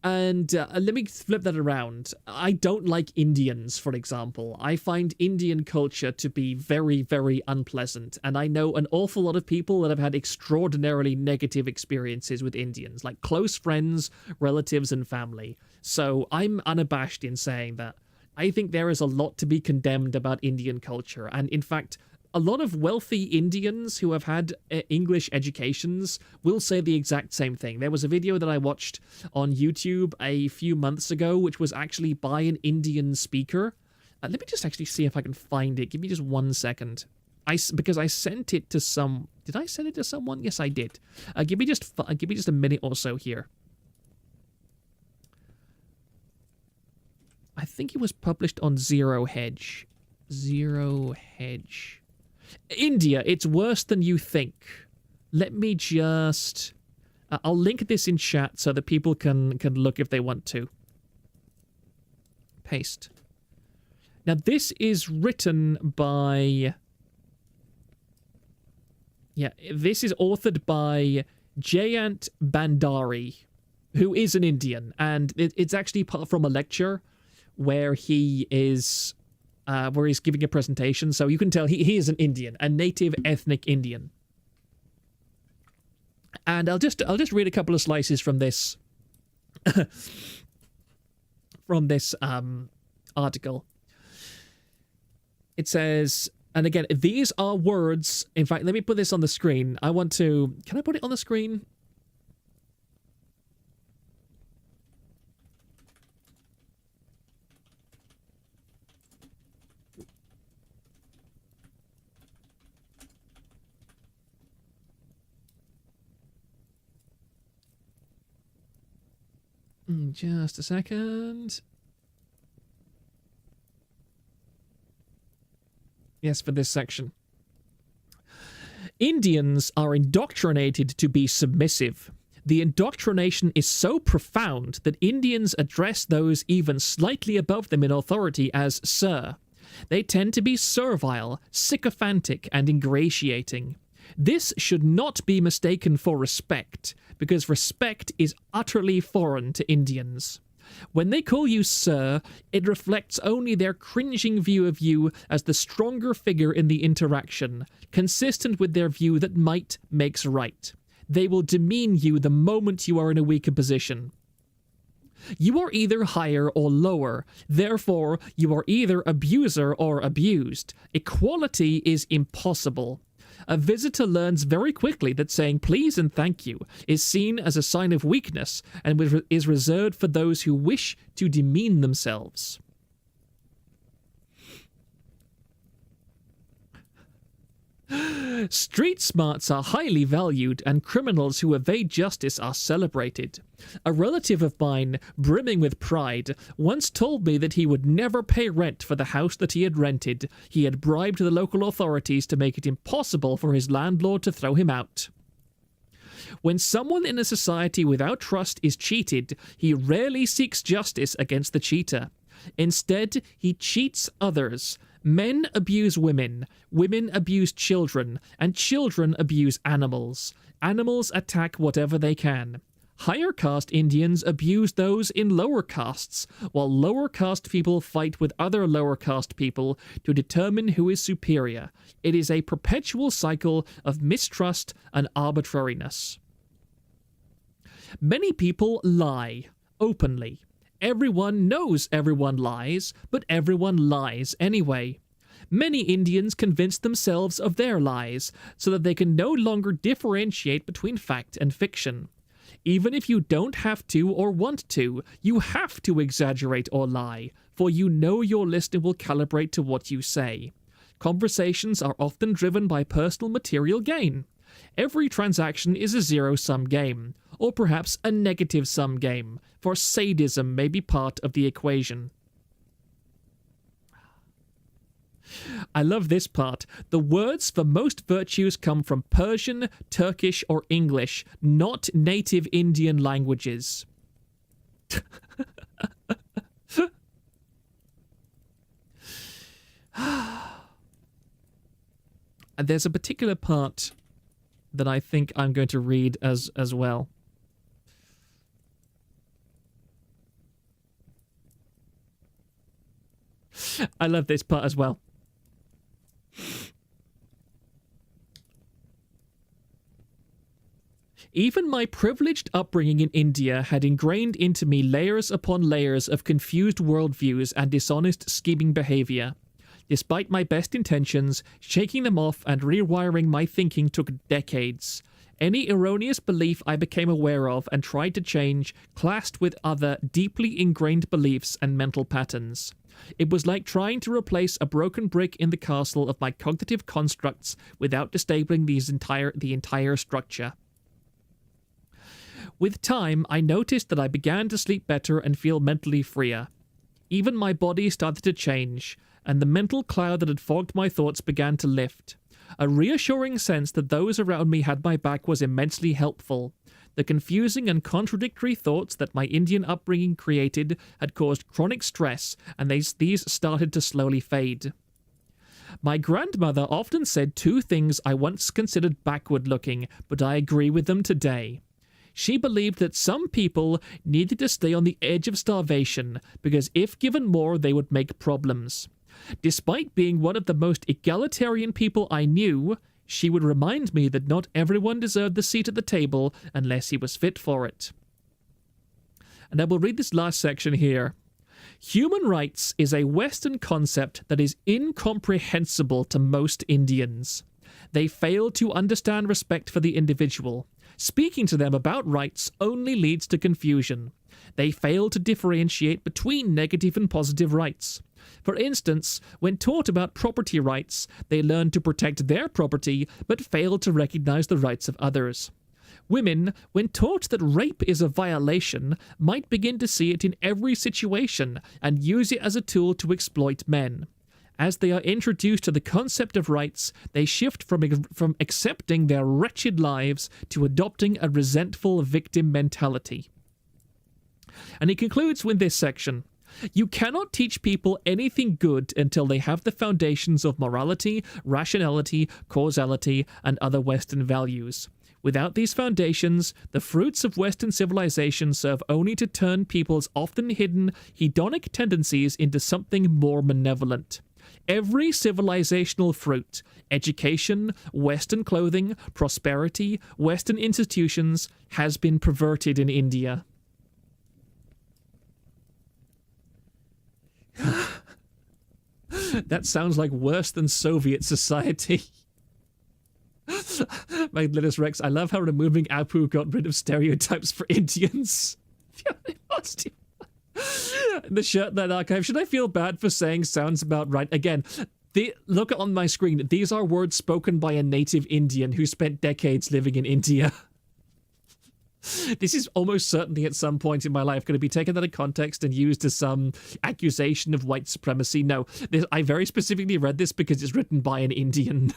And let me flip that around. I don't like Indians, for example. I find Indian culture to be very, very unpleasant. And I know an awful lot of people that have had extraordinarily negative experiences with Indians, like close friends, relatives, and family. So I'm unabashed in saying that I think there is a lot to be condemned about Indian culture. And in fact, a lot of wealthy Indians who have had English educations will say the exact same thing. There was a video that I watched on YouTube a few months ago, which was actually by an Indian speaker. Let me just actually see if I can find it. Give me just 1 second. Because I sent it to some. Did I send it to someone? Yes, I did. Give me just a minute or so here. I think it was published on Zero Hedge. Zero Hedge. India, it's worse than you think. Let me just... I'll link this in chat so that people can look if they want to. Paste. Now, this is written by... Yeah, this is authored by Jayant Bandari, who is an Indian. And it's actually from a lecture where he is... where he's giving a presentation, so you can tell he is an Indian, a native ethnic Indian. And I'll just read a couple of slices from this article. It says, and again, these are words. In fact, let me put this on the screen. Can I put it on the screen? Just a second. Yes, for this section. Indians are indoctrinated to be submissive. The indoctrination is so profound that Indians address those even slightly above them in authority as sir. They tend to be servile, sycophantic, and ingratiating. This should not be mistaken for respect, because respect is utterly foreign to Indians. When they call you sir, it reflects only their cringing view of you as the stronger figure in the interaction, consistent with their view that might makes right. They will demean you the moment you are in a weaker position. You are either higher or lower, therefore you are either abuser or abused. Equality is impossible. A visitor learns very quickly that saying please and thank you is seen as a sign of weakness and is reserved for those who wish to demean themselves. Street smarts are highly valued, and criminals who evade justice are celebrated. A relative of mine, brimming with pride, once told me that he would never pay rent for the house that he had rented. He had bribed the local authorities to make it impossible for his landlord to throw him out. When someone in a society without trust is cheated, he rarely seeks justice against the cheater. Instead, he cheats others. Men abuse women, women abuse children, and children abuse animals. Animals attack whatever they can. Higher caste Indians abuse those in lower castes, while lower caste people fight with other lower caste people to determine who is superior. It is a perpetual cycle of mistrust and arbitrariness. Many people lie, openly. Everyone knows everyone lies, but everyone lies anyway. Many Indians convince themselves of their lies, so that they can no longer differentiate between fact and fiction. Even if you don't have to or want to, you have to exaggerate or lie, for you know your listener will calibrate to what you say. Conversations are often driven by personal material gain. Every transaction is a zero-sum game, or perhaps a negative-sum game, for sadism may be part of the equation. I love this part. The words for most virtues come from Persian, Turkish, or English, not native Indian languages. There's a particular part that I think I'm going to read as well. I love this part as well. Even my privileged upbringing in India had ingrained into me layers upon layers of confused worldviews and dishonest scheming behavior. Despite my best intentions, shaking them off and rewiring my thinking took decades. Any erroneous belief I became aware of and tried to change clashed with other deeply ingrained beliefs and mental patterns. It was like trying to replace a broken brick in the castle of my cognitive constructs without disabling the entire structure. With time, I noticed that I began to sleep better and feel mentally freer. Even my body started to change, and the mental cloud that had fogged my thoughts began to lift. A reassuring sense that those around me had my back was immensely helpful. The confusing and contradictory thoughts that my Indian upbringing created had caused chronic stress, and these started to slowly fade. My grandmother often said two things I once considered backward-looking, but I agree with them today. She believed that some people needed to stay on the edge of starvation, because if given more, they would make problems. Despite being one of the most egalitarian people I knew, she would remind me that not everyone deserved the seat at the table unless he was fit for it. And I will read this last section here. Human rights is a Western concept that is incomprehensible to most Indians. They fail to understand respect for the individual. Speaking to them about rights only leads to confusion. They fail to differentiate between negative and positive rights. For instance, when taught about property rights, they learn to protect their property but fail to recognize the rights of others. Women, when taught that rape is a violation, might begin to see it in every situation and use it as a tool to exploit men. As they are introduced to the concept of rights, they shift from accepting their wretched lives to adopting a resentful victim mentality. And he concludes with this section. You cannot teach people anything good until they have the foundations of morality, rationality, causality, and other Western values. Without these foundations, the fruits of Western civilization serve only to turn people's often hidden hedonic tendencies into something more malevolent. Every civilizational fruit, education, Western clothing, prosperity, Western institutions, has been perverted in India. That sounds like worse than Soviet society. Magnetus Rex, I love how removing Apu got rid of stereotypes for Indians. The shirt that archive. Should I feel bad for saying sounds about right? Again, look on my screen. These are words spoken by a native Indian who spent decades living in India. This is almost certainly at some point in my life going to be taken out of context and used as some accusation of white supremacy. No, I very specifically read this because it's written by an Indian.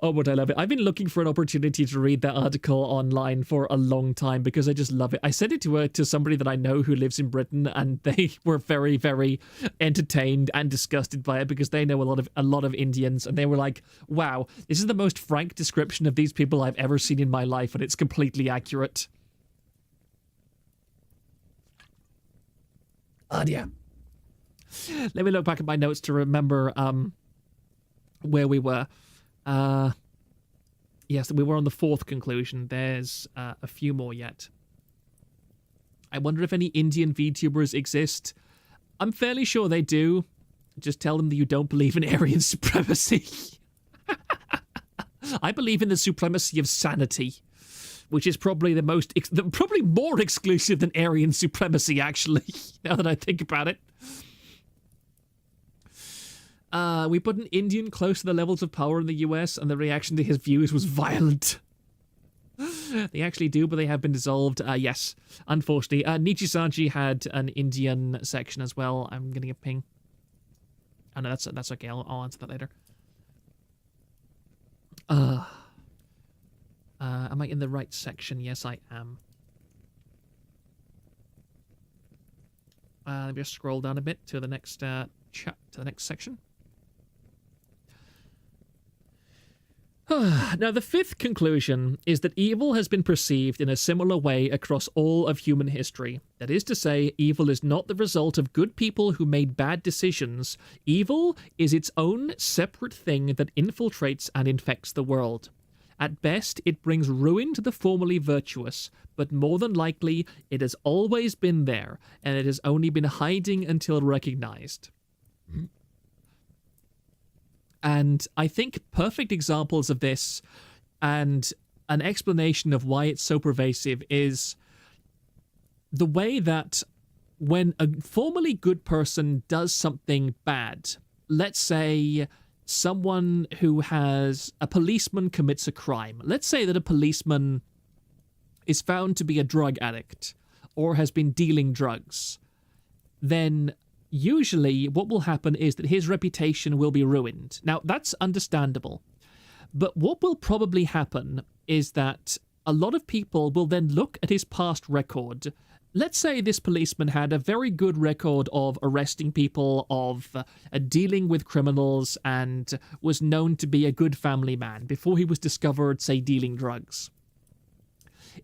Oh, but I love it. I've been looking for an opportunity to read that article online for a long time because I just love it. I sent it to somebody that I know who lives in Britain, and they were very, very entertained and disgusted by it because they know a lot of Indians, and they were like, "Wow, this is the most frank description of these people I've ever seen in my life, and it's completely accurate." Oh, yeah. Let me look back at my notes to remember where we were. Yes, we were on the fourth conclusion. There's a few more yet. I wonder if any Indian VTubers exist. I'm fairly sure they do. Just tell them that you don't believe in Aryan supremacy. I believe in the supremacy of sanity, which is probably probably more exclusive than Aryan supremacy, actually, now that I think about it. We put an Indian close to the levels of power in the US, and the reaction to his views was violent. They actually do, but they have been dissolved. Yes, unfortunately. Nichisanji had an Indian section as well. I'm getting a ping. Oh, no, that's okay. I'll answer that later. Am I in the right section? Yes, I am. Let me just scroll down a bit to the next to the next section. Now, the fifth conclusion is that evil has been perceived in a similar way across all of human history. That is to say, evil is not the result of good people who made bad decisions. Evil is its own separate thing that infiltrates and infects the world. At best, it brings ruin to the formerly virtuous, but more than likely, it has always been there, and it has only been hiding until recognized. And I think perfect examples of this and an explanation of why it's so pervasive is the way that when a formerly good person does something bad, let's say someone who has a policeman commits a crime. Let's say that a policeman is found to be a drug addict or has been dealing drugs. Then usually what will happen is that his reputation will be ruined. Now, that's understandable. But what will probably happen is that a lot of people will then look at his past record. Let's say this policeman had a very good record of arresting people, of dealing with criminals, and was known to be a good family man before he was discovered, say, dealing drugs.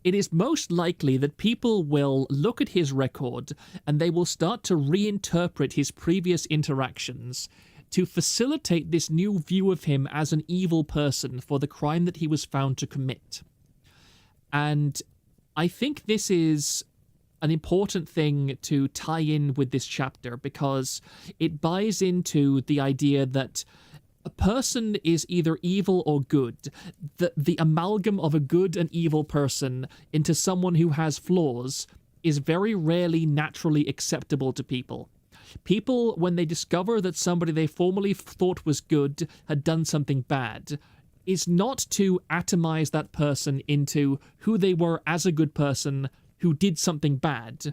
It is most likely that people will look at his record and they will start to reinterpret his previous interactions to facilitate this new view of him as an evil person for the crime that he was found to commit. And I think this is an important thing to tie in with this chapter because it buys into the idea that a person is either evil or good. The amalgam of a good and evil person into someone who has flaws is very rarely naturally acceptable to people. People, when they discover that somebody they formerly thought was good had done something bad, is not to atomize that person into who they were as a good person who did something bad.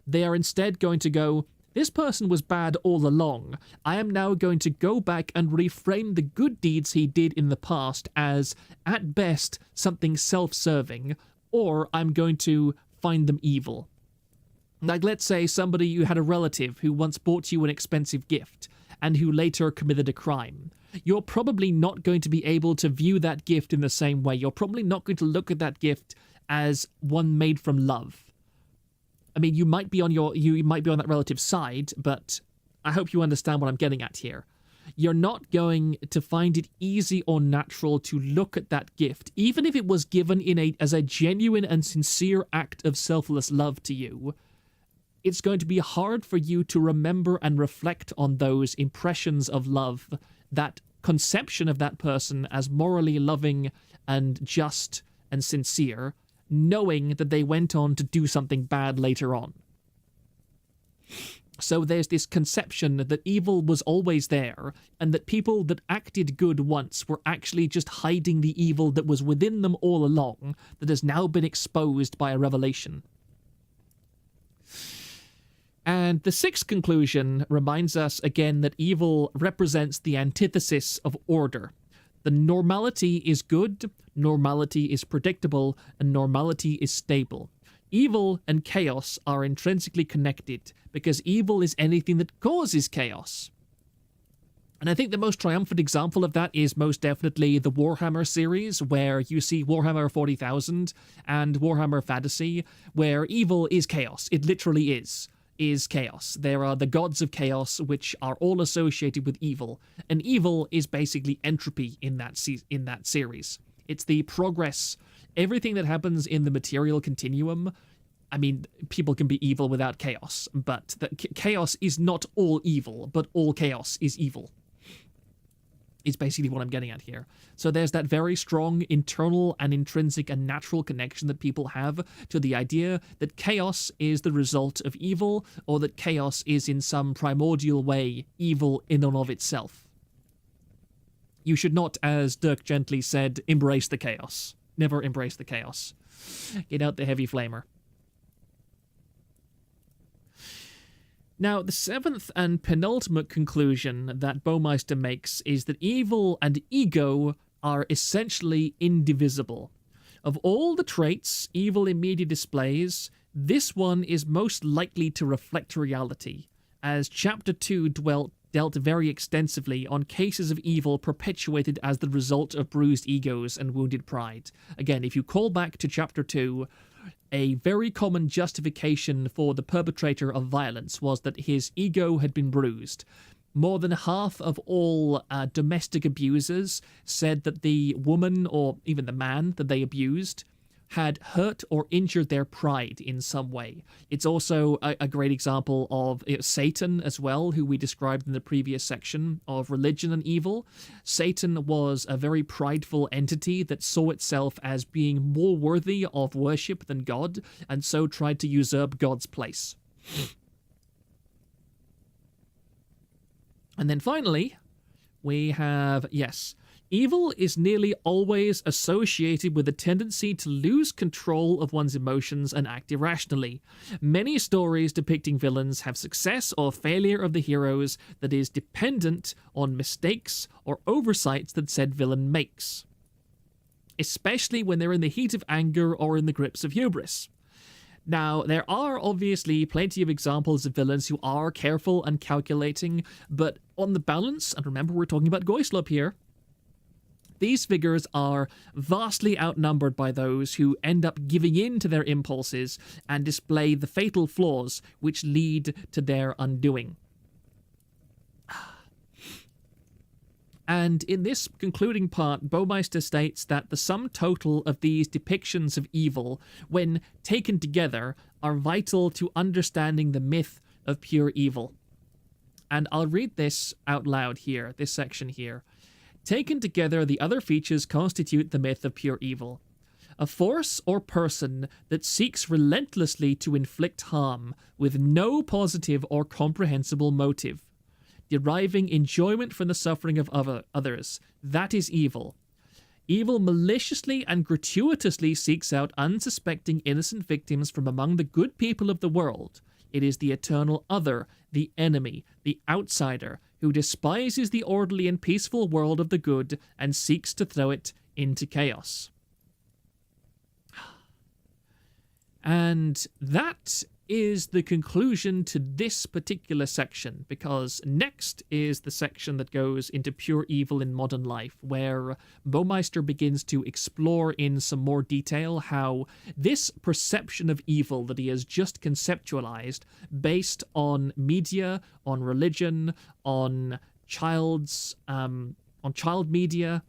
They are instead going to go, this person was bad all along. I am now going to go back and reframe the good deeds he did in the past as, at best, something self-serving, or I'm going to find them evil. Like, let's say somebody, you had a relative who once bought you an expensive gift and who later committed a crime. You're probably not going to be able to view that gift in the same way. You're probably not going to look at that gift as one made from love. I mean, you might be on that relative's side, but I hope you understand what I'm getting at here. You're not going to find it easy or natural to look at that gift, even if it was given as a genuine and sincere act of selfless love to you. It's going to be hard for you to remember and reflect on those impressions of love, that conception of that person as morally loving and just and sincere, knowing that they went on to do something bad later on. So there's this conception that evil was always there, and that people that acted good once were actually just hiding the evil that was within them all along, that has now been exposed by a revelation. And the sixth conclusion reminds us again that evil represents the antithesis of order. The normality is good, normality is predictable, and normality is stable. Evil and chaos are intrinsically connected because evil is anything that causes chaos. And I think the most triumphant example of that is most definitely the Warhammer series, where you see Warhammer 40,000 and Warhammer Fantasy, where evil is chaos. It literally is chaos. There are the gods of chaos, which are all associated with evil, and evil is basically entropy in that series. It's the progress. Everything that happens in the material continuum, I mean, people can be evil without chaos, but chaos is not all evil, but all chaos is evil. Is basically what I'm getting at here. So there's that very strong internal and intrinsic and natural connection that people have to the idea that chaos is the result of evil, or that chaos is in some primordial way evil in and of itself. You should not, as Dirk gently said, embrace the chaos. Never embrace the chaos. Get out the heavy flamer. Now, the seventh and penultimate conclusion that Baumeister makes is that evil and ego are essentially indivisible. Of all the traits evil in media displays, this one is most likely to reflect reality, as Chapter 2 dealt very extensively on cases of evil perpetuated as the result of bruised egos and wounded pride. Again, if you call back to Chapter 2, a very common justification for the perpetrator of violence was that his ego had been bruised. More than half of all domestic abusers said that the woman, or even the man that they abused, had hurt or injured their pride in some way. It's also a great example of Satan as well, who we described in the previous section of religion and evil. Satan was a very prideful entity that saw itself as being more worthy of worship than God, and so tried to usurp God's place. And then finally, we have, yes, evil is nearly always associated with a tendency to lose control of one's emotions and act irrationally. Many stories depicting villains have success or failure of the heroes that is dependent on mistakes or oversights that said villain makes, especially when they're in the heat of anger or in the grips of hubris. Now, there are obviously plenty of examples of villains who are careful and calculating, but on the balance, and remember we're talking about Goislop here, these figures are vastly outnumbered by those who end up giving in to their impulses and display the fatal flaws which lead to their undoing. And in this concluding part, Baumeister states that the sum total of these depictions of evil, when taken together, are vital to understanding the myth of pure evil. And I'll read this out loud here, this section here. Taken together, the other features constitute the myth of pure evil. A force or person that seeks relentlessly to inflict harm with no positive or comprehensible motive, deriving enjoyment from the suffering of others. That is evil. Evil maliciously and gratuitously seeks out unsuspecting innocent victims from among the good people of the world. It is the eternal other, the enemy, the outsider, who despises the orderly and peaceful world of the good and seeks to throw it into chaos. And that is the conclusion to this particular section, because next is the section that goes into pure evil in modern life, where Baumeister begins to explore in some more detail how this perception of evil that he has just conceptualized, based on media, on religion, on child media,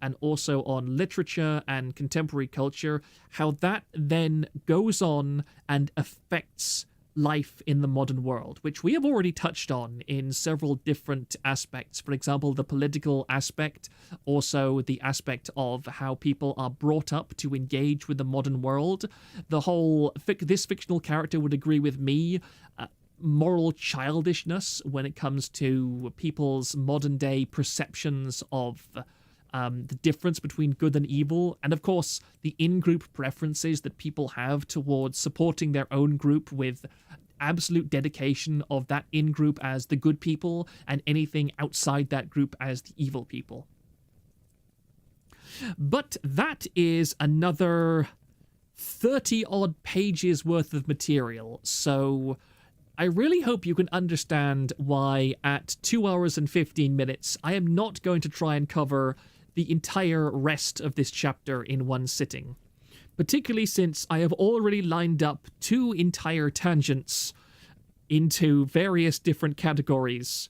and also on literature and contemporary culture, how that then goes on and affects life in the modern world, which we have already touched on in several different aspects. For example, the political aspect, also the aspect of how people are brought up to engage with the modern world. The whole, this fictional character would agree with me, moral childishness when it comes to people's modern day perceptions of the difference between good and evil, and of course the in-group preferences that people have towards supporting their own group with absolute dedication of that in-group as the good people and anything outside that group as the evil people. But that is another 30-odd pages worth of material, so I really hope you can understand why at 2 hours and 15 minutes I am not going to try and cover the entire rest of this chapter in one sitting. Particularly since I have already lined up 2 entire tangents into various different categories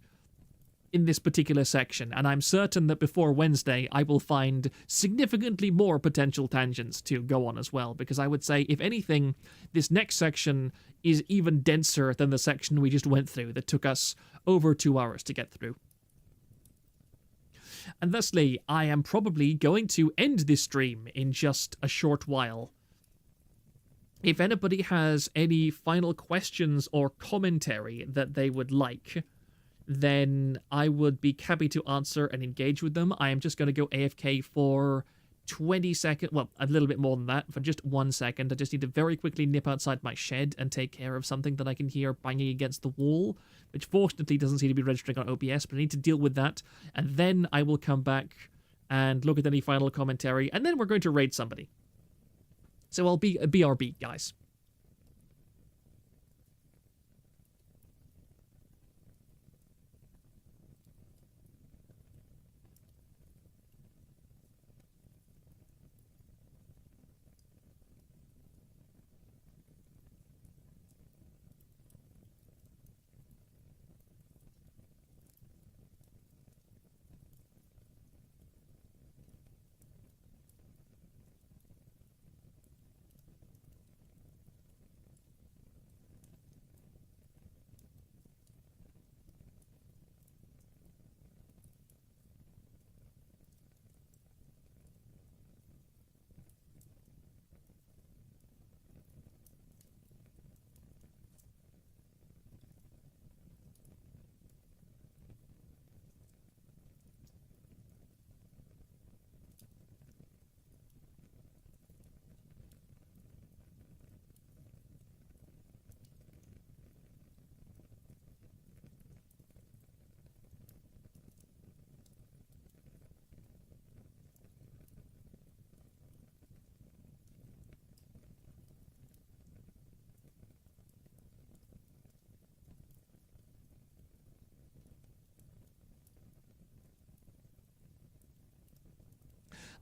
in this particular section, and I'm certain that before Wednesday I will find significantly more potential tangents to go on as well, because I would say, if anything, this next section is even denser than the section we just went through that took us over 2 hours to get through. And thusly, I am probably going to end this stream in just a short while. If anybody has any final questions or commentary that they would like, then I would be happy to answer and engage with them. I am just going to go AFK for 20 seconds, well, a little bit more than that, for just 1 second. I just need to very quickly nip outside my shed and take care of something that I can hear banging against the wall, which fortunately doesn't seem to be registering on OBS, but I need to deal with that, and then I will come back and look at any final commentary, and then we're going to raid somebody. So I'll be BRB, guys.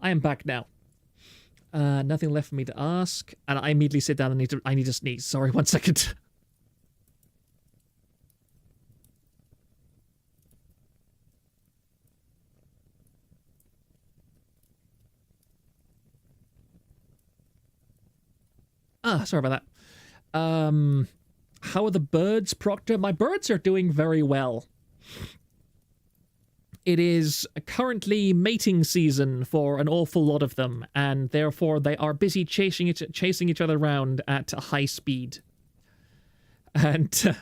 I am back now. Nothing left for me to ask, and I immediately sit down and I need to sneeze. Sorry, 1 second. Sorry about that. How are the birds, Proctor? My birds are doing very well. It is currently mating season for an awful lot of them, and therefore they are busy chasing each other around at a high speed. And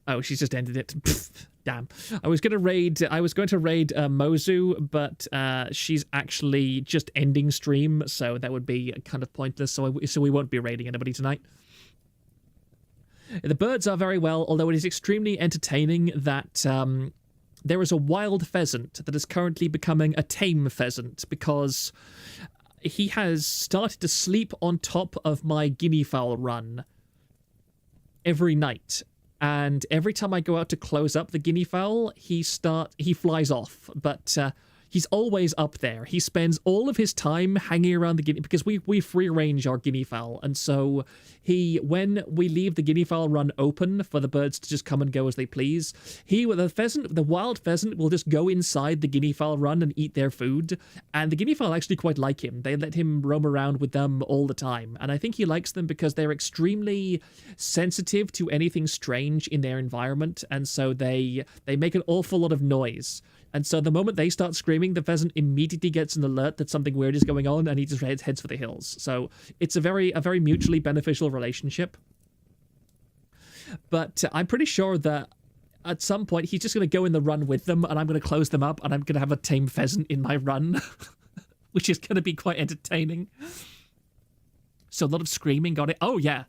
oh, she's just ended it. Damn. I was going to raid Mozu, but she's actually just ending stream, so that would be kind of pointless. So we won't be raiding anybody tonight. The birds are very well, although it is extremely entertaining that there is a wild pheasant that is currently becoming a tame pheasant, because he has started to sleep on top of my guinea fowl run every night. And every time I go out to close up the guinea fowl, he flies off. But he's always up there. He spends all of his time hanging around the guinea, because we free range our guinea fowl, and so when we leave the guinea fowl run open for the birds to just come and go as they please, the wild pheasant will just go inside the guinea fowl run and eat their food, and the guinea fowl actually quite like him. They let him roam around with them all the time, and I think he likes them because they're extremely sensitive to anything strange in their environment, and so they make an awful lot of noise. And so the moment they start screaming, the pheasant immediately gets an alert that something weird is going on, and he just heads for the hills. So it's a very mutually beneficial relationship. But I'm pretty sure that at some point he's just going to go in the run with them, and I'm going to close them up, and I'm going to have a tame pheasant in my run, which is going to be quite entertaining. So a lot of screaming got it. Oh, yeah.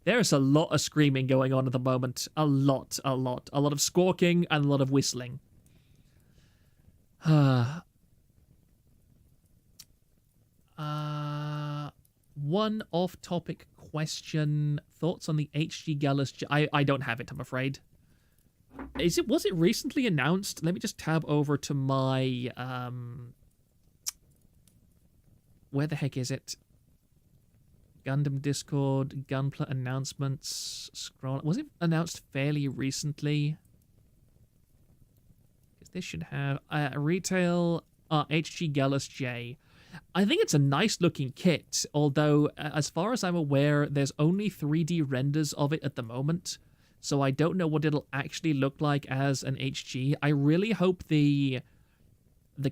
There's a lot of screaming going on at the moment. A lot of squawking and a lot of whistling. One off-topic question. Thoughts on the HG Gallus? I don't have it, I'm afraid. Was it recently announced? Let me just tab over to my where the heck is it? Gundam Discord, Gunpla announcements. Scroll. Was it announced fairly recently? Because this should have retail HG Gallus J. I think it's a nice looking kit, although as far as I'm aware, there's only 3D renders of it at the moment. So I don't know what it'll actually look like as an HG. I really hope the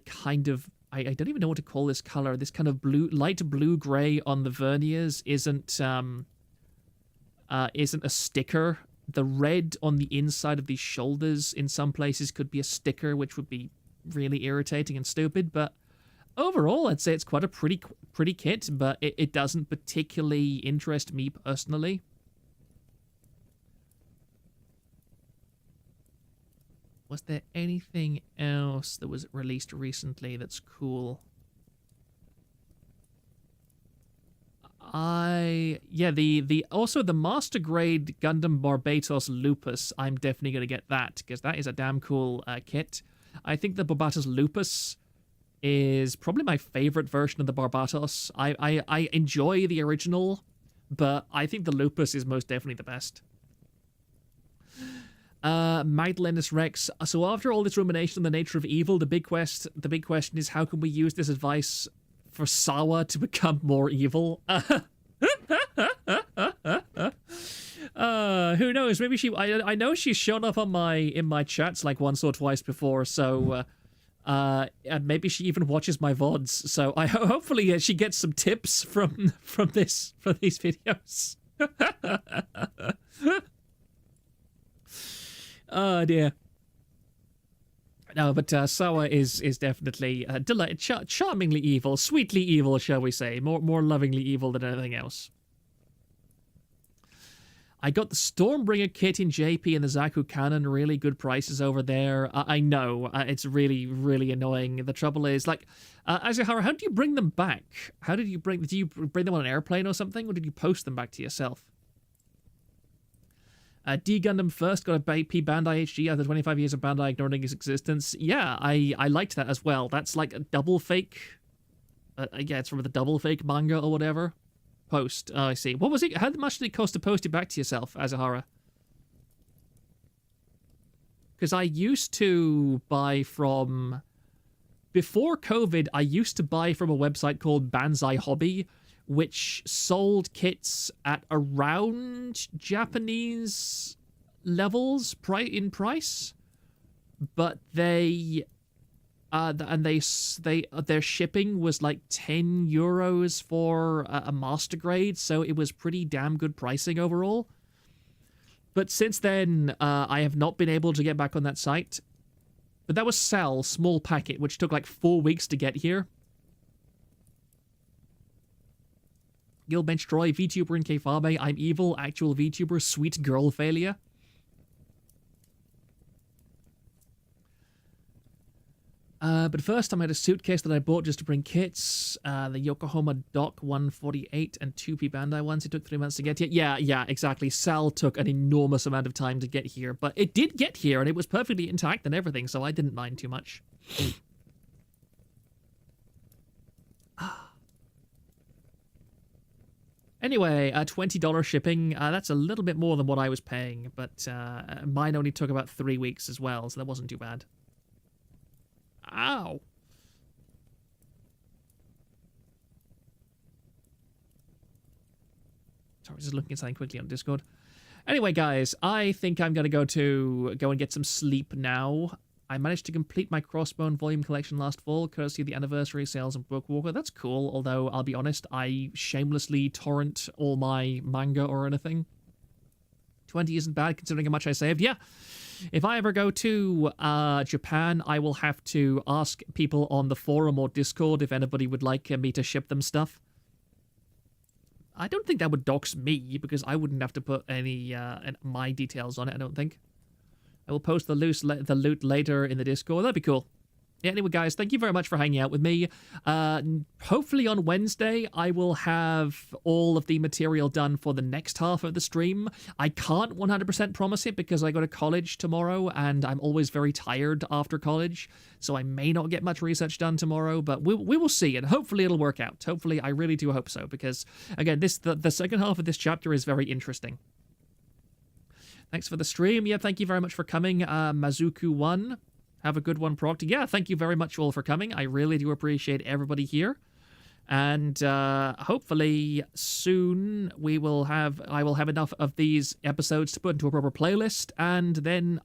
kind of, I don't even know what to call this color, this kind of light blue gray on the verniers isn't a sticker. The red on the inside of these shoulders in some places could be a sticker, which would be really irritating and stupid, but overall I'd say it's quite a pretty kit, but it doesn't particularly interest me personally. Was there anything else that was released recently that's cool? Also the Master Grade Gundam Barbatos Lupus, I'm definitely going to get that, because that is a damn cool kit. I think the Barbatos Lupus is probably my favorite version of the Barbatos. I enjoy the original, but I think the Lupus is most definitely the best. Magdalenus Rex. So after all this rumination on the nature of evil, the big question is, how can we use this advice for Sawa to become more evil? Who knows? Maybe I know she's shown up on in my chats like once or twice before, so and maybe she even watches my VODs. So hopefully she gets some tips from these videos. Oh dear. No, but Sawa is definitely charmingly evil, sweetly evil, shall we say, more lovingly evil than anything else. I got the Stormbringer kit in JP and the Zaku Cannon, really good prices over there. I know, it's really, really annoying. The trouble is, like, Azahara, how do you bring them back? Do you bring them on an airplane or something, or did you post them back to yourself? D Gundam First got a P Bandai HG after 25 years of Bandai ignoring its existence. Yeah, I liked that as well. That's like a double fake. Yeah, it's from the double fake manga or whatever. Post. Oh, I see. What was it? How much did it cost to post it back to yourself, Azahara? Because I used to buy from... Before COVID, I used to buy from a website called Banzai Hobby, which sold kits at around Japanese levels in price, but their shipping was like 10 euros for a master grade, so it was pretty damn good pricing overall. But since then, I have not been able to get back on that site. But that was Cell, small packet, which took like 4 weeks to get here. Guildbench Troy, VTuber in Kfabe, I'm evil, actual VTuber, sweet girl failure. But first I had a suitcase that I bought just to bring kits. The Yokohama Dock 148 and 2P Bandai ones. It took 3 months to get here. Yeah, exactly. Sal took an enormous amount of time to get here, but it did get here and it was perfectly intact and everything, so I didn't mind too much. Anyway, $20 shipping, that's a little bit more than what I was paying, but mine only took about 3 weeks as well, so that wasn't too bad. Ow! Sorry, just looking at something quickly on Discord. Anyway, guys, I think I'm going to go and get some sleep now. I managed to complete my Crossbone volume collection last fall, courtesy of the anniversary sales on Bookwalker. That's cool, although I'll be honest, I shamelessly torrent all my manga or anything. 20 isn't bad considering how much I saved. Yeah, if I ever go to Japan, I will have to ask people on the forum or Discord if anybody would like me to ship them stuff. I don't think that would dox me, because I wouldn't have to put any my details on it, I don't think. I will post the loot later in the Discord. That'd be cool. Yeah, anyway, guys, thank you very much for hanging out with me. Hopefully on Wednesday, I will have all of the material done for the next half of the stream. I can't 100% promise it because I go to college tomorrow, and I'm always very tired after college, so I may not get much research done tomorrow, but we will see, and hopefully it'll work out. Hopefully, I really do hope so, because, again, the second half of this chapter is very interesting. Thanks for the stream. Yeah, thank you very much for coming, Mazuku1. Have a good one, Proctor. Yeah, thank you very much all for coming. I really do appreciate everybody here. And hopefully soon I will have enough of these episodes to put into a proper playlist, and then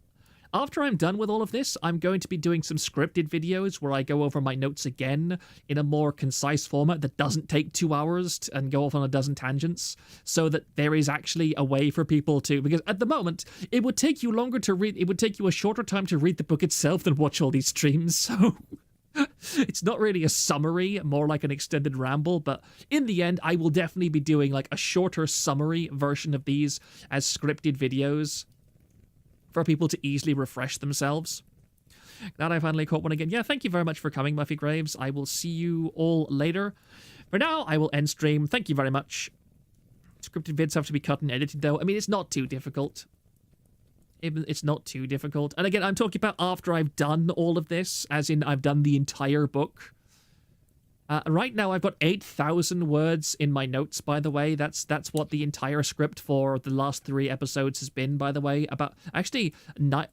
after I'm done with all of this, I'm going to be doing some scripted videos where I go over my notes again in a more concise format that doesn't take 2 hours and go off on a dozen tangents, so that there is actually a way for people to, because at the moment, it would take you longer to read, it would take you a shorter time to read the book itself than watch all these streams, so it's not really a summary, more like an extended ramble, but in the end, I will definitely be doing like a shorter summary version of these as scripted videos for people to easily refresh themselves. Glad I finally caught one again. Yeah, thank you very much for coming, Muffy Graves. I will see you all later. For now, I will end stream. Thank you very much. Scripted vids have to be cut and edited, though. I mean, it's not too difficult. It's not too difficult. And again, I'm talking about after I've done all of this, as in I've done the entire book. Right now, I've got 8,000 words in my notes, by the way. That's what the entire script for the last 3 episodes has been, by the way. Actually, I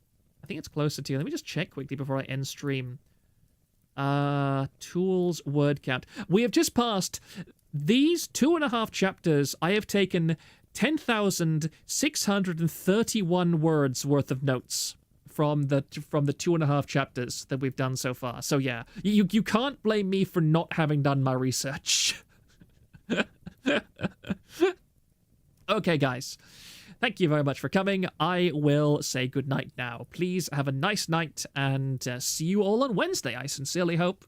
think it's closer to... Let me just check quickly before I end stream. Tools, word count. We have just passed these 2.5 chapters. I have taken 10,631 words worth of notes from the 2.5 chapters that we've done so far. So yeah, you can't blame me for not having done my research. Okay, guys. Thank you very much for coming. I will say goodnight now. Please have a nice night, and see you all on Wednesday, I sincerely hope.